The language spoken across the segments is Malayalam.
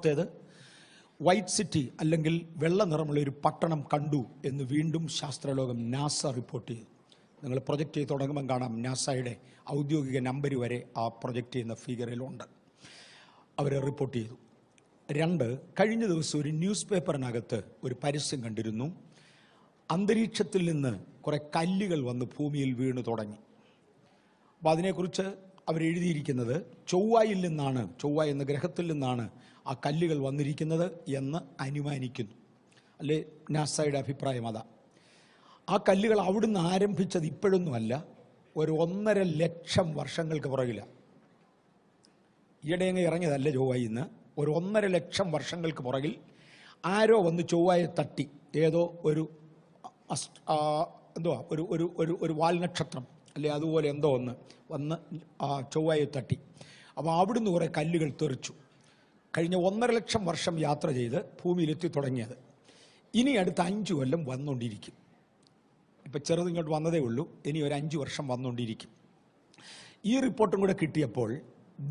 മൂന്നാമത്തേത് വൈറ്റ് സിറ്റി അല്ലെങ്കിൽ വെള്ള നിറമുള്ള ഒരു പട്ടണം കണ്ടു എന്ന് വീണ്ടും ശാസ്ത്രലോകം നാസ റിപ്പോർട്ട് ചെയ്തു. നിങ്ങൾ പ്രൊജക്റ്റ് ചെയ്ത് തുടങ്ങുമ്പം കാണാം നാസയുടെ ഔദ്യോഗിക നമ്പർ വരെ ആ പ്രൊജക്റ്റ് ചെയ്യുന്ന ഫിഗറിലുണ്ട്. അവർ റിപ്പോർട്ട് ചെയ്തു. 2, കഴിഞ്ഞ ദിവസം ഒരു ന്യൂസ് പേപ്പറിനകത്ത് ഒരു പരസ്യം കണ്ടിരുന്നു. അന്തരീക്ഷത്തിൽ നിന്ന് കുറേ കല്ലുകൾ വന്ന് ഭൂമിയിൽ വീണു തുടങ്ങി. അപ്പോൾ അതിനെക്കുറിച്ച് അവരെഴുതിയിരിക്കുന്നത് ചൊവ്വ എന്ന ഗ്രഹത്തിൽ നിന്നാണ് ആ കല്ലുകൾ വന്നിരിക്കുന്നത് എന്ന് അനുമാനിക്കുന്നു. അല്ലേ, നാസയുടെ അഭിപ്രായം അതാ. ആ കല്ലുകൾ അവിടുന്ന് ആരംഭിച്ചത് ഇപ്പോഴൊന്നുമല്ല, ഒരു 1.5 ലക്ഷം വർഷങ്ങൾക്ക് പുറകിലാണ്. ഈയിടെയങ്ങ് ഇറങ്ങിയതല്ല ചൊവ്വയിൽ നിന്ന്. ഒരു 1.5 ലക്ഷം വർഷങ്ങൾക്ക് പുറകിൽ ആരോ വന്ന് ചൊവ്വയെ തട്ടി. ഏതോ ഒരു ഒരു വാൽനക്ഷത്രം അല്ലെ അതുപോലെ എന്തോ ഒന്ന് വന്ന് ചൊവ്വയെ തട്ടി. അപ്പോൾ അവിടുന്ന് കുറേ കല്ലുകൾ തെറിച്ചു. കഴിഞ്ഞ 1.5 ലക്ഷം വർഷം യാത്ര ചെയ്ത് ഭൂമിയിലെത്തി തുടങ്ങിയത്. ഇനി അടുത്ത 5 കൊല്ലം വന്നുകൊണ്ടിരിക്കും. ഇപ്പം ചെറുതിങ്ങോട്ട് വന്നതേ ഉള്ളൂ, ഇനി ഒരു 5 വർഷം വന്നുകൊണ്ടിരിക്കും. ഈ റിപ്പോർട്ടും കൂടെ കിട്ടിയപ്പോൾ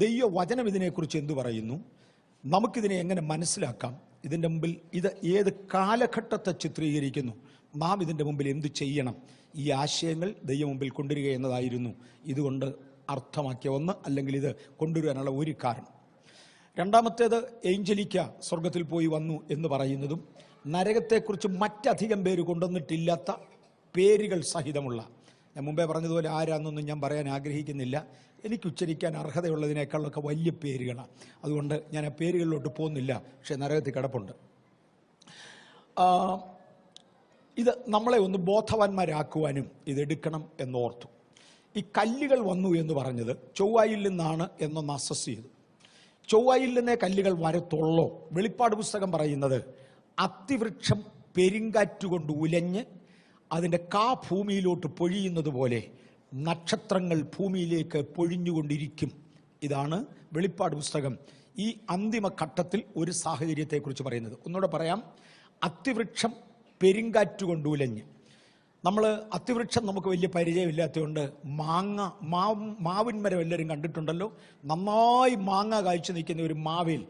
ദൈവവചനം ഇതിനെക്കുറിച്ച് എന്തു പറയുന്നു, നമുക്കിതിനെ എങ്ങനെ മനസ്സിലാക്കാം, ഇതിൻ്റെ മുമ്പിൽ ഇത് ഏത് കാലഘട്ടത്തെ ചിത്രീകരിക്കുന്നു, നാം ഇതിൻ്റെ മുമ്പിൽ എന്തു ചെയ്യണം, ഈ ആശയങ്ങൾ ദൈവം മുമ്പിൽ കൊണ്ടുവരിക എന്നതായിരുന്നു ഇതുകൊണ്ട് അർത്ഥമാക്കിയ ഒന്ന്, അല്ലെങ്കിൽ ഇത് കൊണ്ടുവരാനുള്ള ഒരു കാരണം. രണ്ടാമത്തേത് ഏഞ്ചലിക്ക സ്വർഗത്തിൽ പോയി വന്നു എന്ന് പറയുന്നതും നരകത്തെക്കുറിച്ച് മറ്റധികം പേര് കൊണ്ടുവന്നിട്ടില്ലാത്ത പേരുകൾ സഹിതമുള്ള, ഞാൻ മുമ്പേ പറഞ്ഞതുപോലെ ആരാന്നൊന്നും ഞാൻ പറയാൻ ആഗ്രഹിക്കുന്നില്ല, എനിക്ക് ഉച്ചരിക്കാൻ അർഹതയുള്ളതിനേക്കാളൊക്കെ വലിയ പേരുകളാണ്. അതുകൊണ്ട് ഞാൻ ആ പേരുകളിലോട്ട് പോകുന്നില്ല. പക്ഷേ നരകത്തിൽ കിടപ്പുണ്ട്. ഇത് നമ്മളെ ഒന്ന് ബോധവാന്മാരാക്കുവാനും ഇതെടുക്കണം എന്നോർത്തു. ഈ കല്ലുകൾ വന്നു എന്ന് പറഞ്ഞത് ചൊവ്വയിൽ നിന്നാണ് എന്നൊന്ന് അസസ് ചെയ്തു. ചൊവ്വയിൽ നിന്നേ കല്ലുകൾ വരത്തുള്ളോ? വെളിപ്പാട് പുസ്തകം പറയുന്നത് അത്തിവൃക്ഷം പെരുങ്കാറ്റുകൊണ്ട് ഉലഞ്ഞ് അതിൻ്റെ ഭൂമിയിലോട്ട് പൊഴിയുന്നത് പോലെ നക്ഷത്രങ്ങൾ ഭൂമിയിലേക്ക് പൊഴിഞ്ഞുകൊണ്ടിരിക്കും. ഇതാണ് വെളിപ്പാട് പുസ്തകം ഈ അന്തിമ ഘട്ടത്തിൽ ഒരു സാഹചര്യത്തെക്കുറിച്ച് പറയുന്നത്. ഒന്നുകൂടെ പറയാം, അത്തിവൃക്ഷം പെരുങ്കാറ്റുകൊണ്ട് ഉലഞ്ഞ്. നമ്മൾ അത്തിവൃക്ഷം നമുക്ക് വലിയ പരിചയമില്ലാത്തതുകൊണ്ട് മാവിൻ മരം എല്ലാവരും കണ്ടിട്ടുണ്ടല്ലോ. നന്നായി മാങ്ങ കായ്ച്ചു നിൽക്കുന്ന ഒരു മാവിൽ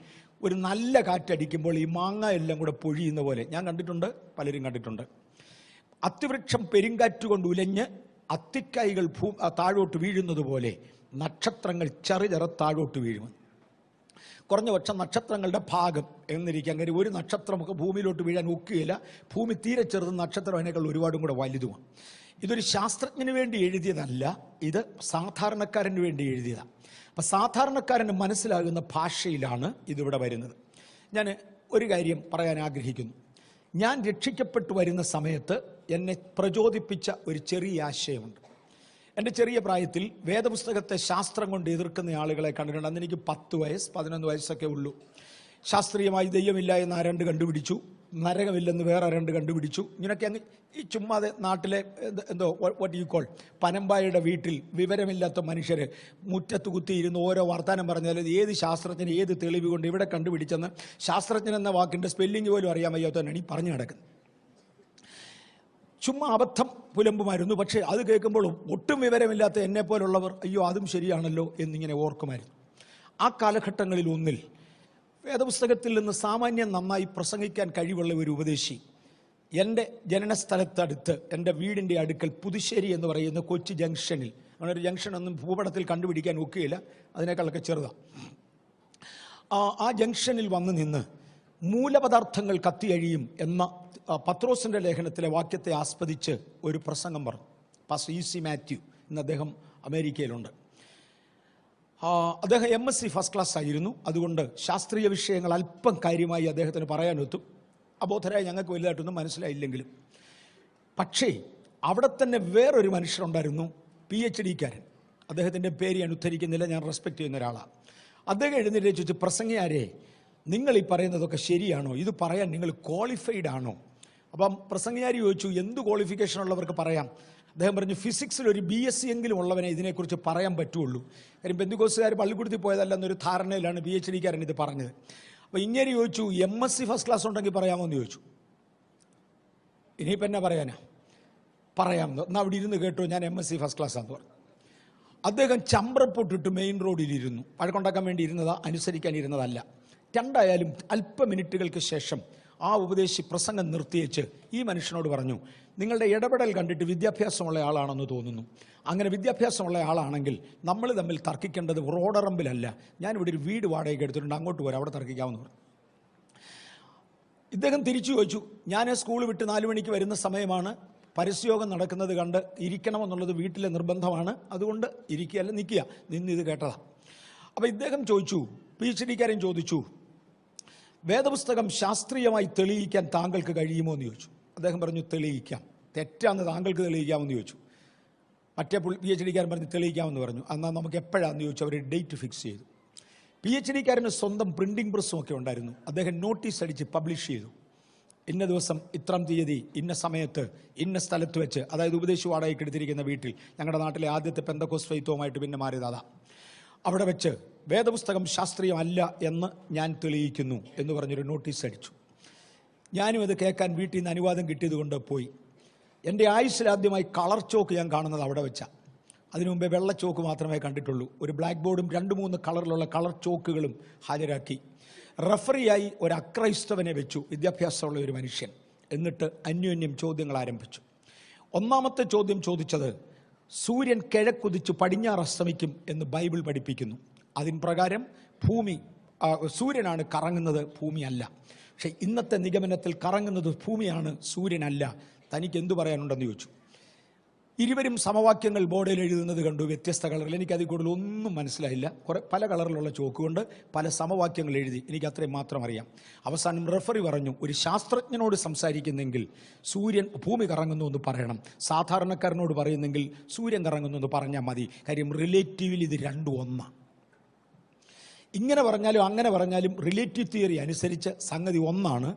ഒരു നല്ല കാറ്റടിക്കുമ്പോൾ ഈ മാങ്ങ എല്ലാം കൂടെ പൊഴിയുന്ന പോലെ ഞാൻ കണ്ടിട്ടുണ്ട്, പലരും കണ്ടിട്ടുണ്ട്. അത്തിവൃക്ഷം പെരുങ്കാറ്റുകൊണ്ട് ഉലഞ്ഞ് അത്തിക്കായ്കൾ താഴോട്ട് വീഴുന്നത് പോലെ നക്ഷത്രങ്ങൾ ചെറു താഴോട്ട് വീഴും. കുറഞ്ഞ പക്ഷം നക്ഷത്രങ്ങളുടെ ഭാഗം എന്നിരിക്കാൻ കാര്യം ഒരു നക്ഷത്രമൊക്കെ ഭൂമിയിലോട്ട് വീഴാൻ ഒക്കുകയില്ല. ഭൂമി തീരെ ചെറുത്, നക്ഷത്രം അതിനേക്കാൾ ഒരുപാടും കൂടെ വലുതുമാണ്. ഇതൊരു ശാസ്ത്രജ്ഞന് വേണ്ടി എഴുതിയതല്ല, ഇത് സാധാരണക്കാരന് വേണ്ടി എഴുതിയതാണ്. അപ്പം സാധാരണക്കാരന് മനസ്സിലാകുന്ന ഭാഷയിലാണ് ഇതിവിടെ വരുന്നത്. ഞാൻ ഒരു കാര്യം പറയാൻ ആഗ്രഹിക്കുന്നു. ഞാൻ രക്ഷിക്കപ്പെട്ടു വരുന്ന സമയത്ത് എന്നെ പ്രചോദിപ്പിച്ച ഒരു ചെറിയ ആശയമുണ്ട്. എൻ്റെ ചെറിയ പ്രായത്തിൽ വേദപുസ്തകത്തെ ശാസ്ത്രം കൊണ്ട് എതിർക്കുന്ന ആളുകളെ കണ്ടിട്ടുണ്ട്. അന്ന് എനിക്ക് 10 വയസ്സ് 11 വയസ്സൊക്കെ ഉള്ളൂ. ശാസ്ത്രീയമായി ദൈവമില്ല എന്ന് 2 കണ്ടുപിടിച്ചു, നരകമില്ലെന്ന് വേറെ 2 കണ്ടുപിടിച്ചു. ഇങ്ങനെയൊക്കെ അങ്ങ് ഈ ചുമ്മാതെ നാട്ടിലെ എന്തോ വാട്ട് യു കോൾ പനമ്പായുടെ വീട്ടിൽ വിവരമില്ലാത്ത മനുഷ്യർ മുറ്റത്ത് കുത്തിയിരുന്ന് ഓരോ വർത്താനം പറഞ്ഞാൽ ഏത് ശാസ്ത്രജ്ഞന് ഏത് തെളിവ് കൊണ്ട് ഇവിടെ കണ്ടുപിടിച്ചെന്ന് ശാസ്ത്രജ്ഞൻ എന്ന വാക്കിൻ്റെ സ്പെല്ലിംഗ് പോലും അറിയാൻ വയ്യാത്തവനാണ് ഈ പറഞ്ഞു നടക്കുന്നത്. ചുമ്മാ അബദ്ധം പുലമ്പുമായിരുന്നു. പക്ഷേ അത് കേൾക്കുമ്പോൾ ഒട്ടും വിവരമില്ലാത്ത എന്നെപ്പോലുള്ളവർ അയ്യോ അതും ശരിയാണല്ലോ എന്നിങ്ങനെ ഓർക്കുമായിരുന്നു. ആ കാലഘട്ടങ്ങളിൽ ഒന്നിൽ വേദപുസ്തകത്തിൽ നിന്ന് സാമാന്യം നന്നായി പ്രസംഗിക്കാൻ കഴിവുള്ള ഒരു ഉപദേശി എൻ്റെ ജനനസ്ഥലത്തടുത്ത് എൻ്റെ വീടിൻ്റെ അടുക്കൽ പുതുശ്ശേരി എന്ന് പറയുന്ന കൊച്ചി ജംഗ്ഷനിൽ, അങ്ങനെ ഒരു ജംഗ്ഷനൊന്നും ഭൂപടത്തിൽ കണ്ടുപിടിക്കാൻ ഒക്കുകയില്ല, അതിനേക്കാളൊക്കെ ചെറുതാണ്. ആ ജംഗ്ഷനിൽ വന്ന് നിന്ന് മൂലപദാർത്ഥങ്ങൾ കത്തിയഴിയും എന്ന പത്രോസിൻ്റെ ലേഖനത്തിലെ വാക്യത്തെ ആസ്പദിച്ച് ഒരു പ്രസംഗം പറഞ്ഞു. Pastor E.C. മാത്യു ഇന്ന് അദ്ദേഹം അമേരിക്കയിലുണ്ട്. അദ്ദേഹം MSc ഫസ്റ്റ് ക്ലാസ് ആയിരുന്നു. അതുകൊണ്ട് ശാസ്ത്രീയ വിഷയങ്ങൾ അല്പം കാര്യമായി അദ്ദേഹത്തിന് പറയാനൊത്തും. അബോധരായ ഞങ്ങൾക്ക് വലുതായിട്ടൊന്നും മനസ്സിലായില്ലെങ്കിലും. പക്ഷേ അവിടെ തന്നെ വേറൊരു മനുഷ്യരുണ്ടായിരുന്നു, PhD-കാരൻ. അദ്ദേഹത്തിൻ്റെ പേര് ഞാൻ ഉദ്ധരിക്കുന്നില്ല, ഞാൻ റെസ്പെക്റ്റ് ചെയ്യുന്ന ഒരാളാണ്. അദ്ദേഹം എഴുന്നേറ്റ് ചോദിച്ചു, പ്രസംഗിയാരെ നിങ്ങൾ ഈ പറയുന്നതൊക്കെ ശരിയാണോ? ഇത് പറയാൻ നിങ്ങൾ ക്വാളിഫൈഡ് ആണോ? അപ്പം പ്രസംഗിയാരി ചോദിച്ചു, എന്ത് ക്വാളിഫിക്കേഷൻ ഉള്ളവർക്ക് പറയാം? അദ്ദേഹം പറഞ്ഞു, ഫിസിക്സിൽ ഒരു BSc എങ്കിലും ഉള്ളവനെ ഇതിനെക്കുറിച്ച് പറയാൻ പറ്റുള്ളൂ. കാര്യം പെന്തിക്കോസ്തുകാർ പള്ളിക്കൂടത്തിൽ പോയതല്ലെന്നൊരു ധാരണയിലാണ് PhD-കാരൻ ഇത് പറഞ്ഞത്. അപ്പോൾ ഇങ്ങനെ ചോദിച്ചു, MSc ഫസ്റ്റ് ക്ലാസ് ഉണ്ടെങ്കിൽ പറയാമോ എന്ന് ചോദിച്ചു. ഇനിയിപ്പോൾ എന്നാ പറയാനാ? പറയാമെന്ന്. എന്നാൽ അവിടെ ഇരുന്ന് കേട്ടോ, ഞാൻ MSc ഫസ്റ്റ് ക്ലാസ്സാന്ന് പറഞ്ഞു. അദ്ദേഹം ചമ്പ്രപ്പൊട്ടിട്ട് മെയിൻ റോഡിലിരുന്നു. വഴക്കുണ്ടാക്കാൻ വേണ്ടി ഇരുന്നതാ, അനുസരിക്കാൻ ഇരുന്നതല്ല. രണ്ടായാലും അല്പ മിനിറ്റുകൾക്ക് ശേഷം ആ ഉപദേശി പ്രസംഗം നിർത്തിയേച്ച് ഈ മനുഷ്യനോട് പറഞ്ഞു, നിങ്ങളുടെ ഇടപെടൽ കണ്ടിട്ട് വിദ്യാഭ്യാസമുള്ള ആളാണെന്ന് തോന്നുന്നു. അങ്ങനെ വിദ്യാഭ്യാസമുള്ള ആളാണെങ്കിൽ നമ്മൾ തമ്മിൽ തർക്കിക്കേണ്ടത് റോഡറമ്പിലല്ല, ഞാനിവിടെ ഒരു വീട് വാടകയ്ക്ക് എടുത്തിട്ടുണ്ട്, അങ്ങോട്ട് പോരാ, അവിടെ തർക്കിക്കാമെന്ന് പറഞ്ഞു. ഇദ്ദേഹം തിരിച്ചു ചോദിച്ചു, ഞാൻ സ്കൂൾ വിട്ട് 4 മണിക്ക് വരുന്ന സമയമാണ്, പരസ്യയോഗം നടക്കുന്നത് കണ്ട് ഇരിക്കണമെന്നുള്ളത് വീട്ടിലെ നിർബന്ധമാണ്, അതുകൊണ്ട് ഇരിക്കുകയല്ല നിൽക്കുക, ഇത് കേട്ടതാ. അപ്പോൾ ഇദ്ദേഹം ചോദിച്ചു, PhD-കാരൻ ചോദിച്ചു, വേദപുസ്തകം ശാസ്ത്രീയമായി തെളിയിക്കാൻ താങ്കൾക്ക് കഴിയുമോ എന്ന് ചോദിച്ചു. അദ്ദേഹം പറഞ്ഞു, തെളിയിക്കാം. തെറ്റാന്ന് താങ്കൾക്ക് തെളിയിക്കാമെന്ന് ചോദിച്ചു. മറ്റേ PhD-കാരൻ പറഞ്ഞു തെളിയിക്കാമെന്ന് പറഞ്ഞു. എന്നാൽ നമുക്ക് എപ്പോഴാണെന്ന് ചോദിച്ചു. അവർ ഡേറ്റ് ഫിക്സ് ചെയ്തു. PhD-കാരന് സ്വന്തം പ്രിന്റിംഗ് പ്രസ്സും ഒക്കെ ഉണ്ടായിരുന്നു. അദ്ദേഹം നോട്ടീസ് അടിച്ച് പബ്ലിഷ് ചെയ്തു, ഇന്ന ദിവസം ഇത്രാം തീയതി ഇന്ന സമയത്ത് ഇന്ന സ്ഥലത്ത് വെച്ച്, അതായത് ഉപദേശി വാടകയ്ക്ക് എടുത്തിരിക്കുന്ന വീട്ടിൽ, ഞങ്ങളുടെ നാട്ടിലെ ആദ്യത്തെ പെന്തക്കോസ്റ്റ് ഫെയ്ത്തുമായിട്ട് പിന്നെ മാറിയതാ, അവിടെ വെച്ച് വേദപുസ്തകം ശാസ്ത്രീയമല്ല എന്ന് ഞാൻ തെളിയിക്കുന്നു എന്ന് പറഞ്ഞൊരു നോട്ടീസ് അടിച്ചു. ഞാനും അത് കേൾക്കാൻ വീട്ടിൽ നിന്ന് അനുവാദം കിട്ടിയത് കൊണ്ട് പോയി. എൻ്റെ ആയുസ്സിലാദ്യമായി കളർ ചോക്ക് ഞാൻ കാണുന്നത് അവിടെ വെച്ചാൽ. അതിനു മുമ്പേ വെള്ള ചോക്ക് മാത്രമേ കണ്ടിട്ടുള്ളൂ. ഒരു ബ്ലാക്ക് ബോർഡും 2-3 കളറിലുള്ള കളർ ചോക്കുകളും ഹാജരാക്കി. റഫറിയായി ഒരു അക്രൈസ്തവനെ വെച്ചു, വിദ്യാഭ്യാസമുള്ള ഒരു മനുഷ്യൻ. എന്നിട്ട് അന്യോന്യം ചോദ്യങ്ങൾ ആരംഭിച്ചു. ഒന്നാമത്തെ ചോദ്യം ചോദിച്ചത്, സൂര്യൻ കിഴക്കുതിച്ച് പടിഞ്ഞാറ് അസ്തമിക്കും എന്ന് ബൈബിൾ പഠിപ്പിക്കുന്നു. അതിൻ പ്രകാരം സൂര്യനാണ് കറങ്ങുന്നത്, ഭൂമിയല്ല. പക്ഷെ ഇന്നത്തെ നിഗമനത്തിൽ കറങ്ങുന്നത് ഭൂമിയാണ്, സൂര്യനല്ല. തനിക്ക് എന്തു പറയാനുണ്ടെന്ന് ചോദിച്ചു. ഇരുവരും സമവാക്യങ്ങൾ ബോർഡിൽ എഴുതുന്നത് കണ്ടു, വ്യത്യസ്ത കളറിൽ. എനിക്കതിൽ കൂടുതൽ ഒന്നും മനസ്സിലായില്ല. പല കളറിലുള്ള ചോക്ക് കൊണ്ട് പല സമവാക്യങ്ങൾ എഴുതി. എനിക്ക് അത്രയും മാത്രം അറിയാം. അവസാനം റഫറി പറഞ്ഞു, ഒരു ശാസ്ത്രജ്ഞനോട് സംസാരിക്കുന്നെങ്കിൽ ഭൂമി കറങ്ങുന്നു എന്ന് പറയണം, സാധാരണക്കാരനോട് പറയുന്നെങ്കിൽ സൂര്യൻ കറങ്ങുന്നു എന്ന് പറഞ്ഞാൽ മതി. കാര്യം റിലേറ്റീവിൽ ഇത് രണ്ടും ഒന്നാണ്. ഇങ്ങനെ പറഞ്ഞാലും അങ്ങനെ പറഞ്ഞാലും റിലേറ്റീവ് തിയറി അനുസരിച്ച് സംഗതി ഒന്നാണ്.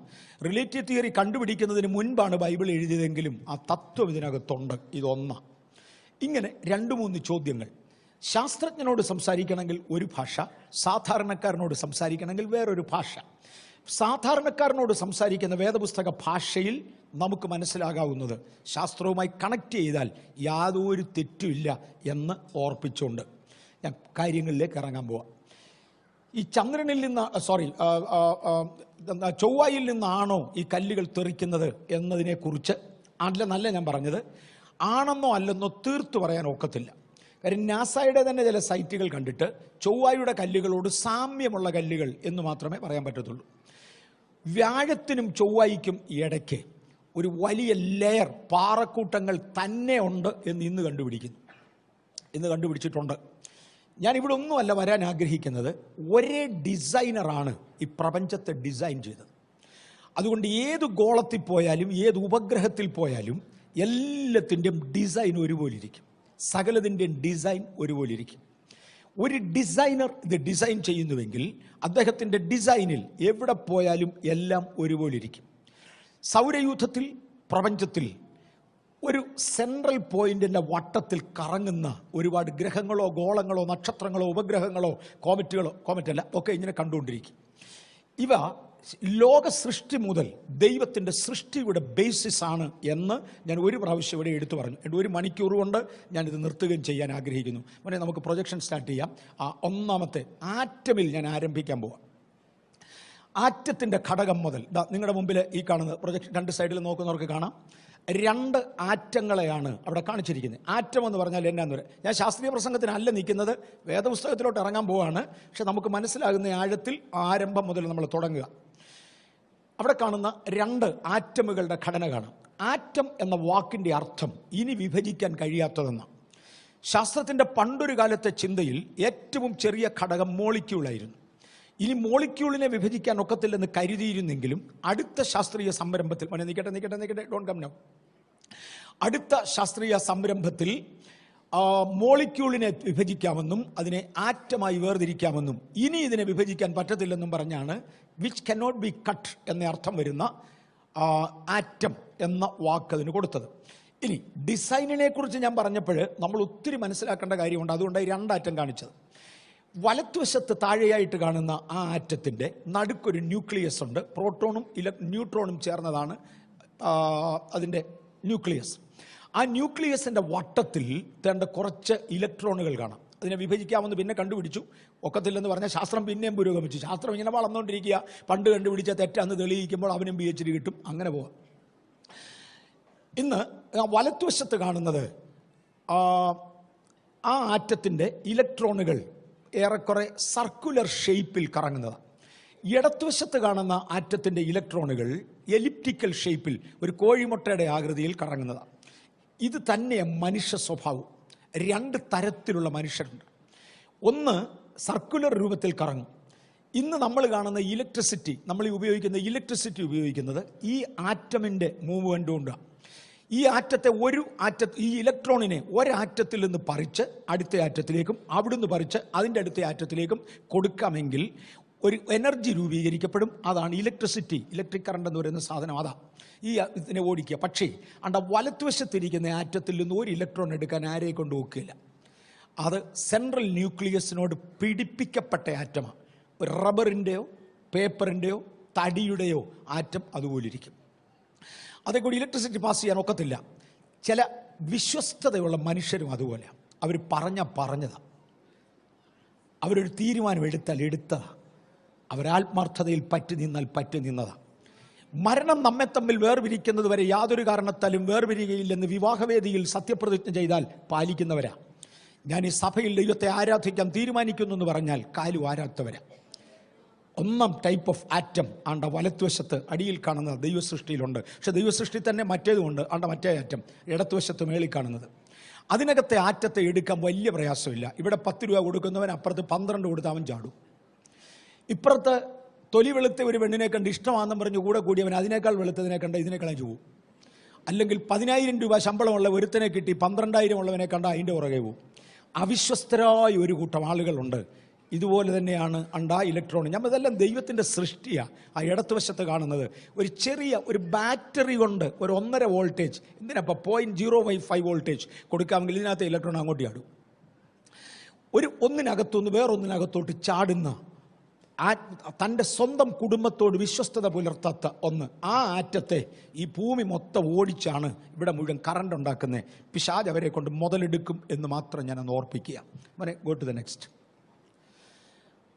റിലേറ്റീവ് തിയറി കണ്ടുപിടിക്കുന്നതിന് മുൻപാണ് ബൈബിൾ എഴുതിയതെങ്കിലും ആ തത്വം ഇതിനകത്തുണ്ട്, ഇതൊന്നാണ്. ഇങ്ങനെ 2-3 ചോദ്യങ്ങൾ. ശാസ്ത്രജ്ഞനോട് സംസാരിക്കണമെങ്കിൽ ഒരു ഭാഷ, സാധാരണക്കാരനോട് സംസാരിക്കണമെങ്കിൽ വേറൊരു ഭാഷ. സാധാരണക്കാരനോട് സംസാരിക്കുന്ന വേദപുസ്തക ഭാഷയിൽ നമുക്ക് മനസ്സിലാകാവുന്നത് ശാസ്ത്രവുമായി കണക്ട് ചെയ്താൽ യാതൊരു തെറ്റുമില്ല എന്ന് ഓർപ്പിച്ചുകൊണ്ട് ഞാൻ കാര്യങ്ങളിലേക്ക് ഇറങ്ങാൻ പോവാം. ഈ ചന്ദ്രനിൽ നിന്ന് ചൊവ്വയിൽ നിന്നാണോ ഈ കല്ലുകൾ തെറിക്കുന്നത് എന്നതിനെക്കുറിച്ച് നല്ല ഞാൻ പറഞ്ഞത്. ആണെന്നോ അല്ലെന്നോ തീർത്തു പറയാൻ ഒക്കത്തില്ല. കാര്യം നാസയുടെ തന്നെ ചില സൈറ്റുകൾ കണ്ടിട്ട് ചൊവ്വയുടെ കല്ലുകളോട് സാമ്യമുള്ള കല്ലുകൾ എന്ന് മാത്രമേ പറയാൻ പറ്റത്തുള്ളൂ. വ്യാഴത്തിനും ചൊവ്വയ്ക്കും ഇടയ്ക്ക് ഒരു വലിയ ലെയർ പാറക്കൂട്ടങ്ങൾ തന്നെ ഉണ്ട് എന്ന് ഇന്ന് കണ്ടുപിടിച്ചിട്ടുണ്ട്. ഞാനിവിടെ ഒന്നുമല്ല വരാൻ ആഗ്രഹിക്കുന്നത്, ഒരേ ഡിസൈനറാണ് ഈ പ്രപഞ്ചത്തെ ഡിസൈൻ ചെയ്തത്. അതുകൊണ്ട് ഏത് ഗോളത്തിൽ പോയാലും ഏത് ഉപഗ്രഹത്തിൽ പോയാലും എല്ലാത്തിൻ്റെയും ഡിസൈൻ ഒരുപോലെ ഇരിക്കും. സകലതിൻ്റെയും ഡിസൈൻ ഒരുപോലെ ഇരിക്കും. ഒരു ഡിസൈനർ ഇത് ഡിസൈൻ ചെയ്യുന്നുവെങ്കിൽ അദ്ദേഹത്തിൻ്റെ ഡിസൈനിൽ എവിടെ പോയാലും എല്ലാം ഒരുപോലെ ഇരിക്കും. സൗരയൂഥത്തിൽ, പ്രപഞ്ചത്തിൽ ഒരു സെൻട്രൽ പോയിന്റിൻ്റെ വട്ടത്തിൽ കറങ്ങുന്ന ഒരുപാട് ഗ്രഹങ്ങളോ ഗോളങ്ങളോ നക്ഷത്രങ്ങളോ ഉപഗ്രഹങ്ങളോ കോമറ്റല്ല ഒക്കെ ഇങ്ങനെ കണ്ടുകൊണ്ടിരിക്കും. ഇവ ലോക സൃഷ്ടി മുതൽ ദൈവത്തിൻ്റെ സൃഷ്ടിയുടെ ബേസിസ് ആണ് എന്ന് ഞാൻ ഒരു പ്രാവശ്യം ഇവിടെ എടുത്തു പറഞ്ഞു. 1 മണിക്കൂർ കൊണ്ട് ഞാനിത് നിർത്തുകയും ചെയ്യാൻ ആഗ്രഹിക്കുന്നു. മോനെ, നമുക്ക് പ്രൊജക്ഷൻ സ്റ്റാർട്ട് ചെയ്യാം. ഒന്നാമത്തെ ആറ്റമിൽ ഞാൻ ആരംഭിക്കാൻ പോവാം. ആറ്റത്തിൻ്റെ ഘടകം മുതൽ നിങ്ങളുടെ മുമ്പിൽ ഈ കാണുന്ന പ്രൊജക്ഷൻ 2 സൈഡിൽ നോക്കുന്നവർക്ക് കാണാം. 2 ആറ്റങ്ങളെയാണ് അവിടെ കാണിച്ചിരിക്കുന്നത്. ആറ്റം എന്ന് പറഞ്ഞാൽ എന്നാന്ന് പറയാം. ഞാൻ ശാസ്ത്രീയ പ്രസംഗത്തിനല്ല നിൽക്കുന്നത്, വേദപുസ്തകത്തിലോട്ട് ഇറങ്ങാൻ പോവാണ്. പക്ഷെ നമുക്ക് മനസ്സിലാകുന്ന ആഴത്തിൽ ആരംഭം മുതൽ നമ്മൾ തുടങ്ങുക. അവിടെ കാണുന്ന 2 ആറ്റമുകളുടെ ഘടന കാണാം. ആറ്റം എന്ന വാക്കിൻ്റെ അർത്ഥം ഇനി വിഭജിക്കാൻ കഴിയാത്തതെന്നാണ്. ശാസ്ത്രത്തിൻ്റെ പണ്ടൊരു കാലത്തെ ചിന്തയിൽ ഏറ്റവും ചെറിയ ഘടകം മോളിക്യൂളായിരുന്നു. ഇനി മോളിക്യൂളിനെ വിഭജിക്കാൻ ഒക്കത്തില്ലെന്ന് കരുതിയിരുന്നെങ്കിലും അടുത്ത ശാസ്ത്രീയ സംരംഭത്തിൽ ഡോണ്ട് കം നൗ അടുത്ത ശാസ്ത്രീയ സംരംഭത്തിൽ മോളിക്യൂളിനെ വിഭജിക്കാമെന്നും അതിനെ ആറ്റമായി വേർതിരിക്കാമെന്നും ഇനി ഇതിനെ വിഭജിക്കാൻ പറ്റത്തില്ലെന്നും പറഞ്ഞാണ് വിച്ച് കനോട്ട് ബി കട്ട് എന്ന അർത്ഥം വരുന്ന ആറ്റം എന്ന വാക്ക് അതിന് കൊടുത്തത്. ഇനി ഡിസൈനിനെ കുറിച്ച് ഞാൻ പറഞ്ഞപ്പോൾ നമ്മൾ ഒത്തിരി മനസ്സിലാക്കേണ്ട കാര്യമുണ്ട്. അതുകൊണ്ടാണ് 2 ആറ്റം കാണിച്ചത്. വലത്തുവശത്ത് താഴെയായിട്ട് കാണുന്ന ആ ആറ്റത്തിൻ്റെ നടുക്കൊരു ന്യൂക്ലിയസ് ഉണ്ട്. പ്രോട്ടോണും ന്യൂട്രോണും ചേർന്നതാണ് അതിൻ്റെ ന്യൂക്ലിയസ്. ആ ന്യൂക്ലിയസിൻ്റെ വട്ടത്തിൽ തേണ്ട കുറച്ച് ഇലക്ട്രോണുകൾ കാണാം. അതിനെ വിഭജിക്കാമെന്ന് പിന്നെ കണ്ടുപിടിച്ചു. ഒക്കത്തില്ലെന്ന് പറഞ്ഞാൽ ശാസ്ത്രം പിന്നെയും പുരോഗമിച്ചു. ശാസ്ത്രം ഇങ്ങനെ വളർന്നുകൊണ്ടിരിക്കുക. പണ്ട് കണ്ടുപിടിച്ച തെറ്റാന്ന് തെളിയിക്കുമ്പോൾ അവനും PhD കിട്ടും. അങ്ങനെ പോവാം. ഇന്ന് വലത്തുവശത്ത് കാണുന്നത് ആ ആറ്റത്തിൻ്റെ ഇലക്ട്രോണുകൾ ഏറെക്കുറെ സർക്കുലർ ഷേപ്പിൽ കറങ്ങുന്നതാണ്. ഇടത്തുവശത്ത് കാണുന്ന ആറ്റത്തിൻ്റെ ഇലക്ട്രോണുകൾ എലിപ്റ്റിക്കൽ ഷേപ്പിൽ ഒരു കോഴിമുട്ടയുടെ ആകൃതിയിൽ കറങ്ങുന്നതാണ്. ഇത് തന്നെ മനുഷ്യ സ്വഭാവം. 2 തരത്തിലുള്ള മനുഷ്യരുണ്ട്. ഒന്ന് സർക്കുലർ രൂപത്തിൽ കറങ്ങും. ഇന്ന് നമ്മൾ കാണുന്ന ഇലക്ട്രിസിറ്റി, നമ്മൾ ഉപയോഗിക്കുന്ന ഇലക്ട്രിസിറ്റി ഉപയോഗിക്കുന്നത് ഈ ആറ്റമിൻ്റെ മൂവ്മെൻ്റ് കൊണ്ടാണ്. ഈ ആറ്റത്തെ ഈ ഇലക്ട്രോണിനെ ഒരാറ്റത്തിൽ നിന്ന് പറിച്ച് അടുത്ത ആറ്റത്തിലേക്കും അവിടുന്ന് പറിച്ച് അതിൻ്റെ അടുത്ത ആറ്റത്തിലേക്കും കൊടുക്കാമെങ്കിൽ ഒരു എനർജി രൂപീകരിക്കപ്പെടും. അതാണ് ഇലക്ട്രിസിറ്റി. ഇലക്ട്രിക് കറണ്ട് എന്ന് പറയുന്ന സാധനം അതാണ് ഈ ഇതിനെ ഓടിക്കുക. പക്ഷേ വലത്തുവശത്തിരിക്കുന്ന ആറ്റത്തിൽ നിന്ന് ഒരു ഇലക്ട്രോൺ എടുക്കാൻ ആരെയും കൊണ്ട് നോക്കില്ല. അത് സെൻട്രൽ ന്യൂക്ലിയസിനോട് പിടിപ്പിക്കപ്പെട്ട ആറ്റമാണ്. ഒരു റബ്ബറിൻ്റെയോ പേപ്പറിൻ്റെയോ തടിയുടെയോ ആറ്റം അതുപോലിരിക്കും. അതേക്കൂടി ഇലക്ട്രിസിറ്റി പാസ് ചെയ്യാൻ ഒക്കത്തില്ല. ചില വിശ്വസ്തതയുള്ള മനുഷ്യരും അതുപോലെ. അവർ പറഞ്ഞതാണ്. അവരൊരു തീരുമാനം എടുത്തതാണ്. അവരാത്മാർത്ഥതയിൽ പറ്റി നിന്നതാണ്. മരണം നമ്മെ തമ്മിൽ വേർപിരിക്കുന്നത് വരെ യാതൊരു കാരണത്താലും വേർപിരികയില്ലെന്ന് വിവാഹവേദിയിൽ സത്യപ്രതിജ്ഞ ചെയ്താൽ പാലിക്കുന്നവരാ. ഞാൻ ഈ സഭയിൽ ദൈവത്തെ ആരാധിക്കാൻ തീരുമാനിക്കുന്നു എന്ന് പറഞ്ഞാൽ കാലു ആരാധവരാ. ഒന്നാം ടൈപ്പ് ഓഫ് ആറ്റം വലത്തുവശത്ത് അടിയിൽ കാണുന്നത് ദൈവസൃഷ്ടിയിലുണ്ട്. പക്ഷെ ദൈവസൃഷ്ടി തന്നെ മറ്റേതുമുണ്ട്. മറ്റേ ആറ്റം ഇടത്തുവശത്ത് മേളിൽ കാണുന്നത്. അതിനകത്തെ ആറ്റത്തെ എടുക്കാൻ വലിയ പ്രയാസമില്ല. ഇവിടെ 10 രൂപ കൊടുക്കുന്നവൻ അപ്പുറത്ത് 12 കൊടുത്ത് അവൻ ചാടും. ഇപ്പുറത്ത് തൊലി വെളുത്ത ഒരു പെണ്ണിനെ കണ്ട് ഇഷ്ടമാണെന്ന് പറഞ്ഞ് കൂടെ കൂടിയവൻ അതിനേക്കാൾ വെളുത്തതിനെ കണ്ട ഇതിനേക്കാൾ പോവും. അല്ലെങ്കിൽ 10,000 രൂപ ശമ്പളമുള്ള ഒരുത്തനെ കിട്ടി 12,000 ഉള്ളവനെ കണ്ട അതിൻ്റെ പുറകെ പോവും. അവിശ്വസ്തരായ ഒരു കൂട്ടം ആളുകളുണ്ട്. ഇതുപോലെ തന്നെയാണ് ഇലക്ട്രോൺ. ഇതെല്ലാം ദൈവത്തിൻ്റെ സൃഷ്ടിയാണ്. ആ ഇടത്തുവശത്ത് കാണുന്നത് ഒരു ചെറിയ ഒരു ബാറ്ററി കൊണ്ട് ഒരു 1.5 വോൾട്ടേജ്, എന്തിനപ്പോൾ 0.05 വോൾട്ടേജ് കൊടുക്കാമെങ്കിൽ ഇതിനകത്ത് ഇലക്ട്രോൺ അങ്ങോട്ട് ചാടും. ഒന്നിനകത്തുനിന്ന് വേറൊന്നിനകത്തോട്ട് ചാടുന്ന തൻ്റെ സ്വന്തം കുടുംബത്തോട് വിശ്വസ്തത പുലർത്താത്ത ഒന്ന്. ആ ആറ്റത്തെ ഈ ഭൂമി മൊത്തം ഓടിച്ചാണ് ഇവിടെ മുഴുവൻ കറണ്ട് ഉണ്ടാക്കുന്നത്. പിശാച് അവരെ കൊണ്ട് മുതലെടുക്കും എന്ന് മാത്രം ഞാനൊന്ന് ഓർപ്പിക്കുക. Go to the next.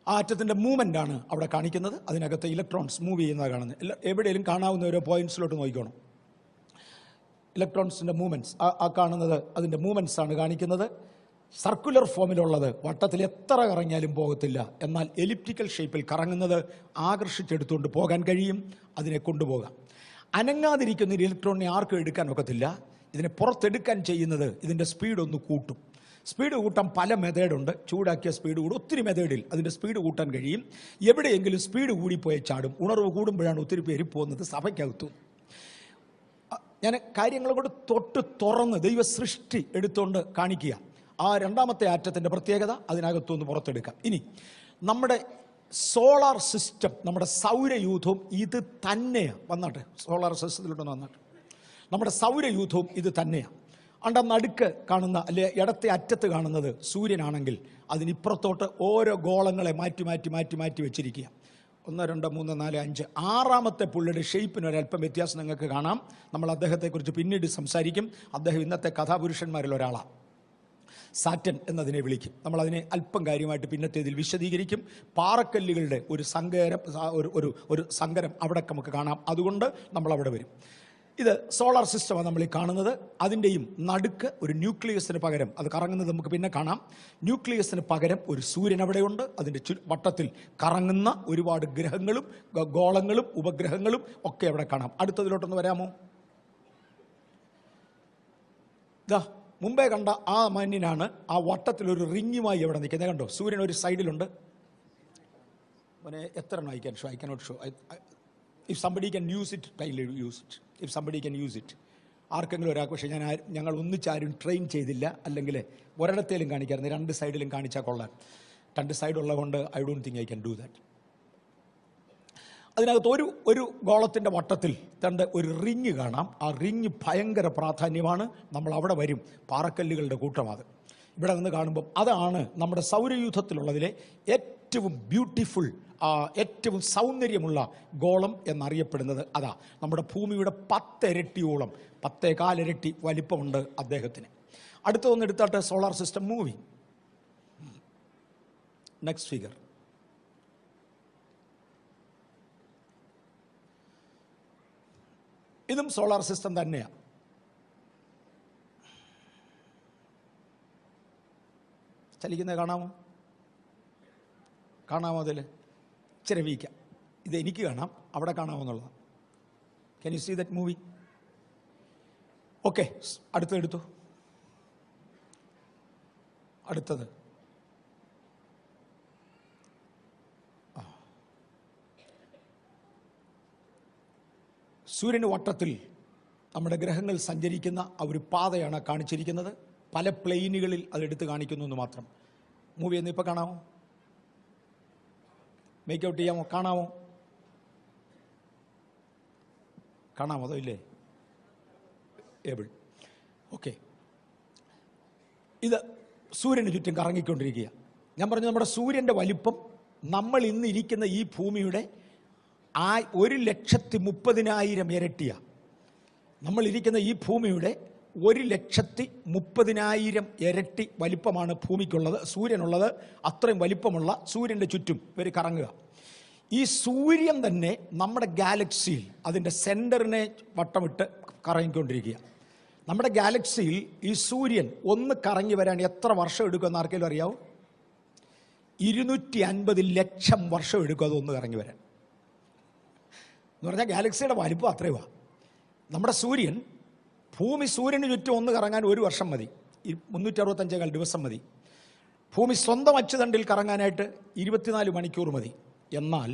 ആ ആറ്റത്തിൻ്റെ മൂവ്മെൻ്റ് ആണ് അവിടെ കാണിക്കുന്നത്. അതിനകത്ത് ഇലക്ട്രോൺസ് മൂവ് ചെയ്യുന്നത് കാണുന്നത്. എവിടെയെങ്കിലും കാണാവുന്ന ഓരോ പോയിന്റ്സിലോട്ട് നോക്കിക്കോണം. ഇലക്ട്രോൺസിൻ്റെ മൂവ്മെൻറ്റ്സ് ആ കാണുന്നത് അതിൻ്റെ മൂവ്മെൻറ്റ്സ് ആണ് കാണിക്കുന്നത്. സർക്കുലർ ഫോമിലുള്ളത് വട്ടത്തിൽ എത്ര കറങ്ങിയാലും പോകത്തില്ല. എന്നാൽ എലിപ്റ്റിക്കൽ ഷേപ്പിൽ കറങ്ങുന്നത് ആകർഷിച്ചെടുത്തുകൊണ്ട് പോകാൻ കഴിയും. അതിനെ കൊണ്ടുപോകാം. അനങ്ങാതിരിക്കുന്ന ഒരു ഇലക്ട്രോണിനെ ആർക്കും എടുക്കാൻ ഒക്കത്തില്ല. ഇതിനെ പുറത്തെടുക്കാൻ ചെയ്യുന്നത് ഇതിൻ്റെ സ്പീഡ് ഒന്ന് കൂട്ടും. സ്പീഡ് കൂട്ടാൻ പല മെത്തേഡുണ്ട്. ചൂടാക്കിയ സ്പീഡ് കൂടും. ഒത്തിരി മെത്തേഡിൽ അതിൻ്റെ സ്പീഡ് കൂട്ടാൻ കഴിയും. എവിടെയെങ്കിലും സ്പീഡ് കൂടിപ്പോയ ചാടും. ഉണർവ് കൂടുമ്പോഴാണ് ഒത്തിരി പേര് പോകുന്നത് സഭയ്ക്കകത്തും. ഞാൻ കാര്യങ്ങൾ കൊണ്ട് തൊട്ട് തുറന്ന് ദൈവ സൃഷ്ടി എടുത്തുകൊണ്ട് കാണിക്കുക. ആ രണ്ടാമത്തെ ആറ്റത്തിൻ്റെ പ്രത്യേകത അതിനകത്തുനിന്ന് പുറത്തെടുക്കാം. ഇനി നമ്മുടെ സോളാർ സിസ്റ്റം, നമ്മുടെ സൗരയൂഥവും ഇത് തന്നെയാണ്. വന്നാട്ടെ, സോളാർ സിസ്റ്റത്തിലോട്ടൊന്ന് വന്നാട്ടെ. നമ്മുടെ സൗരയൂഥവും ഇത് തന്നെയാണ്. നടുക്ക് കാണുന്ന അല്ലെ ഇടത്തെ അറ്റത്ത് കാണുന്നത് സൂര്യനാണെങ്കിൽ അതിനിപ്പുറത്തോട്ട് ഓരോ ഗോളങ്ങളെ മാറ്റി മാറ്റി മാറ്റി മാറ്റി വെച്ചിരിക്കുക. 1, 2, 3, 4, 5 ആറാമത്തെ പുള്ളിയുടെ ഷേപ്പിന് ഒരല്പം വ്യത്യാസം നിങ്ങൾക്ക് കാണാം. നമ്മൾ അദ്ദേഹത്തെക്കുറിച്ച് പിന്നീട് സംസാരിക്കും. അദ്ദേഹം ഇന്നത്തെ കഥാപുരുഷന്മാരിൽ ഒരാളാണ്. സാറ്റൻ എന്നതിനെ വിളിക്കും. നമ്മളതിനെ അല്പം കാര്യമായിട്ട് പിന്നത്തേതിൽ വിശദീകരിക്കും. പാറക്കല്ലുകളുടെ ഒരു സങ്കരം അവിടെ നമുക്ക് കാണാം. അതുകൊണ്ട് നമ്മളവിടെ വരും. ഇത് സോളാർ സിസ്റ്റമാണ് നമ്മൾ ഈ കാണുന്നത്. അതിൻ്റെയും നടുക്ക് ഒരു ന്യൂക്ലിയസിന് പകരം, അത് കറങ്ങുന്നത് നമുക്ക് പിന്നെ കാണാം, ന്യൂക്ലിയസിന് പകരം ഒരു സൂര്യൻ അവിടെയുണ്ട്. അതിൻ്റെ വട്ടത്തിൽ കറങ്ങുന്ന ഒരുപാട് ഗ്രഹങ്ങളും ഗോളങ്ങളും ഉപഗ്രഹങ്ങളും ഒക്കെ അവിടെ കാണാം. അടുത്തതിലോട്ടൊന്ന് വരാമോ? മുമ്പേ കണ്ട ആ മഞ്ഞിനാണ് ആ വട്ടത്തിലൊരു റിങ്ങുമായി അവിടെ നിൽക്കുന്നത്. കണ്ടോ? സൂര്യൻ ഒരു സൈഡിലുണ്ട്. എത്ര എണ്ണം I can not show. If somebody can use it, I will use it. If somebody can use it. ആർക്കെങ്കിലും ഒരാൾക്ക്. പക്ഷേ ഞങ്ങൾ ഒന്നിച്ചാരും ട്രെയിൻ ചെയ്തില്ല. അല്ലെങ്കിൽ ഒരിടത്തേലും കാണിക്കാറുണ്ട്. 2 സൈഡിലും കാണിച്ചാൽ കൊള്ളാൻ. 2 സൈഡുള്ളത് കൊണ്ട് I don't think I can do that. അതിനകത്ത് ഒരു ഗോളത്തിൻ്റെ വട്ടത്തിൽ ഒരു റിങ് കാണാം. ആ റിങ് ഭയങ്കര പ്രാധാന്യമാണ്. നമ്മൾ അവിടെ വരും. പാറക്കല്ലുകളുടെ കൂട്ടമാണ്. ഇവിടെ നിന്ന് കാണുമ്പം അതാണ് നമ്മുടെ സൗരയൂഥത്തിലുള്ളതിലെ ഏറ്റവും ബ്യൂട്ടിഫുൾ, ഏറ്റവും സൗന്ദര്യമുള്ള ഗോളം എന്നറിയപ്പെടുന്നത് അതാ. നമ്മുടെ ഭൂമിയുടെ 10 ഇരട്ടിയോളം, 10.25 ഇരട്ടി വലിപ്പമുണ്ട് അദ്ദേഹത്തിന്. അടുത്തതൊന്ന് എടുത്താട്ടെ. Solar system moving. Next figure. ഇതും സോളാർ സിസ്റ്റം തന്നെയാണ്. ചലിക്കുന്നത് കാണാമോ? അതിൽ ഇച്ചിരി വീക്കാം. ഇത് എനിക്ക് കാണാം, അവിടെ കാണാമോ എന്നുള്ളതാണ്. Can you see that movie? Okay, അടുത്തത്. സൂര്യന് വട്ടത്തിൽ നമ്മുടെ ഗ്രഹങ്ങൾ സഞ്ചരിക്കുന്ന ആ ഒരു പാതയാണ് കാണിച്ചിരിക്കുന്നത്. പല പ്ലെയിനുകളിൽ അതെടുത്ത് കാണിക്കുന്നു എന്ന് മാത്രം. മൂവി എന്ന് ഇപ്പോൾ കാണാമോ? മേക്ക് ഔട്ട് ചെയ്യാമോ? കാണാമോ അതോ ഇല്ലേ? ഏബിൾ. ഓക്കെ, ഇത് സൂര്യന് ചുറ്റും കറങ്ങിക്കൊണ്ടിരിക്കുക. ഞാൻ പറഞ്ഞു, നമ്മുടെ സൂര്യൻ്റെ വലിപ്പം നമ്മൾ ഇന്ന് ഇരിക്കുന്ന ഈ ഭൂമിയുടെ 1,30,000 ഇരട്ടിയാണ്. നമ്മളിരിക്കുന്ന ഈ ഭൂമിയുടെ 1,30,000 ഇരട്ടി വലിപ്പമാണ് ഭൂമിക്കുള്ളത്, സൂര്യനുള്ളത്. അത്രയും വലിപ്പമുള്ള സൂര്യൻ്റെ ചുറ്റും ഇവർ കറങ്ങുക. ഈ സൂര്യൻ തന്നെ നമ്മുടെ ഗാലക്സിയിൽ അതിൻ്റെ സെൻറ്ററിനെ വട്ടമിട്ട് കറങ്ങിക്കൊണ്ടിരിക്കുക. നമ്മുടെ ഗാലക്സിയിൽ ഈ സൂര്യൻ ഒന്ന് കറങ്ങി വരാൻ എത്ര വർഷം എടുക്കുമെന്ന് ആർക്കെങ്കിലും അറിയാവോ? 250 ലക്ഷം വർഷം എടുക്കും അതൊന്ന് കറങ്ങി വരാൻ. എന്ന് പറഞ്ഞാൽ ഗാലക്സിയുടെ വലിപ്പം അത്രയുമാണ്. നമ്മുടെ സൂര്യൻ, ഭൂമി സൂര്യന് ചുറ്റും ഒന്ന് കറങ്ങാൻ 1 വർഷം മതി, 365 ദിവസം മതി. ഭൂമി സ്വന്തം അച്ചുതണ്ടിൽ കറങ്ങാനായിട്ട് 24 മണിക്കൂർ മതി. എന്നാൽ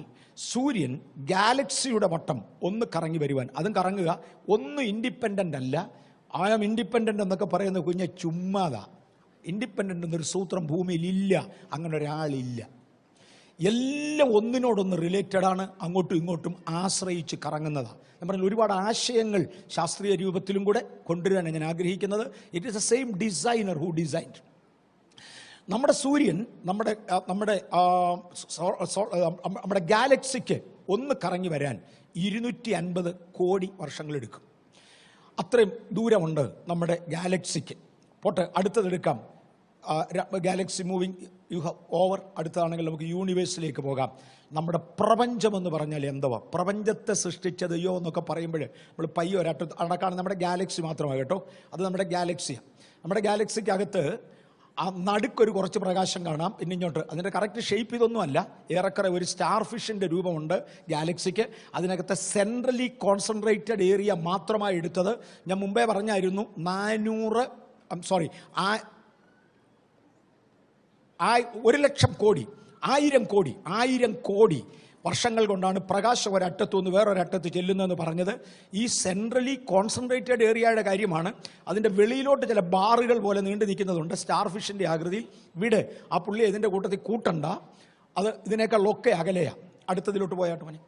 സൂര്യൻ ഗാലക്സിയുടെ വട്ടം ഒന്ന് കറങ്ങി വരുവാൻ, അതും കറങ്ങുക, ഒന്നും ഇൻഡിപെൻഡൻ്റ് അല്ല. ഐ ആം ഇൻഡിപെൻഡൻ്റ് എന്നൊക്കെ പറയുന്ന കുഞ്ഞെ ചുമ്മാതാ. ഇൻഡിപെൻഡൻ്റ് എന്നൊരു സൂത്രം ഭൂമിയിലില്ല, അങ്ങനെ ഒരാളില്ല. എല്ലാം ഒന്നിനോടൊന്ന് റിലേറ്റഡാണ്, അങ്ങോട്ടും ഇങ്ങോട്ടും ആശ്രയിച്ച് കറങ്ങുന്നതാണ്. ഞാൻ പറഞ്ഞ ഒരുപാട് ആശയങ്ങൾ ശാസ്ത്രീയ രൂപത്തിലും കൂടെ കൊണ്ടുവരാനാണ് ഞാൻ ആഗ്രഹിക്കുന്നത്. It is A same designer who designed. നമ്മുടെ സൂര്യൻ നമ്മുടെ ഗാലക്സിക്ക് ഒന്ന് കറങ്ങി വരാൻ 250 കോടി വർഷങ്ങളെടുക്കും. അത്രയും ദൂരമുണ്ട് നമ്മുടെ ഗാലക്സിക്ക്. പോട്ടെ, അടുത്തതെടുക്കാം. Galaxy moving you have over. അടുത്തതാണെങ്കിൽ നമുക്ക് യൂണിവേഴ്സിലേക്ക് പോകാം. നമ്മുടെ പ്രപഞ്ചമെന്ന് പറഞ്ഞാൽ എന്തുവാ? പ്രപഞ്ചത്തെ സൃഷ്ടിച്ചത് യോ എന്നൊക്കെ പറയുമ്പോൾ നമ്മൾ പയ്യോ അടക്കാണ് നമ്മുടെ ഗാലക്സി മാത്രമാണ് കേട്ടോ. അത് നമ്മുടെ ഗാലക്സിയാണ്. നമ്മുടെ ഗാലക്സിക്കകത്ത് ആ നടുക്കൊരു കുറച്ച് പ്രകാശം കാണാം. പിന്നെ ഇങ്ങോട്ട് അതിൻ്റെ കറക്റ്റ് ഷേപ്പ് ഇതൊന്നുമല്ല, ഏറെക്കുറെ ഒരു സ്റ്റാർ ഫിഷിൻ്റെ രൂപമുണ്ട് ഗാലക്സിക്ക്. അതിനകത്ത് സെൻട്രലി കോൺസെൻട്രേറ്റഡ് ഏരിയ മാത്രമായി എടുത്തത് ഞാൻ മുമ്പേ പറഞ്ഞായിരുന്നു. 1,00,000 കോടി വർഷങ്ങൾ കൊണ്ടാണ് പ്രകാശം ഒരറ്റത്തു നിന്ന് വേറൊരറ്റത്ത് ചെല്ലുന്നതെന്ന് പറഞ്ഞത്. ഈ സെൻട്രലി കോൺസെൻട്രേറ്റഡ് ഏരിയയുടെ കാര്യമാണ്. അതിൻ്റെ വെളിയിലോട്ട് ചില ബാറുകൾ പോലെ നീണ്ടു നിൽക്കുന്നതുണ്ട് സ്റ്റാർ ഫിഷിൻ്റെ ആകൃതിയിൽ. വിട്, ആ പുള്ളി ഇതിൻ്റെ കൂട്ടത്തിൽ കൂട്ടണ്ട, അത് ഇതിനേക്കാളൊക്കെ അകലെയാണ്. അടുത്തതിലോട്ട് പോയാട്ട് മതി.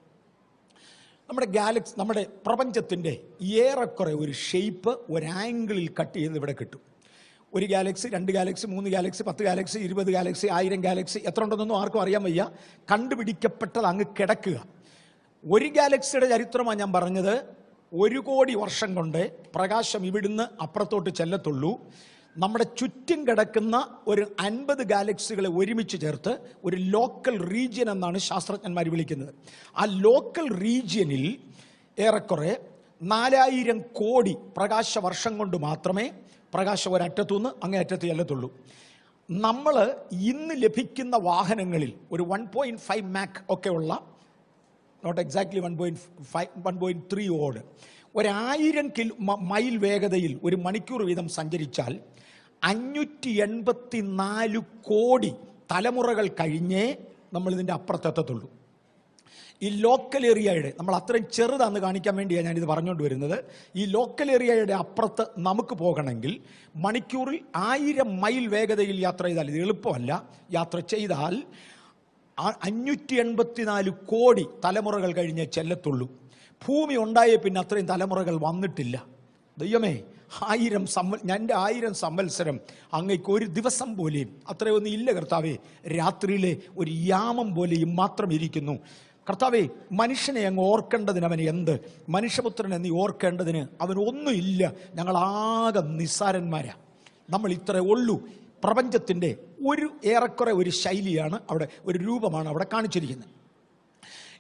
നമ്മുടെ പ്രപഞ്ചത്തിൻ്റെ ഏറെക്കുറെ ഒരു ഷേപ്പ് ഒരു ആംഗിളിൽ കട്ട് ചെയ്ത് ഇവിടെ കിട്ടും. 1 Galaxy, 2 Galaxy, 3 Galaxy, 10 Galaxy, 20 Galaxy, 1000 Galaxy, എത്ര ഉണ്ടെന്നൊന്നും ആർക്കും അറിയാൻ വയ്യ. കണ്ടുപിടിക്കപ്പെട്ടത് അങ്ങ് കിടക്കുക. 1 ഗാലക്സിയുടെ ചരിത്രമാണ് ഞാൻ പറഞ്ഞത്. 1 കോടി വർഷം കൊണ്ട് പ്രകാശം ഇവിടുന്ന് അപ്പുറത്തോട്ട് ചെല്ലത്തുള്ളൂ. നമ്മുടെ ചുറ്റും കിടക്കുന്ന ഒരു 50 ഗാലക്സികളെ ഒരുമിച്ച് ചേർത്ത് ഒരു ലോക്കൽ റീജിയൻ എന്നാണ് ശാസ്ത്രജ്ഞന്മാർ വിളിക്കുന്നത്. ആ ലോക്കൽ റീജിയനിൽ ഏറെക്കുറെ 4000 കോടി പ്രകാശ വർഷം കൊണ്ട് മാത്രമേ പ്രകാശം ഒരറ്റത്തുനിന്ന് അങ്ങേ അറ്റത്ത് ചെല്ലത്തുള്ളൂ. നമ്മൾ ഇന്ന് ലഭിക്കുന്ന വാഹനങ്ങളിൽ ഒരു 1.5 മാക്ക് ഒക്കെ ഉള്ള, നോട്ട് എക്സാക്ട്ലി 1.3 ഓട്, 1000 മൈൽ വേഗതയിൽ 1 മണിക്കൂർ വീതം സഞ്ചരിച്ചാൽ 584 കോടി തലമുറകൾ കഴിഞ്ഞേ നമ്മളിതിൻ്റെ അപ്പുറത്തെത്തത്തുള്ളൂ. ഈ ലോക്കൽ ഏരിയയുടെ, നമ്മൾ അത്രയും ചെറുതാന്ന് കാണിക്കാൻ വേണ്ടിയാണ് ഞാനിത് പറഞ്ഞുകൊണ്ട് വരുന്നത്. ഈ ലോക്കൽ ഏരിയയുടെ അപ്പുറത്ത് നമുക്ക് പോകണമെങ്കിൽ മണിക്കൂറിൽ 1000 മൈൽ വേഗതയിൽ യാത്ര ചെയ്താൽ, ഇത് എളുപ്പമല്ല, യാത്ര ചെയ്താൽ 584 കോടി തലമുറകൾ കഴിഞ്ഞേ ചെല്ലത്തുള്ളൂ. ഭൂമി ഉണ്ടായേ പിന്നെ അത്രയും തലമുറകൾ വന്നിട്ടില്ല. ദൈവമേ, 1000 സംവത്സരം അങ്ങേക്ക് ഒരു ദിവസം പോലെയും അത്രയൊന്നും ഇല്ല കർത്താവേ. രാത്രിയിലെ ഒരു യാമം പോലെയും മാത്രം ഇരിക്കുന്നു കർത്താവേ. മനുഷ്യനെ അങ്ങ് ഓർക്കേണ്ടതിന് അവന് എന്ത്? മനുഷ്യപുത്രനെ നീ ഓർക്കേണ്ടതിന് അവനൊന്നുമില്ല. ഞങ്ങളാകെ നിസ്സാരന്മാരാ. നമ്മൾ ഇത്രേ ഉള്ളൂ. പ്രപഞ്ചത്തിൻ്റെ ഏറെക്കുറെ ഒരു ശൈലിയാണ് അവിടെ, ഒരു രൂപമാണ് അവിടെ കാണിച്ചിരിക്കുന്നത്.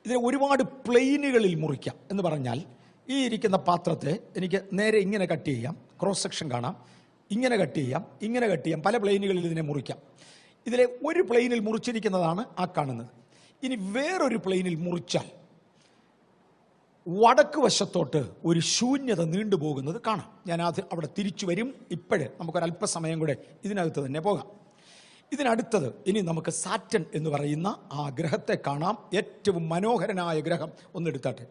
ഇതിനെ ഒരുപാട് പ്ലെയിനുകളിൽ മുറിക്കാം. എന്ന് പറഞ്ഞാൽ ഈ ഇരിക്കുന്ന പാത്രത്തെ എനിക്ക് നേരെ ഇങ്ങനെ കട്ട് ചെയ്യാം, ക്രോസ് സെക്ഷൻ കാണാം, ഇങ്ങനെ കട്ട് ചെയ്യാം, ഇങ്ങനെ കട്ട് ചെയ്യാം, പല പ്ലെയിനുകളിൽ ഇതിനെ മുറിക്കാം. ഇതിലെ ഒരു പ്ലെയിനിൽ മുറിച്ചിരിക്കുന്നതാണ് ആ കാണുന്നത്. ഇനി വേറൊരു പ്ലെയിനിൽ മുറിച്ചാൽ വടക്ക് വശത്തോട്ട് ഒരു ശൂന്യത നീണ്ടുപോകുന്നത് കാണാം. ഞാൻ അവിടെ തിരിച്ചു വരും. ഇപ്പോഴേ നമുക്കൊരല്പസമയം കൂടെ ഇതിനകത്ത് തന്നെ പോകാം. ഇതിനടുത്തത് ഇനി നമുക്ക് സാറ്റൻ എന്ന് പറയുന്ന ആ ഗ്രഹത്തെ കാണാം. ഏറ്റവും മനോഹരനായ ഗ്രഹം ഒന്നെടുത്താട്ടെ.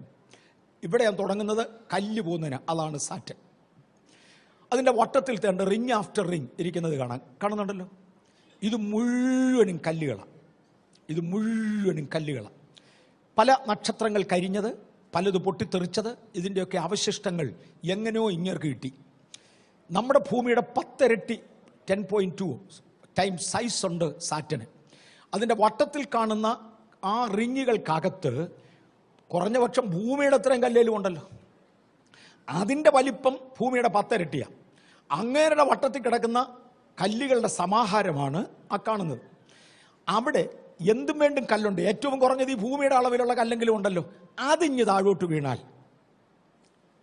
ഇവിടെ ഞാൻ തുടങ്ങുന്നത് കല്ല് പോകുന്നതിന്, അതാണ് സാറ്റൻ. അതിൻ്റെ വട്ടത്തിൽ തേണ്ട റിങ് ആഫ്റ്റർ റിങ് ഇരിക്കുന്നത് കാണുന്നുണ്ടല്ലോ. ഇത് മുഴുവനും കല്ലുകളാണ്. ഇത് മുഴുവനും കല്ലുകളാണ്. പല നക്ഷത്രങ്ങൾ കരിഞ്ഞത്, പലത് പൊട്ടിത്തെറിച്ചത്, ഇതിൻ്റെയൊക്കെ അവശിഷ്ടങ്ങൾ എങ്ങനെയോ ഇങ്ങേർക്ക് കിട്ടി. നമ്മുടെ ഭൂമിയുടെ 10 ഇരട്ടി 10.2 ടൈം സൈസ് ഉണ്ട് സാറ്റന്. അതിൻ്റെ വട്ടത്തിൽ കാണുന്ന ആ റിങ്ങുകൾക്കകത്ത് കുറഞ്ഞ പക്ഷം ഭൂമിയുടെ അത്രയും കല്ലേലും ഉണ്ടല്ലോ. അതിൻ്റെ വലിപ്പം ഭൂമിയുടെ 10 ഇരട്ടിയാണ്. അങ്ങേരുടെ വട്ടത്തിൽ കിടക്കുന്ന കല്ലുകളുടെ സമാഹാരമാണ് ആ കാണുന്നത്. അവിടെ എന്തും വേണ്ടും കല്ലുണ്ട്. ഏറ്റവും കുറഞ്ഞത് ഈ ഭൂമിയുടെ അളവിലുള്ള കല്ലെങ്കിലും ഉണ്ടല്ലോ. അതിഞ്ഞ് താഴോട്ട് വീണാൽ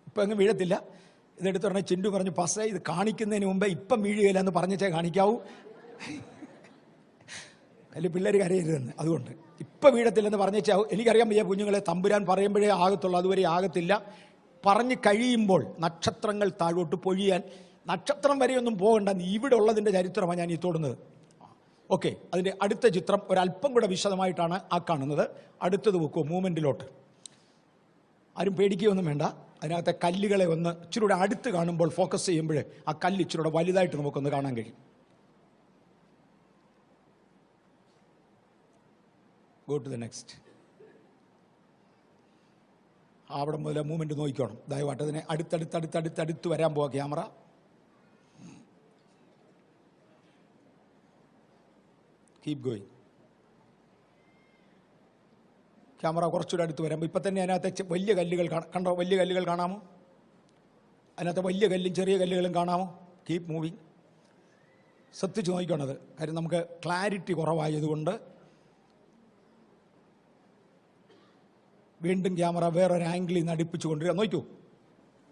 ഇപ്പം അങ്ങ് വീഴത്തില്ല. ഇതെടുത്ത് പറഞ്ഞാൽ ചിണ്ടു പറഞ്ഞു, പസേ ഇത് കാണിക്കുന്നതിന് മുമ്പേ ഇപ്പം വീഴുകയില്ല എന്ന് പറഞ്ഞേ കാണിക്കാവൂ. അതിൽ പിള്ളേർ കരയരുതെന്ന്. അതുകൊണ്ട് ഇപ്പം വീഴത്തില്ലെന്ന് പറഞ്ഞേച്ചാവും. എനിക്കറിയാം വയ്യ കുഞ്ഞുങ്ങളെ, തമ്പുരാൻ പറയുമ്പോഴേ ആകത്തുള്ളൂ, അതുവരെ ആകത്തില്ല. പറഞ്ഞ് കഴിയുമ്പോൾ നക്ഷത്രങ്ങൾ താഴോട്ട് പൊഴിയാൻ, നക്ഷത്രം വരെയൊന്നും പോകണ്ട, ഇവിടെ ഉള്ളതിൻ്റെ ചരിത്രമാണ് ഞാൻ ഈ തൊടുന്നത്. ഓക്കെ, അതിൻ്റെ അടുത്ത ചിത്രം ഒരല്പം കൂടെ വിശദമായിട്ടാണ് ആ കാണുന്നത്. അടുത്തത് വെക്കുമോ മൂവ്മെൻറ്റിലോട്ട്. ആരും പേടിക്കുകയൊന്നും വേണ്ട. അതിനകത്തെ കല്ലുകളെ ഒന്ന് ഇച്ചിരി കൂടെ അടുത്ത് കാണുമ്പോൾ, ഫോക്കസ് ചെയ്യുമ്പോൾ ആ കല്ല് ഇച്ചിരി കൂടെ വലുതായിട്ട് നമുക്കൊന്ന് കാണാൻ കഴിയും. Go to the next. അവിടെ മുതൽ മൂവ്മെൻറ്റ് നോക്കിക്കോണം ദയവായിട്ട്. അതിനെ അടുത്തടുത്ത് വരാൻ പോവാ ക്യാമറ. Keep going. ക്യാമറ കുറച്ചുകൂടെ അടുത്ത് വരുമ്പോൾ ഇപ്പം തന്നെ അതിനകത്തെ വലിയ കല്ലുകൾ കണ്ടോ? വലിയ കല്ലുകൾ കാണാമോ? അതിനകത്ത് വലിയ കല്ലും ചെറിയ കല്ലുകളും കാണാമോ? Keep moving. ശ്രദ്ധിച്ച് നോക്കിക്കോണത്. കാര്യം നമുക്ക് ക്ലാരിറ്റി കുറവായതുകൊണ്ട് വീണ്ടും ക്യാമറ വേറൊരു ആംഗിളിൽ നിന്ന് അടുപ്പിച്ച് കൊണ്ടുവരിക. നോക്കൂ,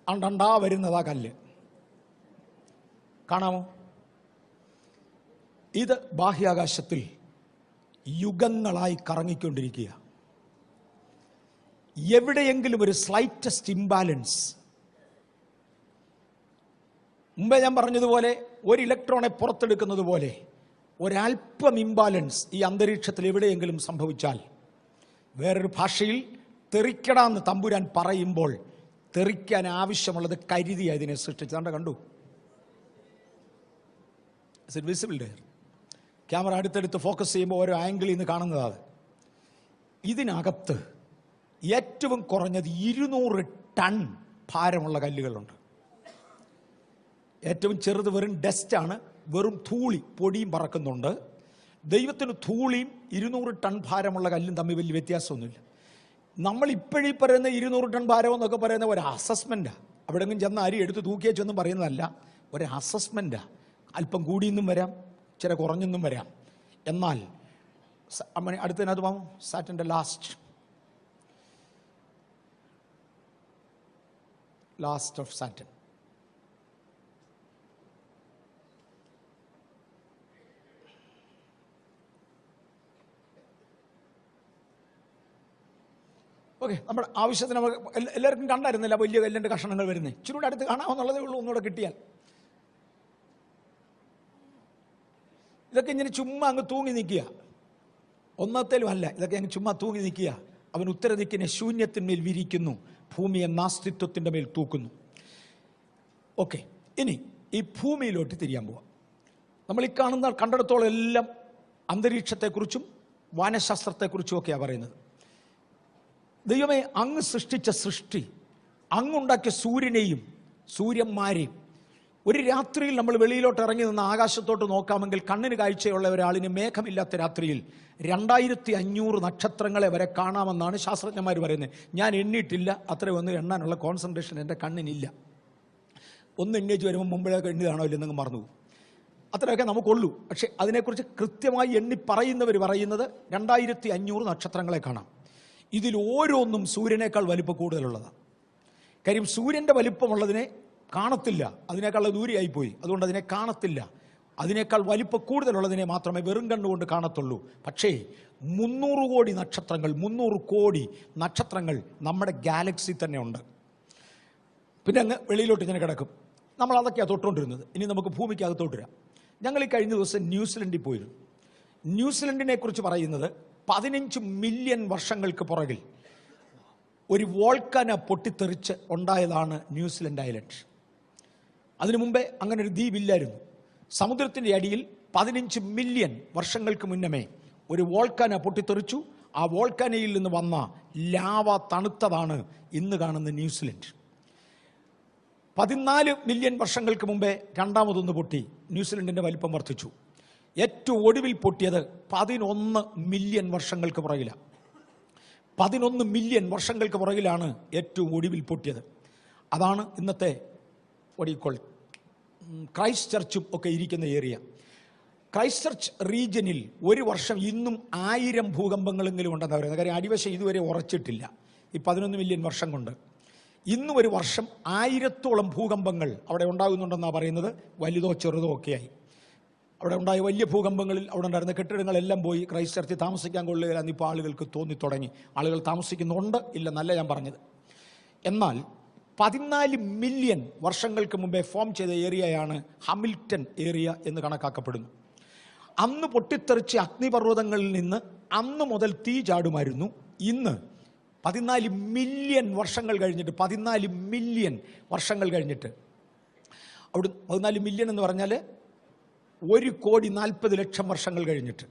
അണ്ടണ്ടാ വരുന്നതാ കല്ല്. കാണാമോ? ഇത് ബാഹ്യാകാശത്തിൽ യുഗങ്ങളായി കറങ്ങിക്കൊണ്ടിരിക്കുക. എവിടെയെങ്കിലും ഒരു സ്ലൈറ്റസ്റ്റ് ഇംബാലൻസ്, മുമ്പേ ഞാൻ പറഞ്ഞതുപോലെ ഒരു ഇലക്ട്രോണെ പുറത്തെടുക്കുന്നത് പോലെ ഒരല്പം ഇംബാലൻസ് ഈ അന്തരീക്ഷത്തിൽ എവിടെയെങ്കിലും സംഭവിച്ചാൽ, വേറൊരു ഭാഷയിൽ തെറിക്കടാന്ന് തമ്പുരാൻ പറയുമ്പോൾ തെറിക്കാൻ ആവശ്യമുള്ളത് കരുതി അതിനെ സൃഷ്ടിച്ചതാണ്ട്. കണ്ടു? Is it visible dare? Camera അടുത്തടുത്ത് ഫോക്കസ് ചെയ്യുമ്പോൾ ഓരോ ആംഗിളിൽ നിന്ന് കാണുന്നതാണ്. ഇതിനകത്ത് ഏറ്റവും കുറഞ്ഞത് 200 ടൺ ഭാരമുള്ള കല്ലുകളുണ്ട്. ഏറ്റവും ചെറുത് വെറും ഡസ്റ്റാണ്, വെറും ധൂളി, പൊടിയും പറക്കുന്നുണ്ട്. ദൈവത്തിന് ധൂളിയും 200 ടൺ ഭാരമുള്ള കല്ലും തമ്മിൽ വലിയ വ്യത്യാസമൊന്നുമില്ല. നമ്മൾ ഇപ്പോഴീ പറയുന്ന 200 ടൺ ഭാരം എന്നൊക്കെ പറയുന്ന ഒരു അസസ്മെൻറ്റാണ്. അവിടെങ്കിലും ചെന്ന് അരി എടുത്ത് തൂക്കിയേച്ചൊന്നും പറയുന്നതല്ല, ഒരു അസസ്മെൻറ്റാണ്. അല്പം കൂടിയെന്നും വരാം, ചില കുറഞ്ഞെന്നും വരാം. എന്നാൽ അടുത്തതിനകത്ത് പോകാം. സാറ്റൻ്റെ ലാസ്റ്റ് ഓഫ് സാറ്റൻ. ഓക്കെ, നമ്മുടെ ആവശ്യത്തിന് നമുക്ക് എല്ലാവർക്കും കണ്ടായിരുന്നില്ല വലിയ കല്ലിൻ്റെ കഷണങ്ങൾ വരുന്നത്. ഇച്ചിരി അടുത്ത് കാണാമെന്നുള്ളതേ ഉള്ളൂ, ഒന്നുകൂടെ കിട്ടിയാൽ. ഇതൊക്കെ ഇങ്ങനെ ചുമ്മാ അങ്ങ് തൂങ്ങി നിൽക്കുക, ഒന്നത്തേലും അല്ല. ഇതൊക്കെ അങ്ങ് ചുമ്മാ തൂങ്ങി നിൽക്കുക. അവൻ ഉത്തരദിക്കിനെ ശൂന്യത്തിന്മേൽ വിരിക്കുന്നു, ഭൂമിയെ നാസ്തിത്വത്തിൻ്റെ മേൽ തൂക്കുന്നു. ഓക്കെ, ഇനി ഈ ഭൂമിയിലോട്ട് തിരിയാൻ പോവാം. നമ്മൾ ഈ കണ്ടിടത്തോളം എല്ലാം അന്തരീക്ഷത്തെക്കുറിച്ചും വാനശാസ്ത്രത്തെക്കുറിച്ചും ഒക്കെയാണ് പറയുന്നത്. ദൈവമേ, അങ്ങ് സൃഷ്ടിച്ച സൃഷ്ടി, അങ്ങുണ്ടാക്കിയ സൂര്യനെയും സൂര്യന്മാരെയും, ഒരു രാത്രിയിൽ നമ്മൾ വെളിയിലോട്ട് ഇറങ്ങി നിന്ന് ആകാശത്തോട്ട് നോക്കാമെങ്കിൽ കണ്ണിന് കാഴ്ചയുള്ള ഒരാളിന് മേഘമില്ലാത്ത രാത്രിയിൽ 2500 നക്ഷത്രങ്ങളെ വരെ കാണാമെന്നാണ് ശാസ്ത്രജ്ഞന്മാർ പറയുന്നത്. ഞാൻ എണ്ണിയിട്ടില്ല, അത്രയും ഒന്നും എണ്ണാനുള്ള കോൺസെൻട്രേഷൻ എൻ്റെ കണ്ണിനില്ല. ഒന്ന് എണ്ണിച്ച് വരുമ്പോൾ മുമ്പിലേക്ക് എണ്ണിയതാണോ ഇല്ലെന്നങ്ങ് മറന്നു പോകും. അത്രയൊക്കെ നമുക്കുള്ളൂ. പക്ഷെ അതിനെക്കുറിച്ച് കൃത്യമായി എണ്ണി പറയുന്നത് 2500 നക്ഷത്രങ്ങളെ കാണാം. ഇതിൽ ഓരോന്നും സൂര്യനേക്കാൾ വലിപ്പം കൂടുതലുള്ളതാണ്. കാര്യം സൂര്യൻ്റെ വലിപ്പമുള്ളതിനെ കാണത്തില്ല, അതിനേക്കാൾ ദൂരെയായിപ്പോയി, അതുകൊണ്ട് അതിനെ കാണത്തില്ല. അതിനേക്കാൾ വലിപ്പം കൂടുതലുള്ളതിനെ മാത്രമേ വെറും കണ്ണുകൊണ്ട് കാണത്തുള്ളൂ. പക്ഷേ 300 കോടി നക്ഷത്രങ്ങൾ, 300 കോടി നക്ഷത്രങ്ങൾ നമ്മുടെ ഗാലക്സി തന്നെ ഉണ്ട്. പിന്നെ അങ്ങ് വെളിയിലോട്ട് ഇങ്ങനെ കിടക്കും. നമ്മൾ അതൊക്കെയാണ് തൊട്ടുകൊണ്ടിരുന്നത്. ഇനി നമുക്ക് ഭൂമിക്കകത്തോട്ട് വരാം. ഞങ്ങൾ ഈ കഴിഞ്ഞ ദിവസം ന്യൂസിലൻഡിൽ പോയിരുന്നു. ന്യൂസിലൻഡിനെ കുറിച്ച് പറയുന്നത് 15 മില്യൺ വർഷങ്ങൾക്ക് പുറകിൽ ഒരു വോൾക്കാന പൊട്ടിത്തെറിച്ച് ഉണ്ടായതാണ് ന്യൂസിലൻഡ് ഐലൻഡ്. അതിനു മുമ്പേ അങ്ങനെ ഒരു ദ്വീപില്ലായിരുന്നു. സമുദ്രത്തിൻ്റെ അടിയിൽ 15 മില്യൺ വർഷങ്ങൾക്ക് മുന്നമേ ഒരു വോൾക്കാന പൊട്ടിത്തെറിച്ചു. ആ വോൾക്കാനയിൽ നിന്ന് വന്ന ലാവ തണുത്തതാണ് ഇന്ന് കാണുന്ന ന്യൂസിലൻഡ്. 14 മില്യൺ വർഷങ്ങൾക്ക് മുമ്പേ രണ്ടാമതൊന്ന് പൊട്ടി. ന്യൂസിലൻഡിൻ്റെ വലിപ്പം വർദ്ധിച്ചു. ഏറ്റവും ഒടുവിൽ പൊട്ടിയത് 11 മില്യൺ വർഷങ്ങൾക്ക് പുറകിലാണ്. 11 മില്യൺ വർഷങ്ങൾക്ക് പുറകിലാണ് ഏറ്റവും ഒടുവിൽ പൊട്ടിയത്. അതാണ് ഇന്നത്തെ ക്രൈസ്റ്റ് ചർച്ചും ഒക്കെ ഇരിക്കുന്ന ഏരിയ. ക്രൈസ്റ്റ് ചർച്ച് റീജിയനിൽ ഒരു വർഷം ഇന്നും 1000 ഭൂകമ്പങ്ങളെങ്കിലും ഉണ്ടെന്ന് പറയുന്നത്. കാര്യം അടിവശം ഇതുവരെ ഉറച്ചിട്ടില്ല. ഈ 11 മില്യൺ വർഷം കൊണ്ട് ഇന്നും ഒരു വർഷം 1000-ഓളം ഭൂകമ്പങ്ങൾ അവിടെ ഉണ്ടാകുന്നുണ്ടെന്നാണ് പറയുന്നത്. വലുതോ ചെറുതോ ഒക്കെയായി. അവിടെ ഉണ്ടായ വലിയ ഭൂകമ്പങ്ങളിൽ അവിടെ ഉണ്ടായിരുന്ന കെട്ടിടങ്ങളെല്ലാം പോയി. ക്രൈസ്റ്റ് ചർച്ചിൽ താമസിക്കാൻ കൊള്ളുകയില്ലെന്ന് ഇപ്പോൾ ആളുകൾക്ക് തോന്നിത്തുടങ്ങി. ആളുകൾ താമസിക്കുന്നുണ്ട്, ഇല്ലെന്നല്ല ഞാൻ പറഞ്ഞത്. എന്നാൽ 14 മില്യൺ വർഷങ്ങൾക്ക് മുമ്പേ ഫോം ചെയ്ത ഏരിയയാണ് ഹാമിൽട്ടൺ ഏരിയ എന്ന് കണക്കാക്കപ്പെടുന്നു. അന്ന് പൊട്ടിത്തെറിച്ച അഗ്നിപർവ്വതങ്ങളിൽ നിന്ന് അന്ന് മുതൽ തീ ചാടുമായിരുന്നു. ഇന്ന് 14 മില്യൺ വർഷങ്ങൾ കഴിഞ്ഞിട്ട് 14 മില്യൺ വർഷങ്ങൾ കഴിഞ്ഞിട്ട് അവിടെ 14 മില്യൺ എന്ന് പറഞ്ഞാൽ 1,40,00,000 വർഷങ്ങൾ കഴിഞ്ഞിട്ട്,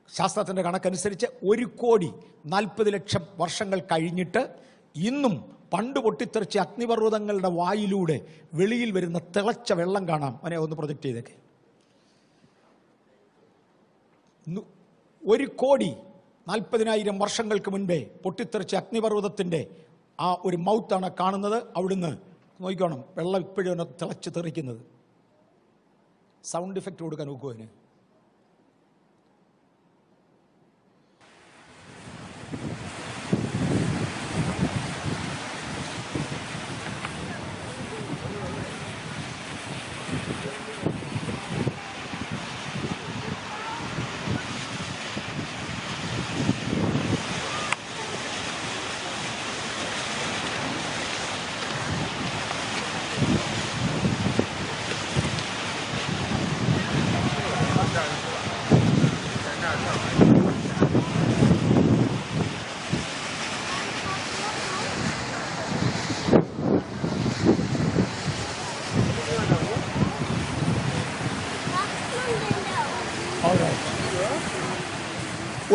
ശാസ്ത്രത്തിൻ്റെ കണക്കനുസരിച്ച് 1,40,00,000 വർഷങ്ങൾ കഴിഞ്ഞിട്ട് ഇന്നും പണ്ട് പൊട്ടിത്തെറിച്ച അഗ്നിപർവ്വതങ്ങളുടെ വായിലൂടെ വെളിയിൽ വരുന്ന തിളച്ച വെള്ളം കാണാം. അവനെ ഒന്ന് പ്രൊജക്റ്റ് ചെയ്തേക്കെ. 1,40,000 വർഷങ്ങൾക്ക് മുൻപേ പൊട്ടിത്തെറിച്ച അഗ്നിപർവ്വതത്തിൻ്റെ ആ ഒരു മൗത്താണ് കാണുന്നത്. അവിടുന്ന് നോക്കിക്കോണം, വെള്ളം ഇപ്പോഴും തിളച്ച് തെറിക്കുന്നത്. സൗണ്ട് ഇഫക്റ്റ് കൊടുക്കാൻ നോക്കുമോ അതിന്?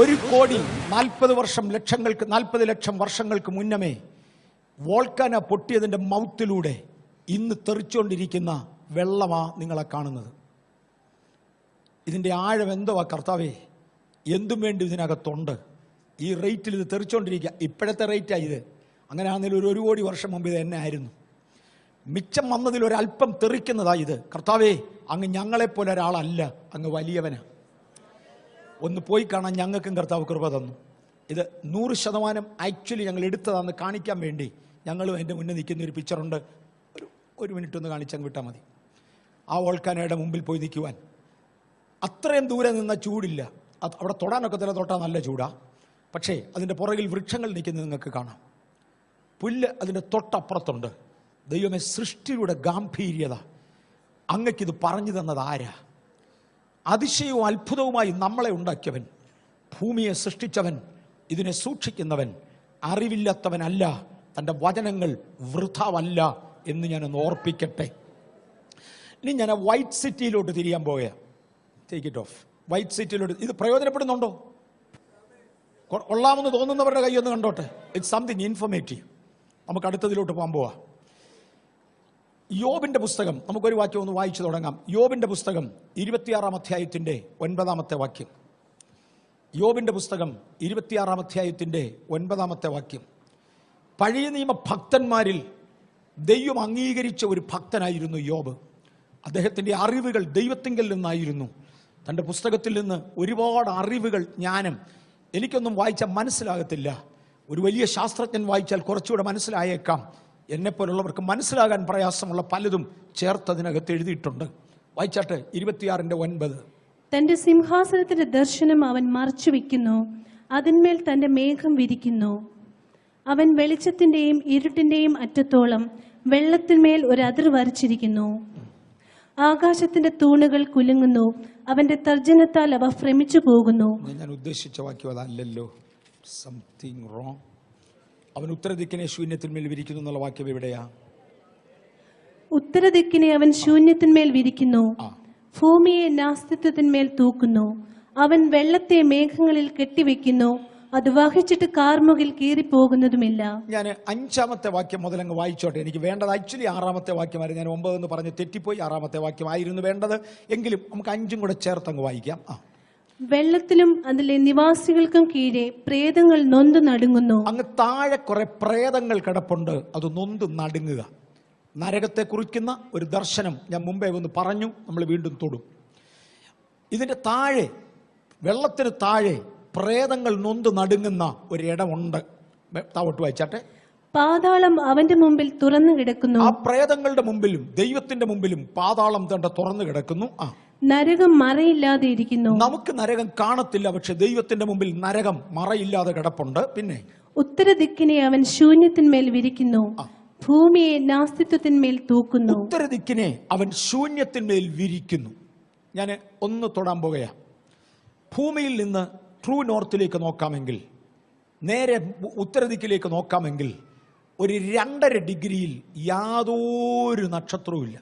ഒരു കോടി 40 ലക്ഷം വർഷങ്ങൾക്ക് മുന്നമേ വോൾക്കാന പൊട്ടിയതിൻ്റെ മൗത്തിലൂടെ ഇന്ന് തെറിച്ചുകൊണ്ടിരിക്കുന്ന വെള്ളമാ നിങ്ങളെ കാണുന്നത്. ഇതിൻ്റെ ആഴം എന്തോ കർത്താവേ, എന്തും വേണ്ടി ഇതിനകത്തുണ്ട്. ഈ റേറ്റിൽ ഇത് തെറിച്ചുകൊണ്ടിരിക്കുക. ഇപ്പോഴത്തെ റേറ്റാണ് ഇത്. അങ്ങനെ ആണെങ്കിലും 1 കോടി വർഷം മുമ്പ് ഇത് തന്നെ ആയിരുന്നു. മിച്ചം വന്നതിൽ ഒരല്പം തെറിക്കുന്നതാ ഇത്. കർത്താവേ, അങ്ങ് ഞങ്ങളെപ്പോലെ ഒരാളല്ല, അങ്ങ് വലിയവനാണ്. ഒന്ന് പോയി കാണാൻ ഞങ്ങൾക്കും കർത്താവ് കൃപ തന്നു. ഇത് 100% ആക്ച്വലി ഞങ്ങൾ എടുത്തതാന്ന് കാണിക്കാൻ വേണ്ടി ഞങ്ങളും എൻ്റെ മുന്നിൽ നിൽക്കുന്ന ഒരു പിക്ചറുണ്ട്. ഒരു മിനിറ്റ് ഒന്ന് കാണിച്ചങ്ങ് വിട്ടാൽ മതി. ആ വോൾക്കാനയുടെ മുമ്പിൽ പോയി നിൽക്കുവാൻ അത്രയും ദൂരെ നിന്ന ചൂടില്ല. അവിടെ തൊടാനൊക്കെ തൊട്ടാൽ നല്ല ചൂടാണ്. പക്ഷേ അതിൻ്റെ പുറകിൽ വൃക്ഷങ്ങൾ നിൽക്കുന്നത് നിങ്ങൾക്ക് കാണാം. പുല്ല് അതിൻ്റെ തൊട്ടപ്പുറത്തുണ്ട്. ദൈവമേ, സൃഷ്ടിയുടെ ഗാംഭീര്യത അങ്ങക്കിത് പറഞ്ഞു തന്നത് ആരാ? അതിശയവും അത്ഭുതവുമായി നമ്മളെ ഉണ്ടാക്കിയവൻ, ഭൂമിയെ സൃഷ്ടിച്ചവൻ, ഇതിനെ സൂക്ഷിക്കുന്നവൻ അറിവില്ലാത്തവനല്ല. തൻ്റെ വചനങ്ങൾ വൃഥാവല്ല എന്ന് ഞാനൊന്ന് ഓർപ്പിക്കട്ടെ. ഇനി ഞാൻ വൈറ്റ് സിറ്റിയിലോട്ട് തിരിയാൻ പോവുക. Take it off. വൈറ്റ് സിറ്റിയിലോട്ട് ഇത് പ്രയോജനപ്പെടുന്നുണ്ടോ? കൊള്ളാമെന്ന് തോന്നുന്നവരുടെ കൈയൊന്ന് കണ്ടോട്ടെ. It's something informative. നമുക്ക് അടുത്തതിലോട്ട് പോകാൻ പോവാം. യോബിൻ്റെ പുസ്തകം നമുക്കൊരു വാക്യം ഒന്ന് വായിച്ചു തുടങ്ങാം. യോബിൻ്റെ പുസ്തകം 26-ാം അധ്യായത്തിൻ്റെ 9-ാമത്തെ വാക്യം. യോബിൻ്റെ പുസ്തകം 26-ാം അധ്യായത്തിൻ്റെ 9-ാമത്തെ വാക്യം. പഴയ നിയമ ഭക്തന്മാരിൽ ദൈവം അംഗീകരിച്ച ഒരു ഭക്തനായിരുന്നു യോബ്. അദ്ദേഹത്തിൻ്റെ അറിവുകൾ ദൈവത്തിങ്കൽ നിന്നായിരുന്നു. തൻ്റെ പുസ്തകത്തിൽ നിന്ന് ഒരുപാട് അറിവുകൾ, ജ്ഞാനം എനിക്കൊന്നും വായിച്ചാൽ മനസ്സിലാകത്തില്ല. ഒരു വലിയ ശാസ്ത്രജ്ഞൻ വായിച്ചാൽ കുറച്ചുകൂടെ മനസ്സിലായേക്കാം. എന്നെപ്പോലുള്ളവർക്ക് മനസ്സിലാകാൻ പ്രയാസമുള്ള പലതും ചേർത്തതിനകത്ത് എഴുതിയിട്ടുണ്ട്. വായിച്ചാട്ടെ 26:9. തന്റെ സിംഹാസനത്തിന്റെ ദർശനം അവൻ മറച്ചു വയ്ക്കുന്നു, അതിന്മേൽ തന്റെ മേഘം വിരിക്കുന്നു. അവൻ വെളിച്ചത്തിന്റെയും ഇരുട്ടിന്റെയും അറ്റത്തോളം വെള്ളത്തിന്മേൽ ഒരു അതിർ വരച്ചിരിക്കുന്നു. ആകാശത്തിന്റെ തൂണുകൾ കുലുങ്ങുന്നു, അവന്റെ തർജ്ജനത്താൽ അവ ഭ്രമിച്ചു പോകുന്നു. ഞാൻ ഉദ്ദേശിച്ച വാക്യം അതല്ലല്ലോ, സംതിങ് റോങ്. അവൻ ഉത്തരദിക്കിനെ ശൂന്യത്തിന്മേൽ വിരിക്കുന്നു എന്നുള്ള വാക്യം എവിടെയാ? ഉത്തരദിക്കിനെ അവൻ ശൂന്യത്തിന്മേൽ വിരിക്കുന്നു, ഭൂമിയെ നാസ്തിത്വത്തിന്മേൽ തൂക്കുന്നു. അവൻ വെള്ളത്തെ മേഘങ്ങളിൽ കെട്ടിവെക്കുന്നു, അത് വഹിച്ചിട്ട് കാർമുകിൽ കീറിപ്പോകുന്നതുമില്ല. ഞാൻ 5-ാമത്തെ വാക്യം മുതലങ്ങ് വായിച്ചോട്ടെ. എനിക്ക് വേണ്ടത് ആക്ച്വലി 6-ാമത്തെ വാക്യമായിരുന്നു. ഞാൻ 9 എന്ന് പറഞ്ഞ് തെറ്റിപ്പോയി. 6-ാമത്തെ വാക്യമായിരുന്നു വേണ്ടത്. എങ്കിലും നമുക്ക് 5ഉം കൂടെ ചേർത്തങ്ങ് വായിക്കാം. വെള്ളത്തിലും അതിലെ നിവാസികൾക്കും കീഴെ പ്രേതങ്ങൾ നൊന്തു നടുങ്ങുന്നു. അങ്ങ് താഴെ കുറെ പ്രേതങ്ങൾ കിടപ്പുണ്ട്, അത് നൊന്ത് നടുങ്ങുക. നരകത്തെ കുറിക്കുന്ന ഒരു ദർശനം ഞാൻ മുമ്പേ ഒന്ന് പറഞ്ഞു, നമ്മൾ വീണ്ടും തൊടും. ഇതിന്റെ താഴെ, വെള്ളത്തിന് താഴെ പ്രേതങ്ങൾ നൊന്ത് നടുങ്ങുന്ന ഒരിടമുണ്ട്. താവോട്ട് വായിച്ചാട്ടെ. പാതാളം അവന്റെ മുമ്പിൽ തുറന്നു കിടക്കുന്നു. ആ പ്രേതങ്ങളുടെ മുമ്പിലും ദൈവത്തിന്റെ മുമ്പിലും പാതാളം തന്റെ തുറന്നു കിടക്കുന്നു. നരകം മറയില്ലാതെ ഇരിക്കുന്നു. നമുക്ക് നരകം കാണത്തില്ല, പക്ഷെ ദൈവത്തിന്റെ മുമ്പിൽ നരകം മറയില്ലാതെ കിടപ്പുണ്ട്. പിന്നെ ഉത്തരദിക്കിനെ അവൻ ശൂന്യത്തിന്മേൽ വിരിക്കുന്നു, ഭൂമിയെ നാസ്തിത്വത്തിന്മേൽ തൂക്കുന്നു. ഉത്തരദിക്കിനെ അവൻ ശൂന്യത്തിന്മേൽ വിരിക്കുന്നു. ഞാൻ ഒന്ന് തൊടാൻ പോകുകയാ. ഭൂമിയിൽ നിന്ന് ട്രൂ നോർത്തിലേക്ക് നോക്കാമെങ്കിൽ, നേരെ ഉത്തരദിക്കിലേക്ക് നോക്കാമെങ്കിൽ, ഒരു 2.5 ഡിഗ്രിയിൽ യാതൊരു നക്ഷത്രവുമില്ല.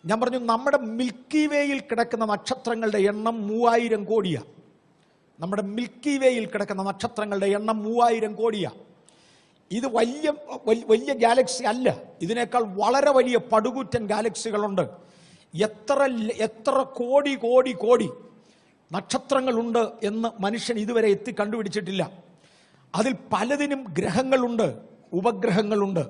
ഞാൻ പറഞ്ഞു, നമ്മുടെ മിൽക്കി വേയിൽ കിടക്കുന്ന നക്ഷത്രങ്ങളുടെ എണ്ണം 3000 കോടിയാണ്. നമ്മുടെ മിൽക്കി വേയിൽ കിടക്കുന്ന നക്ഷത്രങ്ങളുടെ എണ്ണം 3000 കോടിയാണ്. ഇത് വലിയ ഗാലക്സി അല്ല, ഇതിനേക്കാൾ വളരെ വലിയ പടുകൂറ്റൻ ഗാലക്സികളുണ്ട്. എത്ര കോടി കോടി കോടി നക്ഷത്രങ്ങളുണ്ട് എന്ന് മനുഷ്യൻ ഇതുവരെ കണ്ടുപിടിച്ചിട്ടില്ല. അതിൽ പലതിനും ഗ്രഹങ്ങളുണ്ട്, ഉപഗ്രഹങ്ങളുണ്ട്.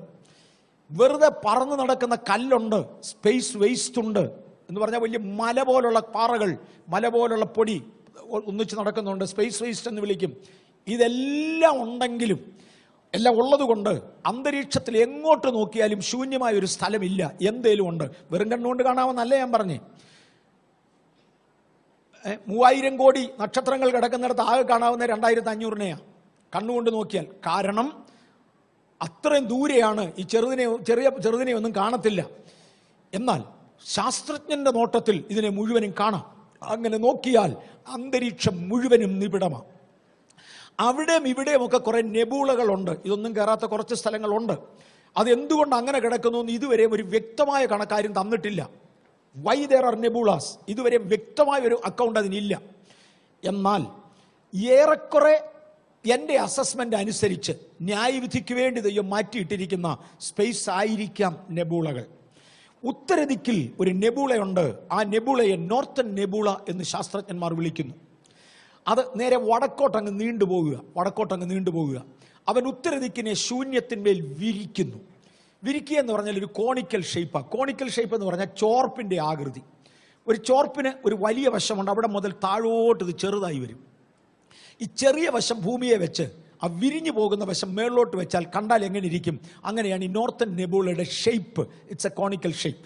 വെറുതെ പറന്ന് നടക്കുന്ന കല്ലുണ്ട്, സ്പേസ് വേസ്റ്റ് ഉണ്ട് എന്ന് പറഞ്ഞാൽ വലിയ മല പോലുള്ള പാറകൾ, മല പോലുള്ള പൊടി ഒന്നിച്ച് നടക്കുന്നുണ്ട്, സ്പേസ് വേസ്റ്റ് എന്ന് വിളിക്കും. ഇതെല്ലാം ഉണ്ടെങ്കിലും, എല്ലാം ഉള്ളത് കൊണ്ട് അന്തരീക്ഷത്തിൽ എങ്ങോട്ട് നോക്കിയാലും ശൂന്യമായ ഒരു സ്ഥലമില്ല. എന്തേലും ഉണ്ട്. വെറും കണ്ണുകൊണ്ട് കാണാമെന്നല്ല ഞാൻ പറഞ്ഞേ. 3000 കോടി നക്ഷത്രങ്ങൾ കിടക്കുന്നിടത്ത് ആകെ കാണാവുന്ന 2500-നെയാണ് കണ്ണുകൊണ്ട് നോക്കിയാൽ. കാരണം അത്രയും ദൂരെയാണ്. ഈ ചെറുതിനെ ഒന്നും കാണത്തില്ല. എന്നാൽ ശാസ്ത്രജ്ഞന്റെ നോട്ടത്തിൽ ഇതിനെ മുഴുവനും കാണാം. അങ്ങനെ നോക്കിയാൽ അന്തരീക്ഷം മുഴുവനും നിബിഡമാണ്. അവിടെയും ഇവിടെയും ഒക്കെ കുറെ നെബൂളകളുണ്ട്. ഇതൊന്നും കയറാത്ത കുറച്ച് സ്ഥലങ്ങളുണ്ട്. അതെന്തുകൊണ്ട് അങ്ങനെ കിടക്കുന്നു എന്ന് ഇതുവരെ ഒരു വ്യക്തമായ കണക്കാരും തന്നിട്ടില്ല. വൈ ദെയർ ആർ നെബൂളാസ്, ഇതുവരെ വ്യക്തമായ ഒരു അക്കൗണ്ട് അതിനില്ല. എന്നാൽ ഏറെക്കുറെ എൻ്റെ അസസ്മെന്റ് അനുസരിച്ച് ന്യായവിധിക്ക് വേണ്ടി ദൈവം മാറ്റിയിട്ടിരിക്കുന്ന സ്പേസ് ആയിരിക്കാം നെബൂളകൾ. ഉത്തരദിക്കിൽ ഒരു നെബൂളയുണ്ട്. ആ നെബൂളയെ നോർത്തൻ നെബൂള എന്ന് ശാസ്ത്രജ്ഞന്മാർ വിളിക്കുന്നു. അത് നേരെ വടക്കോട്ടങ്ങ് നീണ്ടുപോകുക. അവൻ ഉത്തരദിക്കിനെ ശൂന്യത്തിന്മേൽ വിരിക്കുന്നു. വിരിക്കുക എന്ന് പറഞ്ഞാൽ ഒരു കോണിക്കൽ ഷേപ്പാണ്. കോണിക്കൽ ഷേപ്പ് എന്ന് പറഞ്ഞാൽ ചോർപ്പിൻ്റെ ആകൃതി. ഒരു ചോർപ്പിന് ഒരു വലിയ വശമുണ്ട്, അവിടെ മുതൽ താഴോട്ട് ഇത് ചെറുതായി വരും. ഈ ചെറിയ വശം ഭൂമിയെ വെച്ച് ആ വിരിഞ്ഞു പോകുന്ന വശം മേളിലോട്ട് വെച്ചാൽ കണ്ടാൽ എങ്ങനെ ഇരിക്കും, അങ്ങനെയാണ് ഈ നോർത്തൻ നെബൂളയുടെ shape. It's a conical shape.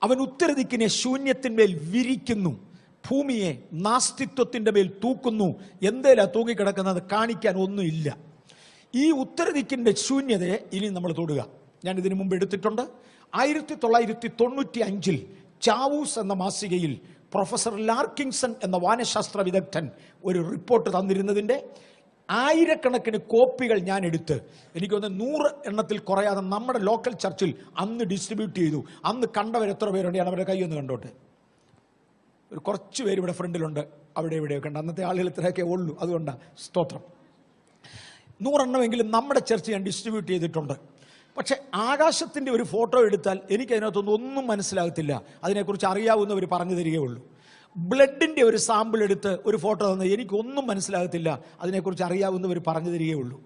അവൻ ഉത്തരദിക്കിനെ ശൂന്യത്തിന്മേൽ വിരിക്കുന്നു, ഭൂമിയെ നാസ്തിത്വത്തിൻ്റെ മേൽ തൂക്കുന്നു. എന്തേലാ തൂങ്ങിക്കിടക്കുന്നത്? കാണിക്കാൻ ഒന്നുമില്ല. ഈ ഉത്തരദിക്കിൻ്റെ ശൂന്യതയെ ഇനി നമ്മൾ തൊടുക. ഞാൻ ഇതിനു മുമ്പ് എടുത്തിട്ടുണ്ട്. 1995 ചാവൂസ് എന്ന മാസികയിൽ പ്രൊഫസർ ലാർക്കിൻസൺ എന്ന വാനശാസ്ത്ര വിദഗ്ധൻ ഒരു റിപ്പോർട്ട് തന്നിരുന്നതിൻ്റെ 1000കണക്കിന് കോപ്പികൾ ഞാൻ എടുത്ത്, എനിക്കൊന്ന് 100 എണ്ണത്തിൽ കുറയാതെ നമ്മുടെ ലോക്കൽ ചർച്ചിൽ അന്ന് ഡിസ്ട്രിബ്യൂട്ട് ചെയ്തു. അന്ന് കണ്ടവരെത്ര പേരുണ്ട്? ഞാൻ അവരുടെ കൈ ഒന്ന് കണ്ടോട്ടെ. ഒരു കുറച്ച് പേര് ഇവിടെ ഫ്രണ്ടിലുണ്ട്, അവിടെ ഇവിടെയൊക്കെ ഉണ്ട്. അന്നത്തെ ആളുകൾ ഇത്രയൊക്കെ ഉള്ളൂ, അതുകൊണ്ടാണ്. സ്തോത്രം. 100 എണ്ണമെങ്കിലും നമ്മുടെ ചർച്ച് ഞാൻ ഡിസ്ട്രിബ്യൂട്ട് ചെയ്തിട്ടുണ്ട്. പക്ഷെ ആകാശത്തിൻ്റെ ഒരു ഫോട്ടോ എടുത്താൽ എനിക്ക് അതിനകത്തൊന്നും ഒന്നും മനസ്സിലാകത്തില്ല. അതിനെക്കുറിച്ച് അറിയാവുന്നവർ പറഞ്ഞു തരികയുള്ളൂ. ബ്ലഡിൻ്റെ ഒരു സാമ്പിൾ എടുത്ത് ഒരു ഫോട്ടോ തന്നത് എനിക്കൊന്നും മനസ്സിലാകത്തില്ല, അതിനെക്കുറിച്ച് അറിയാവുന്നവർ പറഞ്ഞു തരികയുള്ളൂ.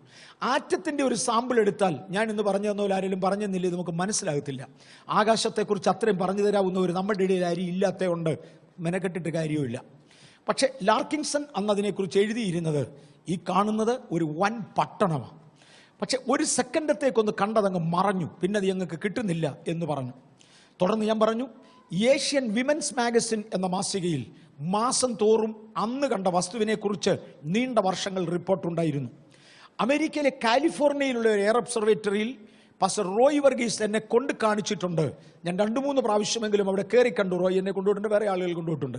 ആറ്റത്തിൻ്റെ ഒരു സാമ്പിൾ എടുത്താൽ, ഞാൻ ഇന്ന് പറഞ്ഞു തന്ന പോലെ ആരെങ്കിലും പറഞ്ഞു തന്നില്ല, ഇത് നമുക്ക് മനസ്സിലാകത്തില്ല. ആകാശത്തെക്കുറിച്ച് അത്രയും പറഞ്ഞു തരാവുന്നവർ നമ്മുടെ ഇടയിൽ ആരും ഇല്ലാത്തതുകൊണ്ട് മെനക്കെട്ടിട്ട് കാര്യവുമില്ല. പക്ഷേ ലാർക്കിൻസൺ അന്ന് അതിനെക്കുറിച്ച് എഴുതിയിരുന്നത്, ഈ കാണുന്നത് ഒരു വൻ പട്ടണമാണ്, പക്ഷെ ഒരു സെക്കൻഡത്തേക്കൊന്ന് കണ്ടതങ്ങ് മറഞ്ഞു, പിന്നെ അത് ഞങ്ങൾക്ക് കിട്ടുന്നില്ല എന്ന് പറഞ്ഞു. തുടർന്ന് ഞാൻ പറഞ്ഞു, ഏഷ്യൻ വിമൻസ് മാഗസിൻ എന്ന മാസികയിൽ മാസം തോറും അന്ന് കണ്ട വസ്തുവിനെക്കുറിച്ച് നീണ്ട വർഷങ്ങൾ റിപ്പോർട്ടുണ്ടായിരുന്നു. അമേരിക്കയിലെ കാലിഫോർണിയയിലുള്ള ഒരു എയർ ഒബ്സർവേറ്ററിയിൽ പാസ്റ്റർ റോയ് വർഗീസ് എന്നെ കൊണ്ട് കാണിച്ചിട്ടുണ്ട്. ഞാൻ 2-3 പ്രാവശ്യമെങ്കിലും അവിടെ കയറി കണ്ടു. റോയ് എന്നെ കൊണ്ടുപോയിട്ടുണ്ട്, വേറെ ആളുകൾ കൊണ്ടുപോയിട്ടുണ്ട്.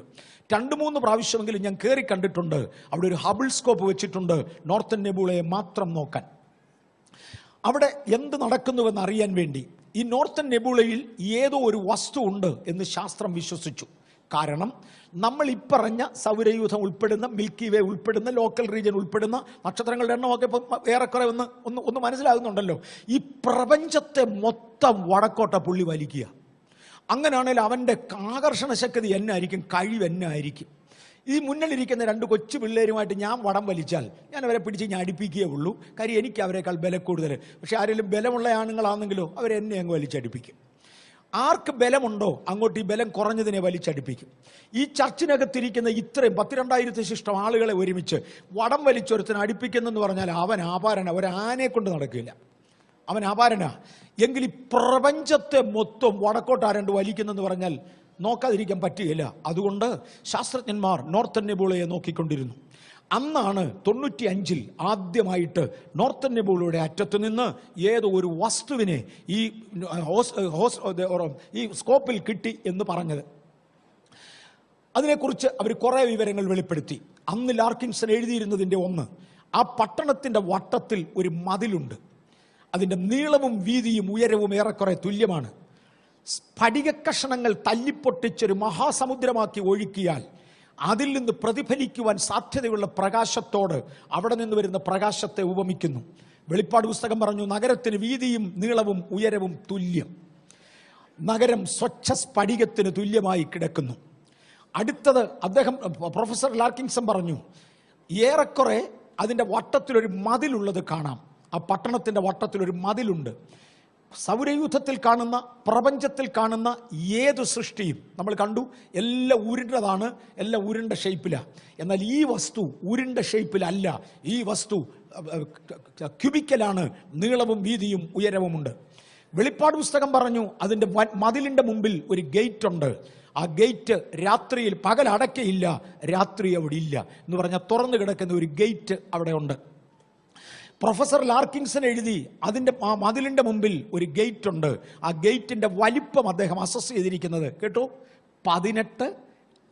2-3 പ്രാവശ്യമെങ്കിലും ഞാൻ കയറി കണ്ടിട്ടുണ്ട്. അവിടെ ഒരു ഹബിൾ സ്കോപ്പ് വെച്ചിട്ടുണ്ട് നോർത്തേൺ നെബുളയെ മാത്രം നോക്കാൻ. അവിടെ എന്ത് നടക്കുന്നുവെന്ന് അറിയാൻ വേണ്ടി ഈ നോർത്തേൺ നെബുളയിൽ ഏതോ ഒരു വസ്തു ഉണ്ട് എന്ന് ശാസ്ത്രം വിശ്വസിച്ചു. കാരണം നമ്മൾ ഇപ്പറഞ്ഞ സൗരയൂഥം ഉൾപ്പെടുന്ന, മിൽക്കി വേ ഉൾപ്പെടുന്ന, ലോക്കൽ റീജിയൻ ഉൾപ്പെടുന്ന നക്ഷത്രങ്ങളുടെ എണ്ണമൊക്കെ ഇപ്പം ഏറെക്കുറെ ഒന്ന് മനസ്സിലാകുന്നുണ്ടല്ലോ. ഈ പ്രപഞ്ചത്തെ മൊത്തം വടക്കോട്ട പുള്ളി വലിക്കുക. അങ്ങനെയാണെങ്കിൽ അവൻ്റെ ആകർഷണ ശക്തി എന്നായിരിക്കും, കഴിവ് എന്നായിരിക്കും. ഈ മുന്നിലിരിക്കുന്ന 2 കൊച്ചു പിള്ളേരുമായിട്ട് ഞാൻ വടം വലിച്ചാൽ ഞാൻ അവരെ പിടിച്ച് ഞാൻ അടുപ്പിക്കുകയേ ഉള്ളൂ. കാര്യം എനിക്ക് അവരെക്കാൾ ബലം കൂടുതൽ. പക്ഷേ ആരെങ്കിലും ബലമുള്ള ആണുങ്ങളാണെങ്കിലോ അവരെന്നെ അങ്ങ് വലിച്ചടുപ്പിക്കും. ആർക്ക് ബലമുണ്ടോ അങ്ങോട്ട് ഈ ബലം കുറഞ്ഞതിനെ വലിച്ചടുപ്പിക്കും. ഈ ചർച്ചിനകത്തിരിക്കുന്ന ഇത്രയും 12,000 ശിഷ്ടം ആളുകളെ ഒരുമിച്ച് വടം വലിച്ചൊരുത്തിന് അടുപ്പിക്കുന്നെന്ന് പറഞ്ഞാൽ അവൻ ആപാരന, ഒരാനെ കൊണ്ട് നടക്കില്ല, അവൻ ആപാരനാ. എങ്കിൽ ഈ പ്രപഞ്ചത്തെ മൊത്തം വടക്കോട്ട് ആരണ്ട് വലിക്കുന്നെന്ന് പറഞ്ഞാൽ നോക്കാതിരിക്കാൻ പറ്റുകയില്ല. അതുകൊണ്ട് ശാസ്ത്രജ്ഞന്മാർ നോർത്തേൺ നെബുളയെ നോക്കിക്കൊണ്ടിരുന്നു. അന്നാണ് 95-ൽ ആദ്യമായിട്ട് നോർത്തേൺ നെബുളയുടെ അറ്റത്ത് നിന്ന് ഏതോ ഒരു വസ്തുവിനെ ഈ സ്കോപ്പിൽ കിട്ടി എന്ന് പറഞ്ഞത്. അതിനെക്കുറിച്ച് അവർ കുറേ വിവരങ്ങൾ വെളിപ്പെടുത്തി. അന്ന് ലാർക്കിൻസൺ എഴുതിയിരുന്നതിൻ്റെ ഒന്ന്, ആ പട്ടണത്തിൻ്റെ വട്ടത്തിൽ ഒരു മതിലുണ്ട്. അതിൻ്റെ നീളവും വീതിയും ഉയരവും ഏറെക്കുറെ തുല്യമാണ്. സ്ഫടികക്കഷണങ്ങൾ തല്ലിപ്പൊട്ടിച്ചൊരു മഹാസമുദ്രമാക്കി ഒഴുക്കിയാൽ അതിൽ നിന്ന് പ്രതിഫലിക്കുവാൻ സാധ്യതയുള്ള പ്രകാശത്തോട് അവിടെ നിന്ന് വരുന്ന പ്രകാശത്തെ ഉപമിക്കുന്നു. വെളിപ്പാട് പുസ്തകം പറഞ്ഞു, നഗരത്തിന് വീതിയും നീളവും ഉയരവും തുല്യം. നഗരം സ്വച്ഛ സ്ഫടികത്തിന് തുല്യമായി കിടക്കുന്നു. അടുത്തത് പ്രൊഫസർ ലാർക്കിൻസൺ പറഞ്ഞു, ഏറെക്കുറെ അതിൻ്റെ വട്ടത്തിലൊരു മതിലുള്ളത് കാണാം. ആ പട്ടണത്തിൻ്റെ വട്ടത്തിലൊരു മതിലുണ്ട്. സൗരയൂഥത്തിൽ കാണുന്ന, പ്രപഞ്ചത്തിൽ കാണുന്ന ഏതു സൃഷ്ടിയും നമ്മൾ കണ്ടു, എല്ലാം ഉരുണ്ടതാണ്, എല്ലാം ഉരുണ്ട ഷേപ്പിലാണ്. എന്നാൽ ഈ വസ്തു ഉരുണ്ട ഷേപ്പിലല്ല, ഈ വസ്തു ക്യൂബിക്കലാണ്, നീളവും വീതിയും ഉയരവുമുണ്ട്. വെളിപ്പാട് പുസ്തകം പറഞ്ഞു, അതിൻ്റെ മതിലിൻ്റെ മുമ്പിൽ ഒരു ഗേറ്റ് ഉണ്ട്. ആ ഗേറ്റ് രാത്രിയിൽ, പകൽ അടയ്ക്കയില്ല, രാത്രി അവിടെ ഇല്ല എന്ന് പറഞ്ഞാൽ തുറന്നു കിടക്കുന്ന ഒരു ഗേറ്റ് അവിടെ ഉണ്ട്. പ്രൊഫസർ ലാർക്കിൻസൺ എഴുതി, അതിൻ്റെ ആ മതിലിൻ്റെ മുമ്പിൽ ഒരു ഗേറ്റ് ഉണ്ട്. ആ ഗേറ്റിൻ്റെ വലിപ്പം അദ്ദേഹം അസസ് ചെയ്തിരിക്കുന്നത് കേട്ടോ, 18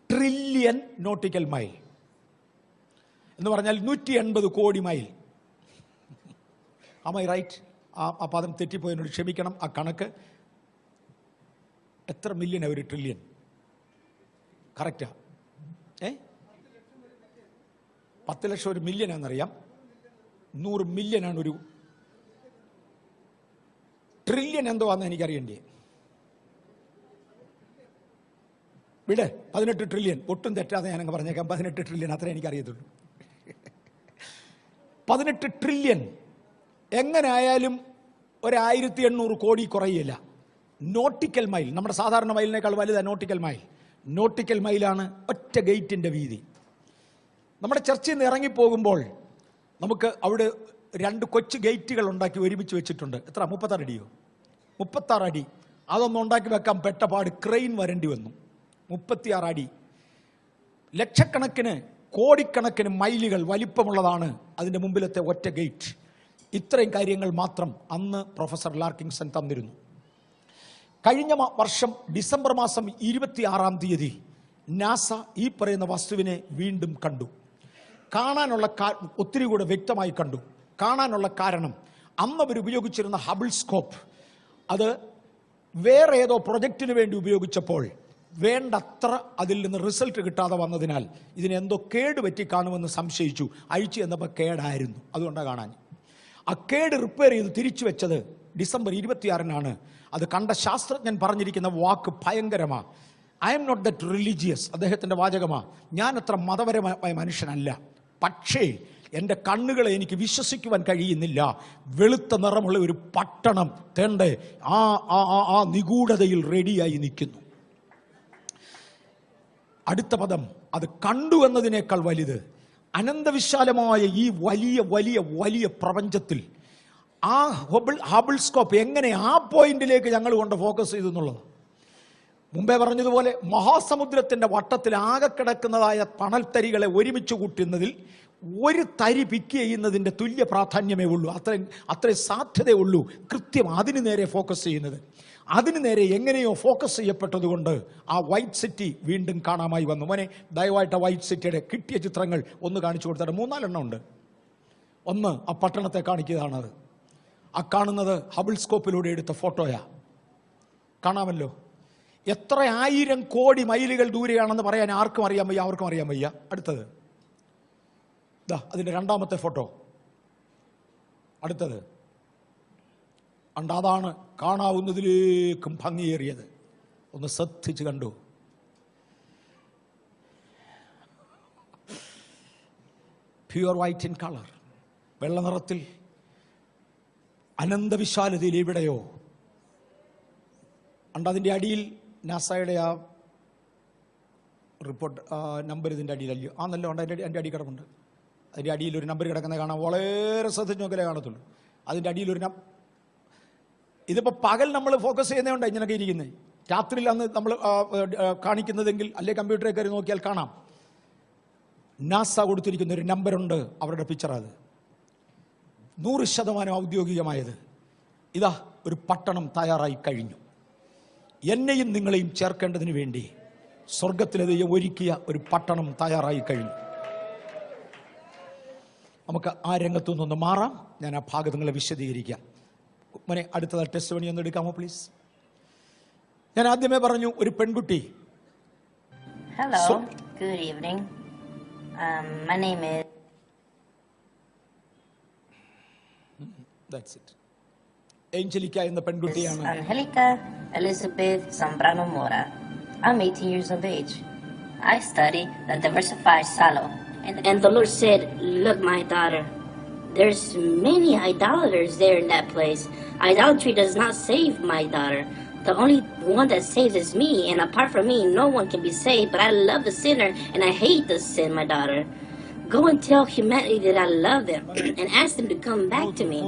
ട്രില്യൺ നോട്ടിക്കൽ മൈൽ എന്ന് പറഞ്ഞാൽ 180 കോടി മൈൽ. Am I right? ആ പദം തെറ്റിപ്പോയതിനോട് ക്ഷമിക്കണം. ആ കണക്ക് എത്ര മില്യൺ? ഒരു ട്രില്യൺ കറക്റ്റാ? 10 ലക്ഷം ഒരു മില്യൺ ആണെന്നറിയാം. 100 മില്യനാണ് ഒരു ട്രില്യൺ. എന്തോ ആണെന്ന് എനിക്കറിയണ്ടേ? വിടെ 18 ട്രില്യൺ. ഒട്ടും തെറ്റാതെ ഞാനങ്ങ് പറഞ്ഞേക്കാം, 18 ട്രില്യൺ അത്രേ എനിക്കറിയത്തുള്ളൂ. 18 ട്രില്യൺ എങ്ങനെ ആയാലും 1800 കോടി കുറയില്ല. നോട്ടിക്കൽ മൈൽ, നമ്മുടെ സാധാരണ മൈലിനേക്കാൾ വലുതാണ് നോട്ടിക്കൽ മൈൽ. നോട്ടിക്കൽ മൈലാണ് ഒറ്റ ഗേറ്റിൻ്റെ വീതി. നമ്മുടെ ചർച്ചയിൽ നിന്ന് ഇറങ്ങിപ്പോകുമ്പോൾ നമുക്ക് അവിടെ 2 കൊച്ചു ഗേറ്റുകൾ ഉണ്ടാക്കി ഒരുമിച്ച് വെച്ചിട്ടുണ്ട്. എത്ര? 36 അടിയോ? 36 അടി. അതൊന്നും ഉണ്ടാക്കി വെക്കാൻ പെട്ടപാട് ക്രെയിൻ വരേണ്ടി വന്നു. 36 അടി. ലക്ഷക്കണക്കിന്, കോടിക്കണക്കിന് മൈലുകൾ വലിപ്പമുള്ളതാണ് അതിൻ്റെ മുമ്പിലത്തെ ഒറ്റ ഗേറ്റ്. ഇത്രയും കാര്യങ്ങൾ മാത്രം അന്ന് പ്രൊഫസർ ലാർക്കിൻസൺ തന്നിരുന്നു. കഴിഞ്ഞ വർഷം ഡിസംബർ മാസം 26-ാം തീയതി നാസ ഈ പറയുന്ന വസ്തുവിനെ വീണ്ടും കണ്ടു. കാണാനുള്ള ഒത്തിരി കൂടെ വ്യക്തമായി കണ്ടു. കാണാനുള്ള കാരണം, അന്ന് അവർ ഉപയോഗിച്ചിരുന്ന ഹബിൾ സ്കോപ്പ് അത് വേറെ ഏതോ പ്രൊജക്റ്റിന് വേണ്ടി ഉപയോഗിച്ചപ്പോൾ വേണ്ടത്ര അതിൽ നിന്ന് റിസൾട്ട് കിട്ടാതെ വന്നതിനാൽ ഇതിനെന്തോ കേട് പറ്റി കാണുമെന്ന് സംശയിച്ചു. അഴിച്ചു എന്നപ്പോൾ കേടായിരുന്നു, അതുകൊണ്ടാണ് കാണാൻ. ആ കേട് റിപ്പയർ ചെയ്ത് തിരിച്ചു വെച്ചത് ഡിസംബർ 26-നാണ്. അത് കണ്ട ശാസ്ത്രജ്ഞൻ പറഞ്ഞിരിക്കുന്ന വാക്ക് ഭയങ്കരമാണ്. I am not that religious, അദ്ദേഹത്തിൻ്റെ വാചകമാ, ഞാൻ അത്ര മതപരമായ മനുഷ്യനല്ല, പക്ഷേ എൻ്റെ കണ്ണുകളെ എനിക്ക് വിശ്വസിക്കുവാൻ കഴിയുന്നില്ല. വെളുത്ത നിറമുള്ള ഒരു പട്ടണം തേണ്ടേ ആ നിഗൂഢതയിൽ റെഡിയായി നിൽക്കുന്നു. അടുത്ത പദം, അത് കണ്ടു എന്നതിനേക്കാൾ വലുത്. അനന്തവിശാലമായ ഈ വലിയ വലിയ വലിയ പ്രപഞ്ചത്തിൽ ആ ഹബിൾ സ്കോപ്പ് എങ്ങനെ ആ പോയിന്റിലേക്ക് ഞങ്ങൾ കൊണ്ട് ഫോക്കസ് ചെയ്തു എന്നുള്ളത്. മുമ്പേ പറഞ്ഞതുപോലെ മഹാസമുദ്രത്തിൻ്റെ വട്ടത്തിൽ ആകെ കിടക്കുന്നതായ തണൽത്തരികളെ ഒരുമിച്ച് കൂട്ടുന്നതിൽ ഒരു തരി പിക്ക് ചെയ്യുന്നതിൻ്റെ തുല്യ പ്രാധാന്യമേ ഉള്ളൂ, അത്രയും സാധ്യതയുള്ളൂ. കൃത്യം അതിന് നേരെ ഫോക്കസ് ചെയ്യുന്നത്, അതിന് നേരെ എങ്ങനെയോ ഫോക്കസ് ചെയ്യപ്പെട്ടതുകൊണ്ട് ആ വൈറ്റ് സിറ്റി വീണ്ടും കാണാമായി വന്നു. മോനെ ദയവായിട്ട് വൈറ്റ് സിറ്റിയുടെ കിട്ടിയ ചിത്രങ്ങൾ ഒന്ന് കാണിച്ചു കൊടുത്തിട്ട് 3-4 എണ്ണം ഉണ്ട്. ഒന്ന് ആ പട്ടണത്തെ കാണിക്കുന്നതാണത്. ആ കാണുന്നത് ഹബിൾ സ്കോപ്പിലൂടെ എടുത്ത ഫോട്ടോയാ, കാണാമല്ലോ. എത്ര 1000 കോടി മൈലുകൾ ദൂരെയാണെന്ന് പറയാൻ ആർക്കും അറിയാൻ വയ്യ, അവർക്കും അറിയാൻ വയ്യ. അടുത്തത് ഇതാ അതിൻ്റെ 2ാമത്തെ ഫോട്ടോ. അടുത്തത് അതാണ് കാണാവുന്നതിലേക്കും ഭംഗിയേറിയത്. ഒന്ന് ശ്രദ്ധിച്ച് കണ്ടു. പ്യുവർ വൈറ്റ് ഇൻ കളർ, വെള്ള നിറത്തിൽ, അനന്തവിശാലതയിൽ എവിടെയോ. അതിൻ്റെ അടിയിൽ നാസയുടെ ആ റിപ്പോർട്ട് നമ്പർ ഇതിൻ്റെ അടിയിലല്ലോ, ആണല്ലോ, എൻ്റെ അടി കിടപ്പുണ്ട്. അതിൻ്റെ അടിയിൽ ഒരു നമ്പർ കിടക്കുന്നത് കാണാൻ വളരെ ശ്രദ്ധിച്ച് നോക്കലേ കാണത്തുള്ളൂ. അതിൻ്റെ അടിയിലൊരു ഇതിപ്പോൾ പകൽ നമ്മൾ ഫോക്കസ് ചെയ്യുന്നതുകൊണ്ടാണ് ഇങ്ങനെയൊക്കെ ഇരിക്കുന്നത്. രാത്രിയിൽ അന്ന് നമ്മൾ കാണിക്കുന്നതെങ്കിൽ അല്ലെ കമ്പ്യൂട്ടറിൽ കയറി നോക്കിയാൽ കാണാം. നാസ കൊടുത്തിരിക്കുന്ന ഒരു നമ്പറുണ്ട്, അവരുടെ പിക്ചറാണ്. 100% ഔദ്യോഗികമായത്. ഇതാ ഒരു പട്ടണം തയ്യാറായി കഴിഞ്ഞു. എന്നെയും നിങ്ങളെയും ചേർക്കേണ്ടതിന് വേണ്ടി സ്വർഗത്തിലെ ദൈവം ഒരുക്കിയ ഒരു പട്ടണം തയ്യാറായി കഴിഞ്ഞു. നമുക്ക് ആ രംഗത്തു നിന്നൊന്ന് മാറാം. ഞാൻ ആ ഭാഗങ്ങളെ വിശദീകരിക്കാം. മോനെ അടുത്തത് ടെസ്റ്റിമണി ഒന്ന് എടുക്കാമോ പ്ലീസ്? ഞാൻ ആദ്യമേ പറഞ്ഞു ഒരു പെൺകുട്ടി. Hello, good evening. My name is... That's it. Angelica എന്ന പെൺകുട്ടിയാണ്. Angelica Elizabeth Zambrano Mora. I'm 18 years of age. I study the Diversified Salo. And the Lord said, "Look, my daughter, there's many idolaters there in that place. Idolatry does not save, my daughter. The only one that saves is me, and apart from me, no one can be saved. But I love the sinner, and I hate the sin, my daughter. Go and tell humanity that I love them, and ask them to come back to me."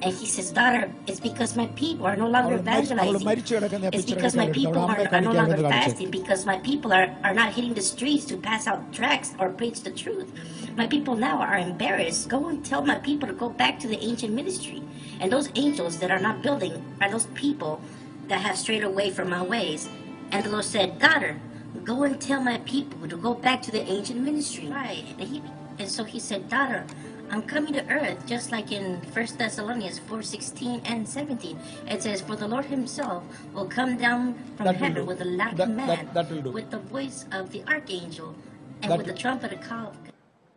And he says, "Daughter, it's because my people are no longer evangelizing. It's because my people are no longer fasting, because my people are not hitting the streets to pass out tracts or preach the truth. My people now are embarrassed. Go and tell my people to go back to the ancient ministry. And those angels that are not building are those people that have strayed away from my ways." And the Lord said, "Daughter, go and tell my people to go back to the ancient ministry." Right. And so he said, "Daughter, I'm coming to earth," just like in 1 Thessalonians 4:16 and 17. It says, "For the Lord himself will come down from heaven with a loud command, with the voice of the archangel, and with the trumpet of God."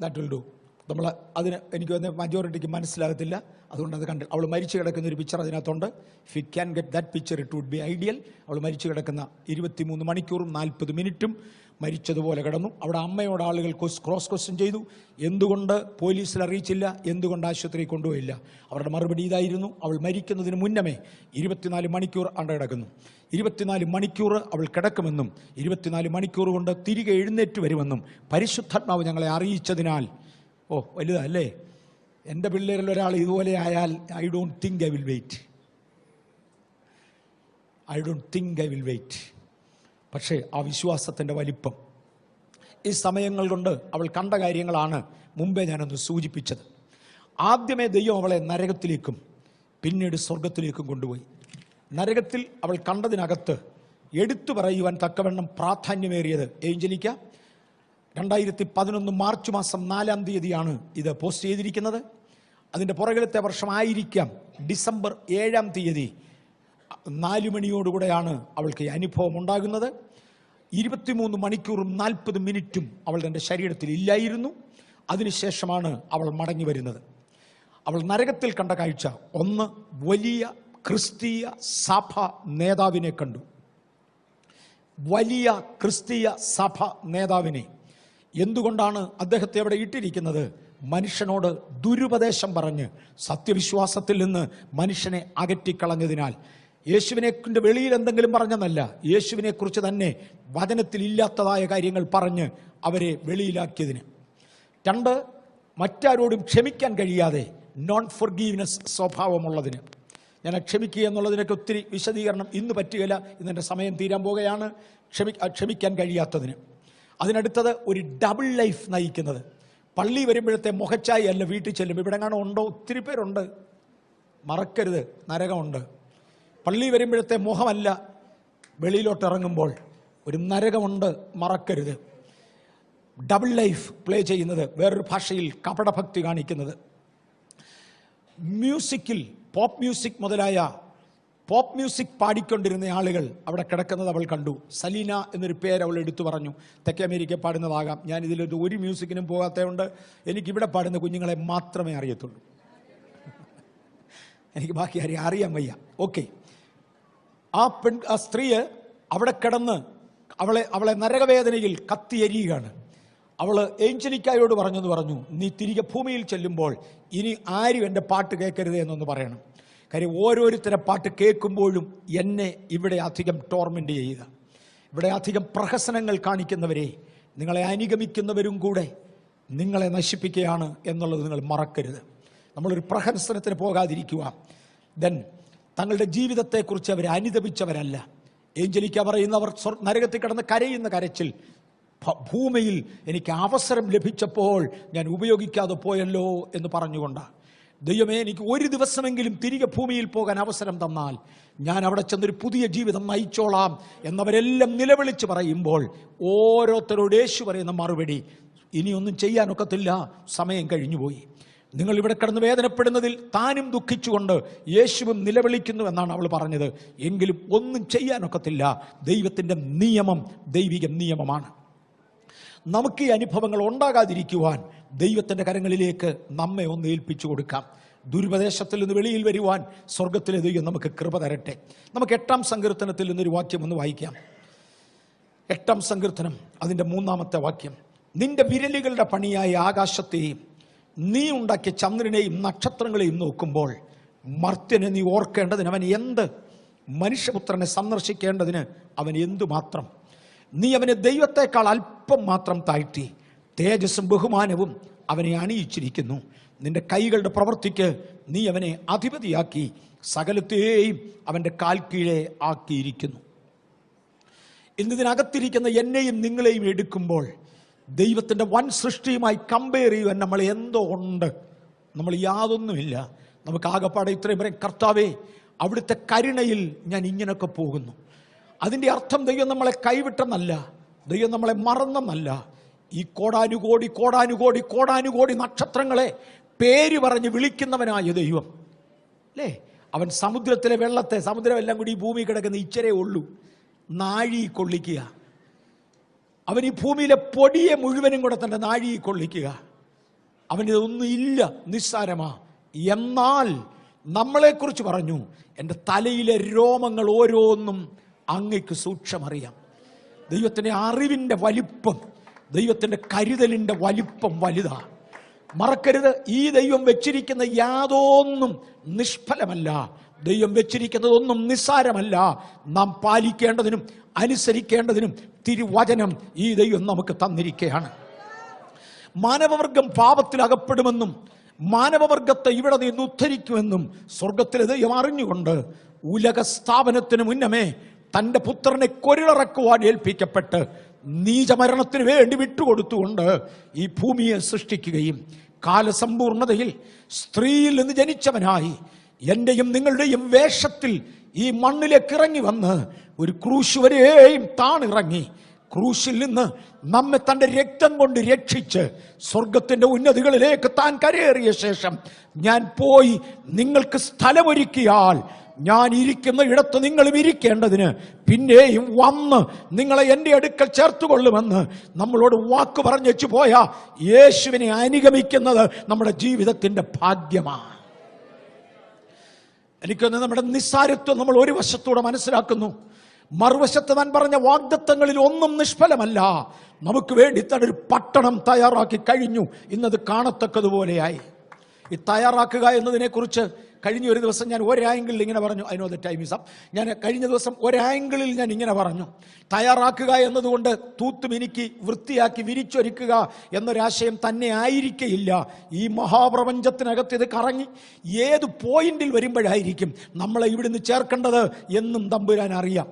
That will do. നമ്മൾ അതിന് എനിക്ക് വന്ന മജോറിറ്റിക്ക് മനസ്സിലാകത്തില്ല, അതുകൊണ്ട് അത് കണ്ട് അവൾ മരിച്ചു കിടക്കുന്ന ഒരു പിക്ചർ അതിനകത്തുണ്ട്. If you can get that picture it would be ideal. അവൾ മരിച്ചു കിടക്കുന്ന 23 മണിക്കൂറും 40 മിനിറ്റും മരിച്ചതുപോലെ കിടന്നു. അവിടെ അമ്മയോട് ആളുകൾ ക്രോസ് ക്വസ്റ്റ്യൻ ചെയ്തു, എന്തുകൊണ്ട് പോലീസിൽ അറിയിച്ചില്ല, എന്തുകൊണ്ട് ആശുപത്രിയിൽ കൊണ്ടുപോയില്ല. അവരുടെ മറുപടി ഇതായിരുന്നു, അവൾ മരിക്കുന്നതിന് മുന്നമേ 24 മണിക്കൂർ അണ്ട കിടക്കുന്നു. 24 മണിക്കൂർ അവൾ കിടക്കുമെന്നും 24 മണിക്കൂർ കൊണ്ട് തിരികെ എഴുന്നേറ്റ് വരുമെന്നും പരിശുദ്ധാത്മാവ് ഞങ്ങളെ അറിയിച്ചതിനാൽ. ഓ വലുതല്ലേ? എൻ്റെ പിള്ളേരിൽ ഒരാൾ ഇതുപോലെ ആയാൽ I don't think I will wait. പക്ഷേ ആ വിശ്വാസത്തിൻ്റെ വലിപ്പം ഈ സമയങ്ങൾ കൊണ്ട് അവൾ കണ്ട കാര്യങ്ങളാണ് മുമ്പേ ഞാനൊന്ന് സൂചിപ്പിച്ചത്. ആദ്യമേ ദൈവം അവളെ നരകത്തിലേക്കും പിന്നീട് സ്വർഗത്തിലേക്കും കൊണ്ടുപോയി. നരകത്തിൽ അവൾ കണ്ടതിനകത്ത് എടുത്തു പറയുവാൻ തക്കവണ്ണം പ്രാധാന്യമേറിയത് ഏഞ്ചലിക്ക 2011 മാർച്ച് മാസം 4-ാം തീയതിയാണ് ഇത് പോസ്റ്റ് ചെയ്തിരിക്കുന്നത്. അതിൻ്റെ പുറകിലത്തെ വർഷമായിരിക്കാം ഡിസംബർ 7-ാം തീയതി 4 മണിയോടുകൂടെയാണ് അവൾക്ക് ഈ അനുഭവം ഉണ്ടാകുന്നത്. 23 മണിക്കൂറും 40 മിനിറ്റും അവൾ തൻ്റെ ശരീരത്തിൽ ഇല്ലായിരുന്നു. അതിനുശേഷമാണ് അവൾ മടങ്ങി വരുന്നത്. അവൾ നരകത്തിൽ കണ്ട കാഴ്ച, ഒന്ന് വലിയ ക്രിസ്തീയ സഭ നേതാവിനെ കണ്ടു. വലിയ ക്രിസ്തീയ സഭ നേതാവിനെ എന്തുകൊണ്ടാണ് അദ്ദേഹത്തെ അവിടെ ഇട്ടിരിക്കുന്നത്? മനുഷ്യനോട് ദുരുപദേശം പറഞ്ഞ് സത്യവിശ്വാസത്തിൽ നിന്ന് മനുഷ്യനെ അകറ്റിക്കളഞ്ഞതിനാൽ. യേശുവിനെ കൊണ്ട് വെളിയിൽ എന്തെങ്കിലും പറഞ്ഞെന്നല്ല, യേശുവിനെ കുറിച്ച് തന്നെ വചനത്തിൽ ഇല്ലാത്തതായ കാര്യങ്ങൾ പറഞ്ഞ് അവരെ വെളിയിലാക്കിയതിന്. 2, മറ്റാരോടും ക്ഷമിക്കാൻ കഴിയാതെ നോൺ ഫോർഗീവ്നെസ് സ്വഭാവമുള്ളതിന്. ഞാൻ ക്ഷമിക്കുക എന്നുള്ളതിനൊക്കെ ഒത്തിരി വിശദീകരണം ഇന്ന് പറ്റുകയില്ല, ഇന്നെൻ്റെ സമയം തീരാൻ പോകുകയാണ്. ക്ഷമിക്കാൻ കഴിയാത്തതിന്. അതിനടുത്തത് ഒരു ഡബിൾ ലൈഫ് നയിക്കുന്നത്. പള്ളി വരുമ്പോഴത്തെ മുഖച്ചായി അല്ല വീട്ടിൽ ചെല്ലുമ്പോൾ. ഇവിടെ എങ്ങാനും ഉണ്ടോ? ഒത്തിരി പേരുണ്ട്. മറക്കരുത്, നരകമുണ്ട്. പള്ളി വരുമ്പോഴത്തെ മുഖമല്ല, വെളിയിലോട്ട് ഇറങ്ങുമ്പോൾ ഒരു നരകമുണ്ട്, മറക്കരുത്. ഡബിൾ ലൈഫ് പ്ലേ ചെയ്യുന്നത്, വേറൊരു ഭാഷയിൽ കപടഭക്തി കാണിക്കുന്നത്. മ്യൂസിക്കിൽ പോപ്പ് മ്യൂസിക് മുതലായ പോപ്പ് മ്യൂസിക് പാടിക്കൊണ്ടിരുന്ന ആളുകൾ അവിടെ കിടക്കുന്നത് അവൾ കണ്ടു. സലീന എന്നൊരു പേര് അവൾ എടുത്തു പറഞ്ഞു. തെക്കേ അമേരിക്ക പാടുന്നതാകാം. ഞാൻ ഇതിലൊരു ഒരു മ്യൂസിക്കിനും പോകാത്തതുകൊണ്ട് എനിക്കിവിടെ പാടുന്ന കുഞ്ഞുങ്ങളെ മാത്രമേ അറിയത്തുള്ളൂ. എനിക്ക് ബാക്കി ആരെയും അറിയാൻ വയ്യ. ഓക്കെ, ആ സ്ത്രീ അവിടെ കിടന്ന് അവളെ നരകവേദനയിൽ കത്തിയെരിയുകയാണ്. അവൾ ഏഞ്ചലിക്കായോട് പറഞ്ഞു, നീ തിരികെ ഭൂമിയിൽ ചെല്ലുമ്പോൾ ഇനി ആരും എൻ്റെ പാട്ട് കേൾക്കരുത് എന്നൊന്ന് പറയണം. കാര്യം ഓരോരുത്തരെ പാട്ട് കേൾക്കുമ്പോഴും എന്നെ ഇവിടെ അധികം ടോർമെൻ്റ് ചെയ്യുക, ഇവിടെ അധികം പ്രഹസനങ്ങൾ കാണിക്കുന്നവരെ, നിങ്ങളെ അനുഗമിക്കുന്നവരും കൂടെ നിങ്ങളെ നശിപ്പിക്കുകയാണ് എന്നുള്ളത് നിങ്ങൾ മറക്കരുത്. നമ്മളൊരു പ്രഹസനത്തിന് പോകാതിരിക്കുക. ദെൻ തങ്ങളുടെ ജീവിതത്തെക്കുറിച്ച് അവർ അനുദപിച്ചവരല്ല. ഏഞ്ചലിക്ക പറയുന്നവർ നരകത്തിൽ കിടന്ന് കരയുന്ന കരച്ചിൽ, ഭൂമിയിൽ എനിക്ക് അവസരം ലഭിച്ചപ്പോൾ ഞാൻ ഉപയോഗിക്കാതെ പോയല്ലോ എന്ന് പറഞ്ഞുകൊണ്ടാണ്. ദൈവമേ, എനിക്ക് ഒരു ദിവസമെങ്കിലും തിരികെ ഭൂമിയിൽ പോകാൻ അവസരം തന്നാൽ ഞാൻ അവിടെ ചെന്നൊരു പുതിയ ജീവിതം നയിച്ചോളാം എന്നവരെല്ലാം നിലവിളിച്ച് പറയുമ്പോൾ ഓരോരുത്തരോട് യേശു പറയുന്ന മറുപടി, ഇനിയൊന്നും ചെയ്യാനൊക്കത്തില്ല, സമയം കഴിഞ്ഞുപോയി. നിങ്ങൾ ഇവിടെ കിടന്ന് വേദനപ്പെടുന്നതിൽ താനും ദുഃഖിച്ചുകൊണ്ട് യേശുവും നിലവിളിക്കുന്നു എന്നാണ് അവൾ പറഞ്ഞത്. എങ്കിലും ഒന്നും ചെയ്യാനൊക്കത്തില്ല. ദൈവത്തിൻ്റെ നിയമം ദൈവിക നിയമമാണ്. നമുക്ക് ഈ അനുഭവങ്ങൾ ഉണ്ടാകാതിരിക്കുവാൻ ദൈവത്തിൻ്റെ കരങ്ങളിലേക്ക് നമ്മെ ഒന്ന് ഏൽപ്പിച്ചു കൊടുക്കാം. ദുരുപദേശത്തിൽ നിന്ന് വെളിയിൽ വരുവാൻ സ്വർഗത്തിലെ ദൈവം നമുക്ക് കൃപ തരട്ടെ. നമുക്ക് 8-ാം സങ്കീർത്തനത്തിൽ നിന്നൊരു വാക്യം ഒന്ന് വായിക്കാം. 8-ാം സങ്കീർത്തനം അതിൻ്റെ 3-ാമത്തെ വാക്യം. നിന്റെ വിരലുകളുടെ പണിയായ ആകാശത്തെയും നീ ഉണ്ടാക്കിയ ചന്ദ്രനെയും നക്ഷത്രങ്ങളെയും നോക്കുമ്പോൾ മർത്യനെ നീ ഓർക്കേണ്ടതിന് അവൻ എന്ത്? മനുഷ്യപുത്രനെ സന്ദർശിക്കേണ്ടതിന് അവൻ എന്തുമാത്രം? നീ അവനെ ദൈവത്തെക്കാൾ അല്പം മാത്രം താഴ്ത്തി, തേജസ്സും ബഹുമാനവും അവനെ അണിയിച്ചിരിക്കുന്നു. നിന്റെ കൈകളുടെ പ്രവൃത്തിക്ക് നീ അവനെ അധിപതിയാക്കി, സകലത്തെയും അവൻ്റെ കാൽ കീഴെ ആക്കിയിരിക്കുന്നു. ഇന്നതിനകത്തിരിക്കുന്ന എന്നെയും നിങ്ങളെയും എടുക്കുമ്പോൾ ദൈവത്തിൻ്റെ വൻ സൃഷ്ടിയുമായി കമ്പയർ ചെയ്യുവാൻ നമ്മൾ എന്തോ ഉണ്ട്? നമ്മൾ യാതൊന്നുമില്ല. നമുക്ക് ആകപ്പാടെ ഇത്രയും പറയും, കർത്താവേ അവിടുത്തെ കരുണയിൽ ഞാൻ ഇങ്ങനൊക്കെ പോകുന്നു. അതിൻ്റെ അർത്ഥം ദൈവം നമ്മളെ കൈവിട്ടെന്നല്ല, ദൈവം നമ്മളെ മറന്നെന്നല്ല. ഈ കോടാനുകോടി കോടാനുകോടി കോടാനുകോടി നക്ഷത്രങ്ങളെ പേര് പറഞ്ഞ് വിളിക്കുന്നവനായ ദൈവം അല്ലേ? അവൻ സമുദ്രത്തിലെ വെള്ളത്തെ, സമുദ്രമെല്ലാം കൂടി ഈ ഭൂമി കിടക്കുന്ന ഇച്ചിരേ ഉള്ളൂ, നാഴി കൊള്ളിക്കുക. അവൻ ഈ ഭൂമിയിലെ പൊടിയെ മുഴുവനും കൂടെ തന്നെ നാഴി കൊള്ളിക്കുക. അവനിതൊന്നും ഇല്ല, നിസ്സാരമാ. എന്നാൽ നമ്മളെക്കുറിച്ച് പറഞ്ഞു, എൻ്റെ തലയിലെ രോമങ്ങൾ ഓരോന്നും അങ്ങയ്ക്ക് സൂക്ഷ്മറിയാം. ദൈവത്തിൻ്റെ അറിവിൻ്റെ വലിപ്പം, ദൈവത്തിൻ്റെ കരുതലിൻ്റെ വലിപ്പം വലുതാ. മറക്കരുത്, ഈ ദൈവം വെച്ചിരിക്കുന്ന യാതൊന്നും നിഷ്ഫലമല്ല. ദൈവം വെച്ചിരിക്കുന്നതൊന്നും നിസ്സാരമല്ല. നാം പാലിക്കേണ്ടതിനും അനുസരിക്കേണ്ടതിനും തിരുവചനം ഈ ദൈവം നമുക്ക് തന്നിരിക്കുകയാണ്. മാനവവർഗം പാപത്തിൽ അകപ്പെടുമെന്നും മാനവവർഗത്തെ ഇവിടെ നിന്ന് ഉദ്ധരിക്കുമെന്നും സ്വർഗത്തിലെ ദൈവം അറിഞ്ഞുകൊണ്ട് ഉലക സ്ഥാപനത്തിന് മുന്നമേ തൻ്റെ പുത്രനെ കൊരിളിറക്കുവാൻ ഏൽപ്പിക്കപ്പെട്ട് നീചമരണത്തിന് വേണ്ടി വിട്ടുകൊടുത്തുകൊണ്ട് ഈ ഭൂമിയെ സൃഷ്ടിക്കുകയും കാലസമ്പൂർണതയിൽ സ്ത്രീയിൽ നിന്ന് ജനിച്ചവനായി എൻ്റെയും നിങ്ങളുടെയും വേഷത്തിൽ ഈ മണ്ണിലേക്ക് ഇറങ്ങി വന്ന് ഒരു ക്രൂശ് വരെയും താണിറങ്ങി ക്രൂശിൽ നിന്ന് നമ്മെ തൻ്റെ രക്തം കൊണ്ട് രക്ഷിച്ച് സ്വർഗത്തിൻ്റെ ഉന്നതികളിലേക്ക് താൻ കരയേറിയ ശേഷം, ഞാൻ പോയി നിങ്ങൾക്ക് സ്ഥലമൊരുക്കിയാൽ ഞാൻ ഇരിക്കുന്ന ഇടത്ത് നിങ്ങളും ഇരിക്കേണ്ടതിന് പിന്നെയും വന്ന് നിങ്ങളെ എൻ്റെ അടുക്കൽ ചേർത്തുകൊള്ളുമെന്ന് നമ്മളോട് വാക്ക് പറഞ്ഞു പോയ യേശുവിനെ അനുഗമിക്കുന്നത് നമ്മുടെ ജീവിതത്തിൻ്റെ ഭാഗ്യമാണ്. എനിക്കൊന്ന് നമ്മുടെ നിസ്സാരത്വം നമ്മൾ ഒരു വശത്തൂടെ മനസ്സിലാക്കുന്നു. മറുവശത്ത് താൻ പറഞ്ഞ വാഗ്ദത്തങ്ങളിൽ ഒന്നും നിഷ്ഫലമല്ല. നമുക്ക് വേണ്ടി താൻ ഒരു പട്ടണം തയ്യാറാക്കി കഴിഞ്ഞു. ഇന്നത് കാണത്തക്കതുപോലെയായി. ഈ തയ്യാറാക്കുക എന്നതിനെക്കുറിച്ച് കഴിഞ്ഞ ഒരു ദിവസം ഞാൻ ഒരാംഗിളിൽ ഇങ്ങനെ പറഞ്ഞു. I know the time is up. ഞാൻ കഴിഞ്ഞ ദിവസം ഒരാംഗിളിൽ ഞാൻ ഇങ്ങനെ പറഞ്ഞു, തയ്യാറാക്കുക എന്നതുകൊണ്ട് തൂത്തുമിനുക്കി വൃത്തിയാക്കി വിരിച്ചൊരുക്കുക എന്നൊരാശയം തന്നെ ആയിരിക്കയില്ല. ഈ മഹാപ്രപഞ്ചത്തിനകത്ത് ഇത് കറങ്ങി ഏത് പോയിന്റിൽ വരുമ്പോഴായിരിക്കും നമ്മളെ ഇവിടുന്ന് ചേർക്കേണ്ടത് എന്നും തമ്പുരാൻ അറിയാം.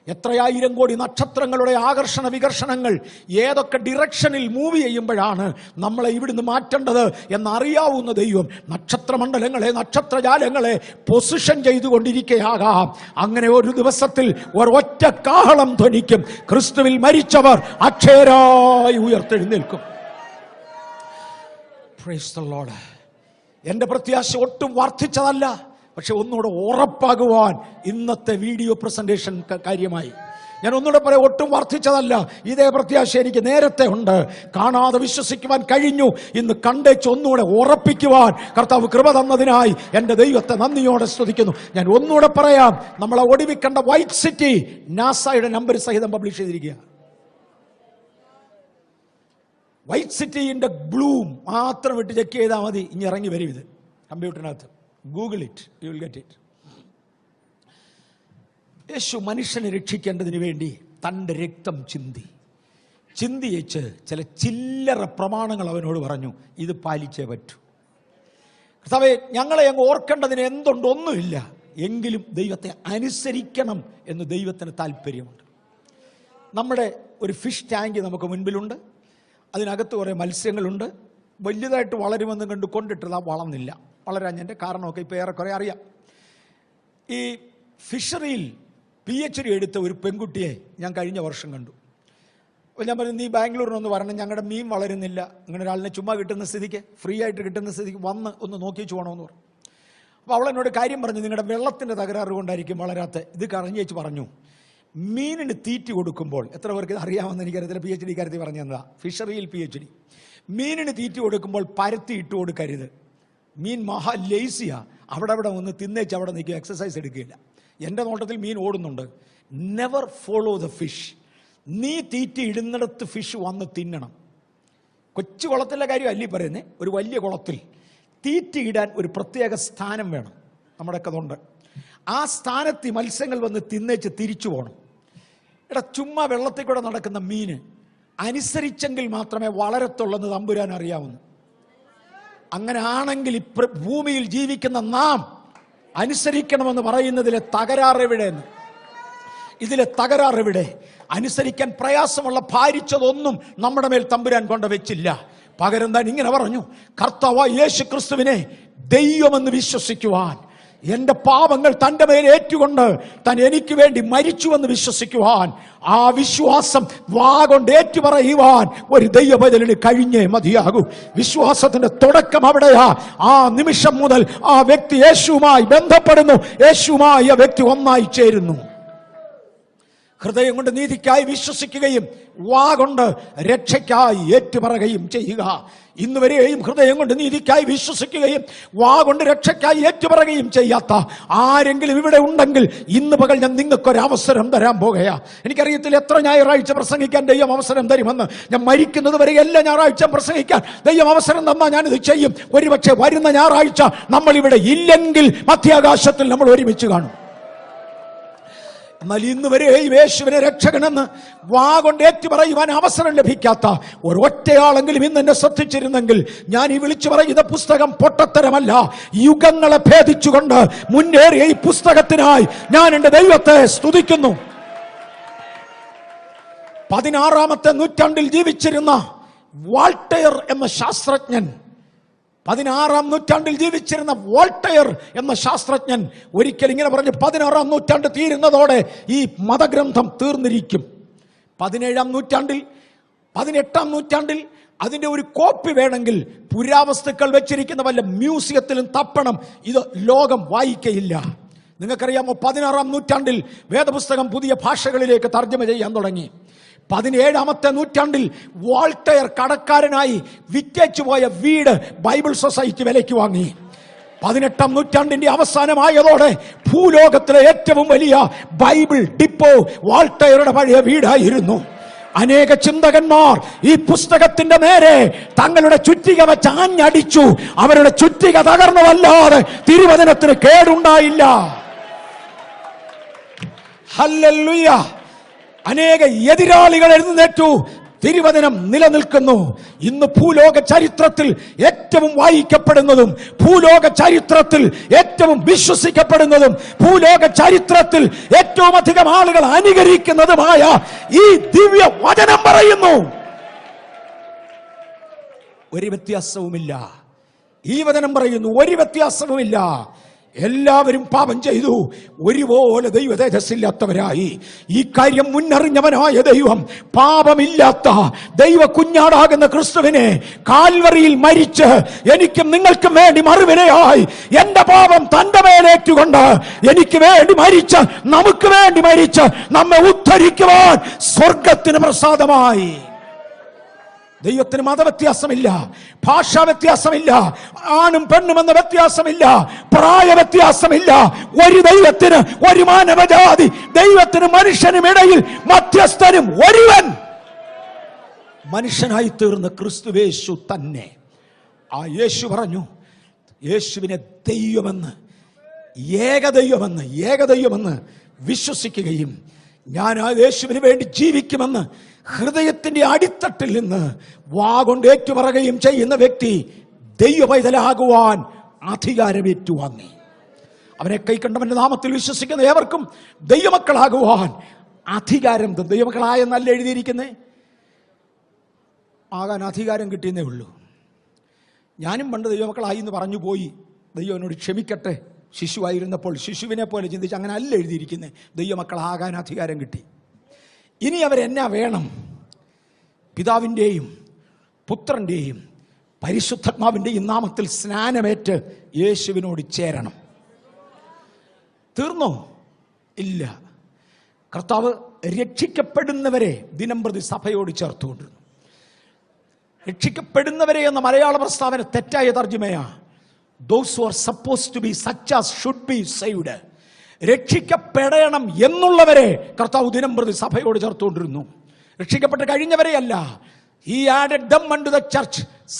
എത്രയായിരം കോടി നക്ഷത്രങ്ങളുടെ ആകർഷണ വികർഷണങ്ങൾ ഏതൊക്കെ ഡിറക്ഷനിൽ മൂവ് ചെയ്യുമ്പോഴാണ് നമ്മളെ ഇവിടുന്ന് മാറ്റേണ്ടത് എന്നറിയാവുന്ന ദൈവം നക്ഷത്രമണ്ഡലങ്ങളെ, നക്ഷത്രജാലങ്ങളെ പൊസിഷൻ ചെയ്തുകൊണ്ടിരിക്കുകയാകാം. അങ്ങനെ ഒരു ദിവസത്തിൽ ഒരൊറ്റ കാഹളം ധ്വനിക്കും. ക്രിസ്തുവിൽ മരിച്ചവർ അക്ഷയരായി ഉയർത്തെഴുന്നേൽക്കും. Praise the Lord. എൻ്റെ പ്രത്യാശ ഒട്ടും വർദ്ധിച്ചതല്ല, പക്ഷെ ഒന്നുകൂടെ ഉറപ്പാകുവാൻ ഇന്നത്തെ വീഡിയോ പ്രസന്റേഷൻ കാര്യമായി. ഞാൻ ഒന്നുകൂടെ പറയാം, ഒട്ടും വർദ്ധിച്ചതല്ല. ഇതേ പ്രത്യാശ എനിക്ക് നേരത്തെ ഉണ്ട്. കാണാതെ വിശ്വസിക്കുവാൻ കഴിഞ്ഞു. ഇന്ന് കണ്ടേച്ച് ഒന്നുകൂടെ ഉറപ്പിക്കുവാൻ കർത്താവ് കൃപ തന്നതിനായി എൻ്റെ ദൈവത്തെ നന്ദിയോടെ സ്തുതിക്കുന്നു. ഞാൻ ഒന്നുകൂടെ പറയാം, നമ്മളെ ഒടുവിക്കണ്ട വൈറ്റ് സിറ്റി നാസയുടെ നമ്പർ സഹിതം പബ്ലിഷ് ചെയ്തിരിക്കുക. വൈറ്റ് സിറ്റിന്റെ ബ്ലൂം മാത്രം വിട്ട് ചെക്ക് ചെയ്താൽ മതി. ഇനി ഇറങ്ങി വരും ഇത് കമ്പ്യൂട്ടറിനകത്ത്. Google it, you will get it. യേശു മനുഷ്യനെ രക്ഷിക്കേണ്ടതിന് വേണ്ടി തൻ്റെ രക്തം ചിന്തിയേച്ച് ചില ചില്ലറ പ്രമാണങ്ങൾ അവനോട് പറഞ്ഞു, ഇത് പാലിച്ചേ പറ്റൂ. കർത്താവേ, ഞങ്ങളെ അങ്ങ് ഓർക്കേണ്ടതിന് എന്തുണ്ട്? ഒന്നുമില്ല. എങ്കിലും ദൈവത്തെ അനുസരിക്കണം എന്ന് ദൈവത്തിന് താല്പര്യമുണ്ട്. നമ്മുടെ ഒരു ഫിഷ് ടാങ്ക് നമുക്ക് മുൻപിലുണ്ട്. അതിനകത്ത് കുറേ മത്സ്യങ്ങളുണ്ട്. വലിയതായിട്ട് വളരുമെന്ന് കണ്ട് കൊണ്ടിട്ടത് വളർന്നില്ല. വളരാഞ്ഞതിൻ്റെ കാരണമൊക്കെ ഇപ്പോൾ ഏറെക്കുറെ അറിയാം. ഈ ഫിഷറിയിൽ PhD എടുത്ത ഒരു പെൺകുട്ടിയെ ഞാൻ കഴിഞ്ഞ വർഷം കണ്ടു. അപ്പോൾ ഞാൻ പറഞ്ഞു, നീ ബാംഗ്ലൂരിനൊന്ന് വരണം, ഞങ്ങളുടെ മീൻ വളരുന്നില്ല. അങ്ങനെ ഒരാളിനെ ചുമ്മാ കിട്ടുന്ന സ്ഥിതിക്ക്, ഫ്രീ ആയിട്ട് കിട്ടുന്ന സ്ഥിതിക്ക് വന്ന് ഒന്ന് നോക്കിച്ചു പോകണമെന്ന് പറഞ്ഞു. അപ്പോൾ അവൾ എന്നോട് കാര്യം പറഞ്ഞു, നിങ്ങളുടെ വെള്ളത്തിൻ്റെ തകരാറ് കൊണ്ടായിരിക്കും വളരാത്ത. ഇത് കറങ്ങി വെച്ച് പറഞ്ഞു, മീനിന് തീറ്റി കൊടുക്കുമ്പോൾ, എത്ര പേർക്ക് ഇത് അറിയാമെന്ന് എനിക്കറിയത്തില്ല, PhD കാര്യത്തിൽ പറഞ്ഞു തന്നതാ, ഫിഷറിയിൽ PhD. മീനിന് തീറ്റി കൊടുക്കുമ്പോൾ പരത്തി ഇട്ട് കൊടുക്കരുത്. മീൻ മഹാ ലേസിയാ, അവിടെ ഒന്ന് തിന്നേച്ച് അവിടെ നിൽക്കുക, എക്സസൈസ് എടുക്കുകയില്ല. എൻ്റെ നോട്ടത്തിൽ മീൻ ഓടുന്നുണ്ട്. Never follow the fish. നീ തീറ്റി ഇടുന്നിടത്ത് ഫിഷ് വന്ന് തിന്നണം. കൊച്ചു കുളത്തിലെ കാര്യം അല്ലി പറയുന്നേ. ഒരു വലിയ കുളത്തിൽ തീറ്റി ഇടാൻ ഒരു പ്രത്യേക സ്ഥാനം വേണം. നമ്മുടെയൊക്കെ അതുണ്ട്. ആ സ്ഥാനത്ത് മത്സ്യങ്ങൾ വന്ന് തിന്നേച്ച് തിരിച്ചു പോകണം. എടാ, ചുമ്മാ വെള്ളത്തിൽ കൂടെ നടക്കുന്ന മീന് അനുസരിച്ചെങ്കിൽ മാത്രമേ വളരത്തുള്ളെന്ന് തമ്പുരാൻ അറിയാവുന്നു. അങ്ങനെ ആണെങ്കിൽ ഭൂമിയിൽ ജീവിക്കുന്ന നാം അനുസരിക്കണമെന്ന് പറയുന്നതിലെ തകരാറെവിടെയെന്ന്, ഇതിലെ തകരാറെവിടെ? അനുസരിക്കാൻ പ്രയാസമുള്ള ഭാരിച്ചതൊന്നും നമ്മുടെ മേൽ തമ്പുരാൻ കൊണ്ട് വെച്ചില്ല. പകരം താൻ ഇങ്ങനെ പറഞ്ഞു, കർത്താവായ യേശു ക്രിസ്തുവിനെ ദൈവമെന്ന് വിശ്വസിക്കുവാൻ, എന്റെ പാപങ്ങൾ തൻ്റെ മേൽ ഏറ്റുകൊണ്ട് താൻ എനിക്ക് വേണ്ടി മരിച്ചുവെന്ന് വിശ്വസിക്കുവാൻ, ആ വിശ്വാസം വാ കൊണ്ട് ഏറ്റുപറയുവാൻ ഒരു ദൈവപൈതലിന് കഴിഞ്ഞേ മതിയാകൂ. വിശ്വാസത്തിന്റെ തുടക്കം അവിടെയാ. ആ നിമിഷം മുതൽ ആ വ്യക്തി യേശുവുമായി ബന്ധപ്പെടുന്നു. യേശുവുമായി ആ വ്യക്തി ഒന്നായി ചേരുന്നു. ഹൃദയം കൊണ്ട് നീതിക്കായി വിശ്വസിക്കുകയും വാ കൊണ്ട് രക്ഷയ്ക്കായി ഏറ്റുപറയുകയും ചെയ്യുക. ഇന്ന് വരെയും ഹൃദയം കൊണ്ട് നീതിക്കായി വിശ്വസിക്കുകയും വാ കൊണ്ട് രക്ഷയ്ക്കായി ഏറ്റുപറയുകയും ചെയ്യാത്ത ആരെങ്കിലും ഇവിടെ ഉണ്ടെങ്കിൽ ഇന്ന് പകൽ ഞാൻ നിങ്ങൾക്കൊരവസരം തരാൻ പോകുകയാ. എനിക്കറിയത്തില്ല എത്ര ഞായറാഴ്ച പ്രസംഗിക്കാൻ ദൈവം അവസരം തരുമെന്ന്. ഞാൻ മരിക്കുന്നത് വരെ എല്ലാ ഞായറാഴ്ച പ്രസംഗിക്കാൻ ദൈവം അവസരം തന്നാൽ ഞാനിത് ചെയ്യും. ഒരുപക്ഷെ വരുന്ന ഞായറാഴ്ച നമ്മൾ ഇവിടെ ഇല്ലെങ്കിൽ മധ്യാകാശത്തിൽ നമ്മൾ ഒരുമിച്ച് കാണും. എന്നാൽ ഇന്ന് വരെയും യേശുവിനെ രക്ഷകനെന്ന് വാ കൊണ്ട് ഏറ്റുപറയുവാൻ അവസരം ലഭിക്കാത്ത ഒരൊറ്റയാളെങ്കിലും ഇന്ന് എന്നെ ശ്രദ്ധിച്ചിരുന്നെങ്കിൽ ഞാൻ ഈ വിളിച്ചു പറയുന്ന പുസ്തകം പൊട്ടത്തരമല്ല. യുഗങ്ങളെ ഭേദിച്ചുകൊണ്ട് മുന്നേറിയ ഈ പുസ്തകത്തിനായി ഞാൻ എൻ്റെ ദൈവത്തെ സ്തുതിക്കുന്നു. 16ാമത്തെ നൂറ്റാണ്ടിൽ ജീവിച്ചിരുന്ന വോൾട്ടയർ എന്ന ശാസ്ത്രജ്ഞൻ, 16ാം നൂറ്റാണ്ടിൽ ജീവിച്ചിരുന്ന വോൾട്ടയർ എന്ന ശാസ്ത്രജ്ഞൻ ഒരിക്കൽ ഇങ്ങനെ പറഞ്ഞു, 16ാം നൂറ്റാണ്ട് തീരുന്നതോടെ ഈ മതഗ്രന്ഥം തീർന്നിരിക്കും. 17ാം നൂറ്റാണ്ടിൽ 18ാം നൂറ്റാണ്ടിൽ അതിൻ്റെ ഒരു കോപ്പി വേണമെങ്കിൽ പുരാവസ്തുക്കൾ വെച്ചിരിക്കുന്ന വല്ല മ്യൂസിയത്തിലും തപ്പണം. ഇത് ലോകം വായിക്കയില്ല. നിങ്ങൾക്കറിയാമോ, 16ാം നൂറ്റാണ്ടിൽ വേദപുസ്തകം പുതിയ ഭാഷകളിലേക്ക് തർജ്ജമ ചെയ്യാൻ തുടങ്ങി. 17ാമത്തെ നൂറ്റാണ്ടിൽ വോൾട്ടയർ കടക്കാരനായി വിറ്റേച്ചു പോയ വീട് ബൈബിൾ സൊസൈറ്റി വിലയ്ക്ക് വാങ്ങി. 18ാം നൂറ്റാണ്ടിന്റെ അവസാനമായതോടെ ഭൂലോകത്തിലെ ഏറ്റവും വലിയ ബൈബിൾ ഡിപ്പോ വാൾട്ടയറുടെ പഴയ വീടായിരുന്നു. അനേക ചിന്തകന്മാർ ഈ പുസ്തകത്തിന്റെ നേരെ തങ്ങളുടെ ചുറ്റിക വെച്ച് ആഞ്ഞടിച്ചു. അവരുടെ ചുറ്റിക തകർന്നതല്ലാതെ തിരുവചനത്തിന് കേടുണ്ടായില്ല. ഹല്ലേലൂയ. അനേക എതിരാളികൾ എഴുന്നേറ്റു. തിരുവചനം നിലനിൽക്കുന്നു. ഇന്ന് ഭൂലോക ചരിത്രത്തിൽ ഏറ്റവും വായിക്കപ്പെടുന്നതും ഭൂലോക ചരിത്രത്തിൽ ഏറ്റവും വിശ്വസിക്കപ്പെടുന്നതും ഭൂലോക ചരിത്രത്തിൽ ഏറ്റവും അധികം ആളുകൾ അനുകരിക്കുന്നതുമായ ഈ ദിവ്യ വചനം പറയുന്നു, ഒരു വ്യത്യാസവുമില്ല. ഈ വചനം പറയുന്നു, ഒരു വ്യത്യാസവുമില്ല. എല്ലാവരും പാപം ചെയ്തു, ഒരുപോലെ ദൈവ തേജസ്സില്ലാത്തവരായി. ഈ കാര്യം മുന്നറിഞ്ഞവനായ ദൈവം പാപമില്ലാത്ത ദൈവ കുഞ്ഞാടാകുന്ന ക്രിസ്തുവിനെ കാൽവറിയിൽ മരിച്ച് എനിക്കും നിങ്ങൾക്കും വേണ്ടി മറുവിലയായി എന്റെ പാപം തന്റെ മേലേറ്റുകൊണ്ട് എനിക്ക് വേണ്ടി മരിച്ച് നമുക്ക് വേണ്ടി മരിച്ച് നമ്മെ ഉദ്ധരിക്കുവാൻ സ്വർഗത്തിന് പ്രസാദമായി. ദൈവത്തിന് മതവ്യത്യാസമില്ല, ഭാഷാ വ്യത്യാസമില്ല, ആണും പെണ്ണും എന്ന വ്യത്യാസമില്ല, പ്രായ വ്യത്യാസമില്ല. ഒരു ദൈവത്തിന് ഒരു മാനവജാതി, ദൈവത്തിന് മനുഷ്യനും ഇടയിൽ മധ്യസ്ഥനും ഒരുവൻ, മനുഷ്യനായി തീർന്ന ക്രിസ്തുവേശു തന്നെ. ആ യേശു പറഞ്ഞു, യേശുവിനെ ദൈവമെന്ന്, ഏകദൈവമെന്ന് വിശ്വസിക്കുകയും ഞാൻ ആ യേശുവിന് വേണ്ടി ജീവിക്കുമെന്ന് ഹൃദയത്തിന്റെ അടിത്തട്ടിൽ നിന്ന് വാഗൊണ്ട് ഏറ്റുപറയുകയും ചെയ്യുന്ന വ്യക്തി ദൈവ പൈതലാകുവാൻ അധികാരമേറ്റുവാങ്ങി. അവനെ കൈക്കണ്ടവന്റെ നാമത്തിൽ വിശ്വസിക്കുന്ന ഏവർക്കും ദൈവമക്കളാകുവാൻ അധികാരം. ദൈവമക്കളായെന്നല്ല എഴുതിയിരിക്കുന്നേ, ആകാൻ അധികാരം കിട്ടിയെന്നേ ഉള്ളൂ. ഞാനും പണ്ട് ദൈവമക്കളായി എന്ന് പറഞ്ഞു പോയി. ദൈവം എന്നോട് ക്ഷമിക്കട്ടെ, ശിശുവായിരുന്നപ്പോൾ ശിശുവിനെ പോലെ ചിന്തിച്ച് അങ്ങനെ അല്ല എഴുതിയിരിക്കുന്നത്. ദൈവമക്കളാകാൻ അധികാരം കിട്ടി. ഇനി അവരെന്നാ വേണം? പിതാവിൻ്റെയും പുത്രൻ്റെയും പരിശുദ്ധാത്മാവിൻ്റെയും നാമത്തിൽ സ്നാനമേറ്റ് യേശുവിനോട് ചേരണം. തീർന്നോ? ഇല്ല. കർത്താവ് രക്ഷിക്കപ്പെടുന്നവരെ ദിനംപ്രതി സഭയോട് ചേർത്തുകൊണ്ടിരുന്നു. രക്ഷിക്കപ്പെടുന്നവരെ എന്ന മലയാള പ്രസ്താവന തെറ്റായ തർജ്ജമയാ. Those who are supposed to be such as should be saved. രക്ഷിക്കപ്പെടണം എന്നുള്ളവരെ കർത്താവ് ദിനം പ്രതി സഭയോട് ചേർത്തുകൊണ്ടിരുന്നു. രക്ഷിക്കപ്പെട്ട് കഴിഞ്ഞവരെയല്ല. He added them unto the church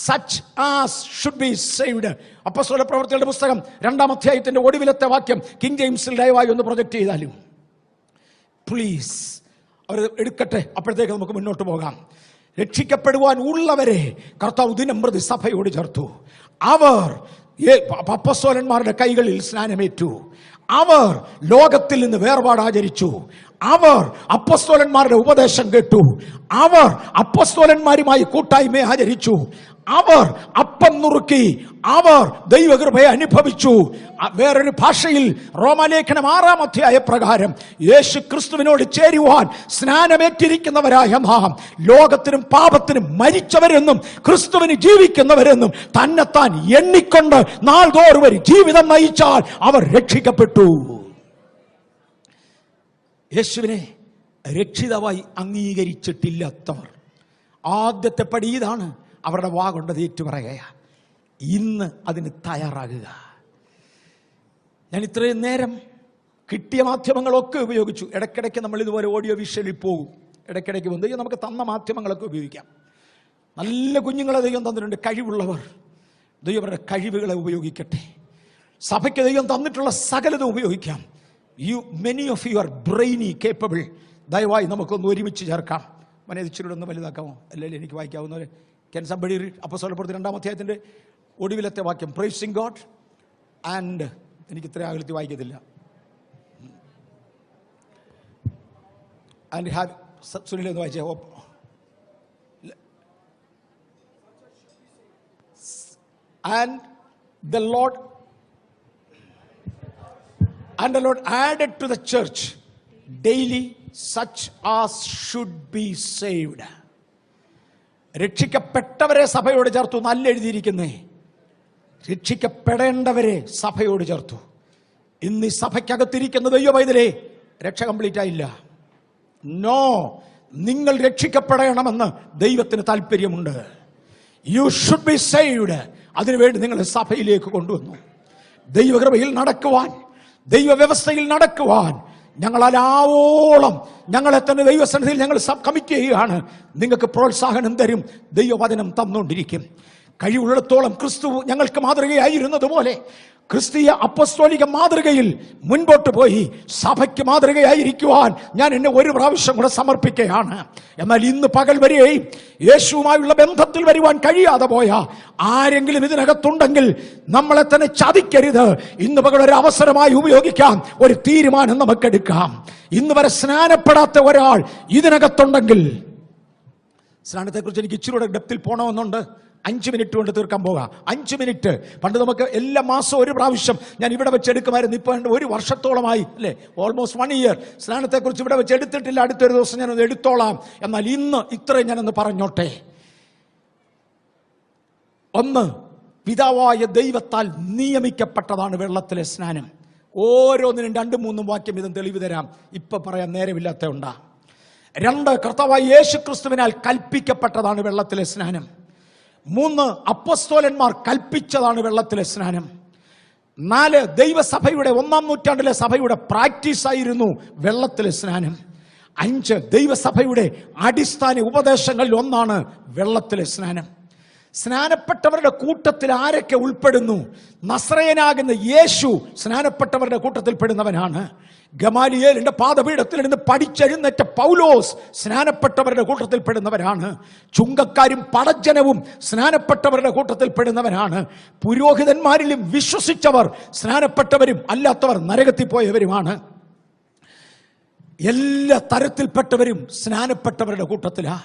such as should be saved. അപ്പോസ്തല പ്രവൃത്തികളുടെ പുസ്തകം 2-ാം അധ്യായത്തിന്റെ ഒടുവിലത്തെ വാക്യം കിങ് ജെയിംസിൽ ദയവായി ഒന്ന് പ്രൊജക്ട് ചെയ്താലും പ്ലീസ്. അവർ എടുക്കട്ടെ, അപ്പോഴത്തേക്ക് നമുക്ക് മുന്നോട്ട് പോകാം. രക്ഷിക്കപ്പെടുവാൻ ഉള്ളവരെ കർത്താവ് ദിനം പ്രതി സഭയോട് ചേർത്തു. അവർ അപ്പോസ്തലന്മാരുടെ കൈകളിൽ സ്നാനമേറ്റു. അവർ ലോകത്തിൽ നിന്ന് വേർപാടാചരിച്ചു. അവർ അപ്പോസ്തലന്മാരുടെ ഉപദേശം കേട്ടു. അവർ അപ്പോസ്തലന്മാരുമായി കൂട്ടായ്മ ആചരിച്ചു. അവർ അപ്പം നുറുക്കി. അവർ ദൈവകൃപയെ അനുഭവിച്ചു. വേറൊരു ഭാഷയിൽ റോമാലേഖനം 6-ാം അധ്യായ പ്രകാരം യേശു ക്രിസ്തുവിനോട് ചേരുവാൻ സ്നാനമേറ്റിരിക്കുന്നവരായ നാം ലോകത്തിനും പാപത്തിനും മരിച്ചവരെന്നും ക്രിസ്തുവിന് ജീവിക്കുന്നവരെന്നും തന്നെത്താൻ എണ്ണിക്കൊണ്ട് നാൾതോറും ഒരു ജീവിതം നയിച്ചാൽ അവർ രക്ഷിക്കപ്പെട്ടു. യേശുവിനെ രക്ഷിതാവായി അംഗീകരിച്ചിട്ടില്ലാത്തവർ ആദ്യത്തെ പടി ഇതാണ്. അവരുടെ വാഗൊണ്ടത് ഏറ്റുപറയുക. ഇന്ന് അതിന് തയ്യാറാകുക. ഞാൻ ഇത്രയും നേരം കിട്ടിയ മാധ്യമങ്ങളൊക്കെ ഉപയോഗിച്ചു. ഇടയ്ക്കിടയ്ക്ക് നമ്മൾ ഇതുപോലെ ഓഡിയോ വിഷ്വലിൽ പോകും. ഇടയ്ക്കിടയ്ക്ക് വന്ന് ദൈവം നമുക്ക് തന്ന മാധ്യമങ്ങളൊക്കെ ഉപയോഗിക്കാം. നല്ല കുഞ്ഞുങ്ങളെ ദൈവം തന്നിട്ടുണ്ട്, കഴിവുള്ളവർ. ദൈവം അവരുടെ കഴിവുകളെ ഉപയോഗിക്കട്ടെ. സഭയ്ക്ക് ദൈവം തന്നിട്ടുള്ള സകലതും ഉപയോഗിക്കാം. Many of you are brainy capable. ദയവായി നമുക്കൊന്ന് ഒരുമിച്ച് ചേർക്കാം. മനേതിച്ചിലൂടെ ഒന്ന് വലുതാക്കാമോ? അല്ലെങ്കിൽ എനിക്ക് വായിക്കാവുന്നവരെ ക്യാൻ സംബഡി റീഡ് അപ്പോസ്തലപ്രവൃത്തി 2-ാം അധ്യായത്തിന്റെ ഒടുവിലത്തെ വാക്യം. പ്രൈസിംഗ് ഗോഡ് ആൻഡ് എനിക്ക് ഇത്ര അകലത്തിൽ വായിക്കത്തില്ല. ആൻഡ് ഹാവ് സുനിൽ എന്ന് വായിച്ചേ. And the Lord added to the church daily such as should be saved. രക്ഷിക്കപ്പെട്ടവരെ സഭയോട് ചേർത്തു. നല്ല എഴുതിയിരിക്കുന്നേ, രക്ഷിക്കപ്പെടേണ്ടവരെ സഭയോട് ചേർത്തു. ഇന്ന് ഈ സഭയ്ക്കകത്തിരിക്കുന്ന ദൈവ പൈതലേ, രക്ഷ കംപ്ലീറ്റ് ആയില്ല. നോ, നിങ്ങൾ രക്ഷിക്കപ്പെടണമെന്ന് ദൈവത്തിന് താല്പര്യമുണ്ട്. You should be saved. അതിനുവേണ്ടി നിങ്ങളെ സഭയിലേക്ക് കൊണ്ടുവന്നു. ദൈവകൃപയിൽ നടക്കുവാൻ, ദൈവവ്യവസ്ഥയിൽ നടക്കുവാൻ ഞങ്ങളാവോളം ഞങ്ങളെ തന്നെ ദൈവസന്നിധിയിൽ ഞങ്ങൾ കമ്മിറ്റ് ചെയ്യുകയാണ്. നിങ്ങൾക്ക് പ്രോത്സാഹനം തരും, ദൈവവചനം തന്നുകൊണ്ടിരിക്കും. കഴിവുള്ളിടത്തോളം ക്രിസ്തു ഞങ്ങൾക്ക് മാതൃകയായിരുന്നതുപോലെ ക്രിസ്തീയ അപ്പസ്തോലിക മാതൃകയിൽ മുൻപോട്ട് പോയി സഭയ്ക്ക് മാതൃകയായിരിക്കുവാൻ ഞാൻ എന്നെ ഒരു പ്രാവശ്യം കൂടെ സമർപ്പിക്കുകയാണ്. എന്നാൽ ഇന്ന് പകൽ വരെയും യേശുവുമായുള്ള ബന്ധത്തിൽ വരുവാൻ കഴിയാതെ പോയ ആരെങ്കിലും ഇതിനകത്തുണ്ടെങ്കിൽ നമ്മളെ തന്നെ ചതിക്കരുത്. ഇന്ന് പകൽ ഒരു അവസരമായി ഉപയോഗിക്കാം, ഒരു തീരുമാനം നമുക്കെടുക്കാം. ഇന്ന് വരെ സ്നാനപ്പെടാത്ത ഒരാൾ ഇതിനകത്തുണ്ടെങ്കിൽ, സ്നാനത്തെക്കുറിച്ച് എനിക്ക് ഇച്ചിരി കൂടെ ഡെപ്തിൽ പോകണമെന്നുണ്ട്. 5 മിനിറ്റ് കൊണ്ട് തീർക്കാൻ പോകാം. 5 മിനിറ്റ്. പണ്ട് നമുക്ക് എല്ലാ മാസവും ഒരു പ്രാവശ്യം ഞാൻ ഇവിടെ വെച്ച് എടുക്കുമായിരുന്നു. ഇപ്പൊ 1 വർഷത്തോളമായി അല്ലേ, ഓൾമോസ്റ്റ് 1 ഇയർ സ്നാനത്തെക്കുറിച്ച് ഇവിടെ വെച്ച് എടുത്തിട്ടില്ല. അടുത്തൊരു ദിവസം ഞാനത് എടുത്തോളാം. എന്നാൽ ഇന്ന് ഇത്രയും ഞാനൊന്ന് പറഞ്ഞോട്ടെ. ഒന്ന്, പിതാവായ ദൈവത്താൽ നിയമിക്കപ്പെട്ടതാണ് വെള്ളത്തിലെ സ്നാനം. ഓരോന്നിനും 2-3 വാക്യം വീതം തെളിവ് തരാം, ഇപ്പൊ പറയാൻ നേരമില്ലാത്ത ഉണ്ടാ. 2, കർത്താവായ യേശു ക്രിസ്തുവിനാൽ കൽപ്പിക്കപ്പെട്ടതാണ് വെള്ളത്തിലെ സ്നാനം. 3, അപ്പോസ്തലന്മാർ കൽപ്പിച്ചതാണ് വെള്ളത്തിലെ സ്നാനം. 4, ദൈവസഭയുടെ 1-ാം നൂറ്റാണ്ടിലെ സഭയുടെ പ്രാക്ടീസ് ആയിരുന്നു വെള്ളത്തിലെ സ്നാനം. 5, ദൈവസഭയുടെ അടിസ്ഥാന ഉപദേശങ്ങളിൽ ഒന്നാണ് വെള്ളത്തിലെ സ്നാനം. സ്നാനപ്പെട്ടവരുടെ കൂട്ടത്തിൽ ആരൊക്കെ ഉൾപ്പെടുന്നു? നസ്രയനാകുന്ന യേശു സ്നാനപ്പെട്ടവരുടെ കൂട്ടത്തിൽ പെടുന്നവനാണ്. ഗമാലിയേലിന്റെ പാദപീഠത്തിൽ നിന്ന് പഠിച്ചെഴുന്നേറ്റ പൗലോസ് സ്നാനപ്പെട്ടവരുടെ കൂട്ടത്തിൽ പെടുന്നവരാണ്. ചുങ്കക്കാരും പടജ്ജനവും സ്നാനപ്പെട്ടവരുടെ കൂട്ടത്തിൽ പെടുന്നവരാണ്. പുരോഹിതന്മാരിലും വിശ്വസിച്ചവർ സ്നാനപ്പെട്ടവരും അല്ലാത്തവർ നരകത്തിൽ പോയവരുമാണ്. എല്ലാ തരത്തിൽപ്പെട്ടവരും സ്നാനപ്പെട്ടവരുടെ കൂട്ടത്തിലാ.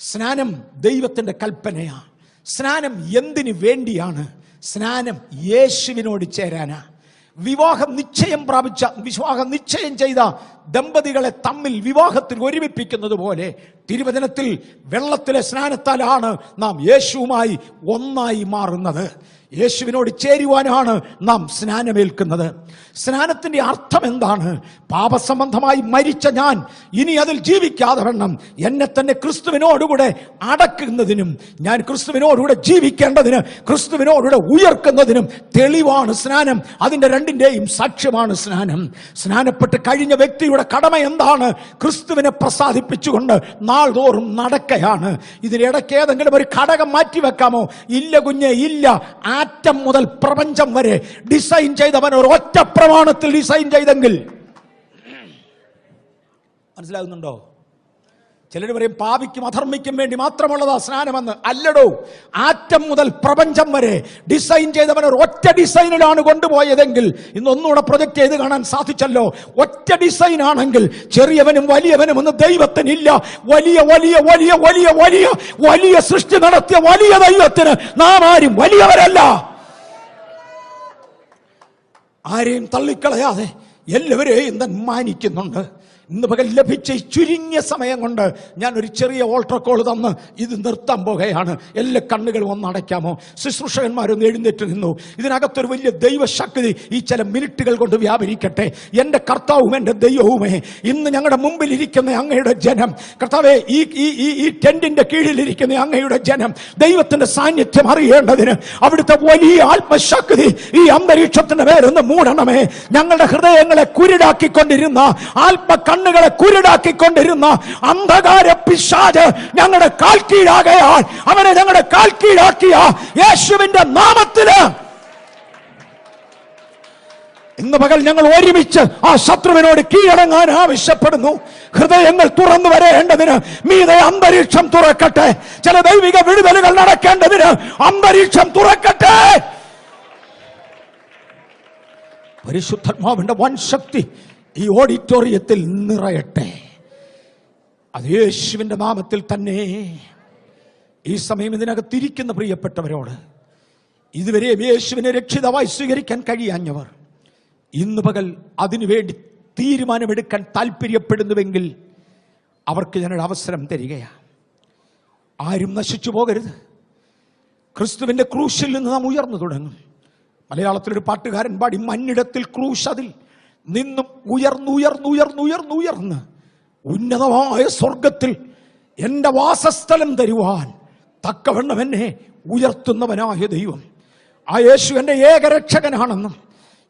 സ്നാനം ദൈവത്തിന്റെ കൽപ്പനയാ. സ്നാനം എന്തിനു വേണ്ടിയാണ്? സ്നാനം യേശുവിനോട് ചേരാനാ. വിവാഹം നിശ്ചയം ചെയ്ത ദമ്പതികളെ തമ്മിൽ വിവാഹത്തിൽ ഒരുമിപ്പിക്കുന്നത് പോലെ തിരുവചനത്തിൽ വെള്ളത്തിലെ സ്നാനത്താലാണ് നാം യേശുവുമായി ഒന്നായി മാറുന്നത്. യേശുവിനോട് ചേരുവാനാണ് നാം സ്നാനമേൽക്കുന്നത്. സ്നാനത്തിന്റെ അർത്ഥം എന്താണ്? പാപസംബന്ധമായി മരിച്ച ഞാൻ ഇനി അതിൽ ജീവിക്കാതെ വണ്ണം എന്നെ തന്നെ ക്രിസ്തുവിനോടുകൂടെ അടക്കുന്നതിനും ഞാൻ ക്രിസ്തുവിനോടുകൂടെ ജീവിക്കേണ്ടതിന് ക്രിസ്തുവിനോടുകൂടെ ഉയർക്കുന്നതിനും തെളിവാണ് സ്നാനം. അതിന്റെ 2ന്റെയും സാക്ഷ്യമാണ് സ്നാനം. സ്നാനപ്പെട്ട് കഴിഞ്ഞ വ്യക്തിയുടെ കടമ എന്താണ്? ക്രിസ്തുവിനെ പ്രസാദിപ്പിച്ചുകൊണ്ട് നാൾതോറും നടക്കയാണ്. ഇതിനിടയ്ക്ക് ഏതെങ്കിലും ഒരു ഘടകം മാറ്റിവെക്കാമോ? ഇല്ല കുഞ്ഞെ, ഇല്ല. ആറ്റം മുതൽ പ്രപഞ്ചം വരെ ഡിസൈൻ ചെയ്തവൻ ഒരു ഒറ്റ പ്രമാണത്തിൽ ഡിസൈൻ ചെയ്തെങ്കിൽ, മനസ്സിലാകുന്നുണ്ടോ? ചിലർ പറയും പാപിക്കും അധർമ്മിക്കും വേണ്ടി മാത്രമുള്ളതാ സ്നാനമെന്ന്. അല്ലടോ, ആറ്റം മുതൽ പ്രപഞ്ചം വരെ ഡിസൈൻ ചെയ്തവൻ ഒരു ഒറ്റ ഡിസൈനിലാണ് കൊണ്ടുപോയതെങ്കിൽ, ഇന്നൊന്നുകൂടെ പ്രൊജക്ട് ചെയ്ത് കാണാൻ സാധിച്ചല്ലോ. ഒറ്റ ഡിസൈൻ ആണെങ്കിൽ ചെറിയവനും വലിയവനും ഒന്നും ദൈവത്തിനില്ല. വലിയ വലിയ വലിയ വലിയ വലിയ വലിയ സൃഷ്ടി നടത്തിയ വലിയ ദൈവത്തിന് നാം ആരും വലിയവരല്ല. ആരെയും തള്ളിക്കളയാതെ എല്ലാവരെയും താൻ മാനിക്കുന്നുണ്ട്. ഇന്ന് പകൽ ലഭിച്ച ഈ ചുരുങ്ങിയ സമയം കൊണ്ട് ഞാൻ ഒരു ചെറിയ ഓൾട്ടർ കോൾ തന്ന് ഇത് നിർത്താൻ പോകുകയാണ്. എല്ലാ കണ്ണുകളും ഒന്ന് അടയ്ക്കാമോ? ശുശ്രൂഷകന്മാരൊന്ന് എഴുന്നേറ്റ് നിന്നു. ഇതിനകത്തൊരു വലിയ ദൈവശക്തി ഈ ചില മിനിറ്റുകൾ കൊണ്ട് വ്യാപരിക്കട്ടെ. എൻ്റെ കർത്താവും എൻ്റെ ദൈവവുമേ, ഇന്ന് ഞങ്ങളുടെ മുമ്പിൽ ഇരിക്കുന്ന അങ്ങയുടെ ജനം, കർത്താവേ, ഈ ടെന്റിന്റെ കീഴിലിരിക്കുന്ന അങ്ങയുടെ ജനം ദൈവത്തിന്റെ സാന്നിധ്യം അറിയേണ്ടതിന് അവിടുത്തെ വലിയ ആത്മശക്തി ഈ അന്തരീക്ഷത്തിന്റെ പേരൊന്ന് മൂടണമേ. ഞങ്ങളുടെ ഹൃദയങ്ങളെ കുരുടാക്കിക്കൊണ്ടിരുന്ന കണ്ണുകളെ കുരുടാക്കിക്കൊണ്ടിരുന്ന അന്ധകാര പിശാച് ഞങ്ങളുടെ കാൽ കീഴാകയാൽ അവനെ ഞങ്ങളുടെ കാൽ കീഴാക്കിയ യേശുവിന്റെ നാമത്തില് ഇന്ന് പകൽ ഞങ്ങൾ ഒരുമിച്ച് ആ ശത്രുവിനോട് കീഴടങ്ങാൻ ആവശ്യപ്പെടുന്നു. ഹൃദയങ്ങൾ തുറന്നു വരേണ്ടതിന് മീതെ അന്തരീക്ഷം തുറക്കട്ടെ. ചില ദൈവിക വിടുതലുകൾ നടക്കേണ്ടതിന് അന്തരീക്ഷം തുറക്കട്ടെ. പരിശുദ്ധാത്മാവിന്റെ വൻ ശക്തി ഈ ഓഡിറ്റോറിയത്തിൽ നിറയട്ടെ. അത് യേശുവിന്റെ നാമത്തിൽ തന്നെ. ഈ സമയം ഇതിനകത്തിരിക്കുന്ന പ്രിയപ്പെട്ടവരോട്, ഇതുവരെയും യേശുവിനെ രക്ഷിതാവായി സ്വീകരിക്കാൻ കഴിയാഞ്ഞവർ ഇന്ന് പകൽ അതിനുവേണ്ടി തീരുമാനമെടുക്കാൻ താല്പര്യപ്പെടുന്നുവെങ്കിൽ അവർക്ക് ഞാനൊരു അവസരം തരികയാണ്. ആരും നശിച്ചു പോകരുത്. ക്രിസ്തുവിന്റെ ക്രൂശിൽ നിന്ന് നാം ഉയർന്നു തുടങ്ങും. മലയാളത്തിലൊരു പാട്ടുകാരൻ പാടി, മണ്ണിടത്തിൽ ക്രൂശ് അതിൽ നിന്നും ഉയർന്ന് ഉന്നതമായ സ്വർഗത്തിൽ എന്റെ വാസസ്ഥലം തരുവാൻ തക്കവണ്ണം എന്നെ ഉയർത്തുന്നവനായ ദൈവം. ആ യേശു എന്റെ ഏകരക്ഷകനാണെന്നും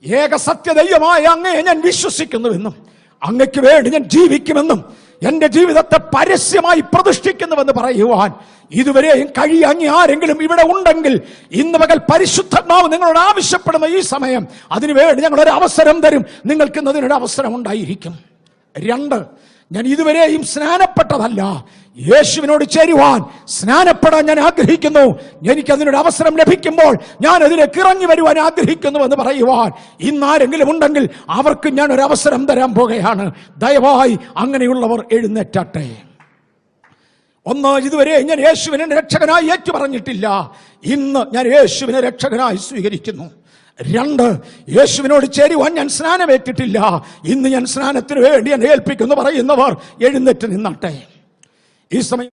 ഏക സത്യദൈവമായ അങ്ങയെ ഞാൻ വിശ്വസിക്കുന്നുവെന്നും അങ്ങയ്ക്ക് വേണ്ടി ഞാൻ ജീവിക്കുമെന്നും എന്റെ ജീവിതത്തെ പരസ്യമായി പ്രതിഷ്ഠിക്കുന്നുവെന്ന് പറയുവാൻ ഇതുവരെയും കഴിയാങ്ങി ആരെങ്കിലും ഇവിടെ ഉണ്ടെങ്കിൽ ഇന്ന് പകൽ പരിശുദ്ധാത്മാവ് നിങ്ങളോട് ആവശ്യപ്പെടുന്ന ഈ സമയം അതിനുവേണ്ടി ഞങ്ങളൊരു അവസരം തരും. നിങ്ങൾക്ക് ഇന്നതിനൊരു അവസരം ഉണ്ടായിരിക്കും. 2, ഞാൻ ഇതുവരെയും സ്നാനപ്പെട്ടതല്ല, യേശുവിനോട് ചേരുവാൻ സ്നാനപ്പെടാൻ ഞാൻ ആഗ്രഹിക്കുന്നു. എനിക്കതിനൊരു അവസരം ലഭിക്കുമ്പോൾ ഞാൻ അതിലേക്ക് ഇറങ്ങി വരുവാൻ ആഗ്രഹിക്കുന്നു എന്ന് പറയുവാൻ ഇന്നാരെങ്കിലും ഉണ്ടെങ്കിൽ അവർക്ക് ഞാൻ ഒരു അവസരം തരാൻ പോകുകയാണ്. ദയവായി അങ്ങനെയുള്ളവർ എഴുന്നേറ്റാട്ടെ. 1, ഇതുവരെ ഞാൻ യേശുവിനെ രക്ഷകനായി ഏറ്റു പറഞ്ഞിട്ടില്ല, ഇന്ന് ഞാൻ യേശുവിനെ രക്ഷകനായി സ്വീകരിക്കുന്നു. 2, യേശുവിനോട് ചേരുവാൻ ഞാൻ സ്നാനമേറ്റിട്ടില്ല, ഇന്ന് ഞാൻ സ്നാനത്തിന് വേണ്ടി എന്നെ ഏൽപ്പിക്കുന്നു പറയുന്നവർ എഴുന്നേറ്റ് നിന്നാട്ടെ. ഈ സമയം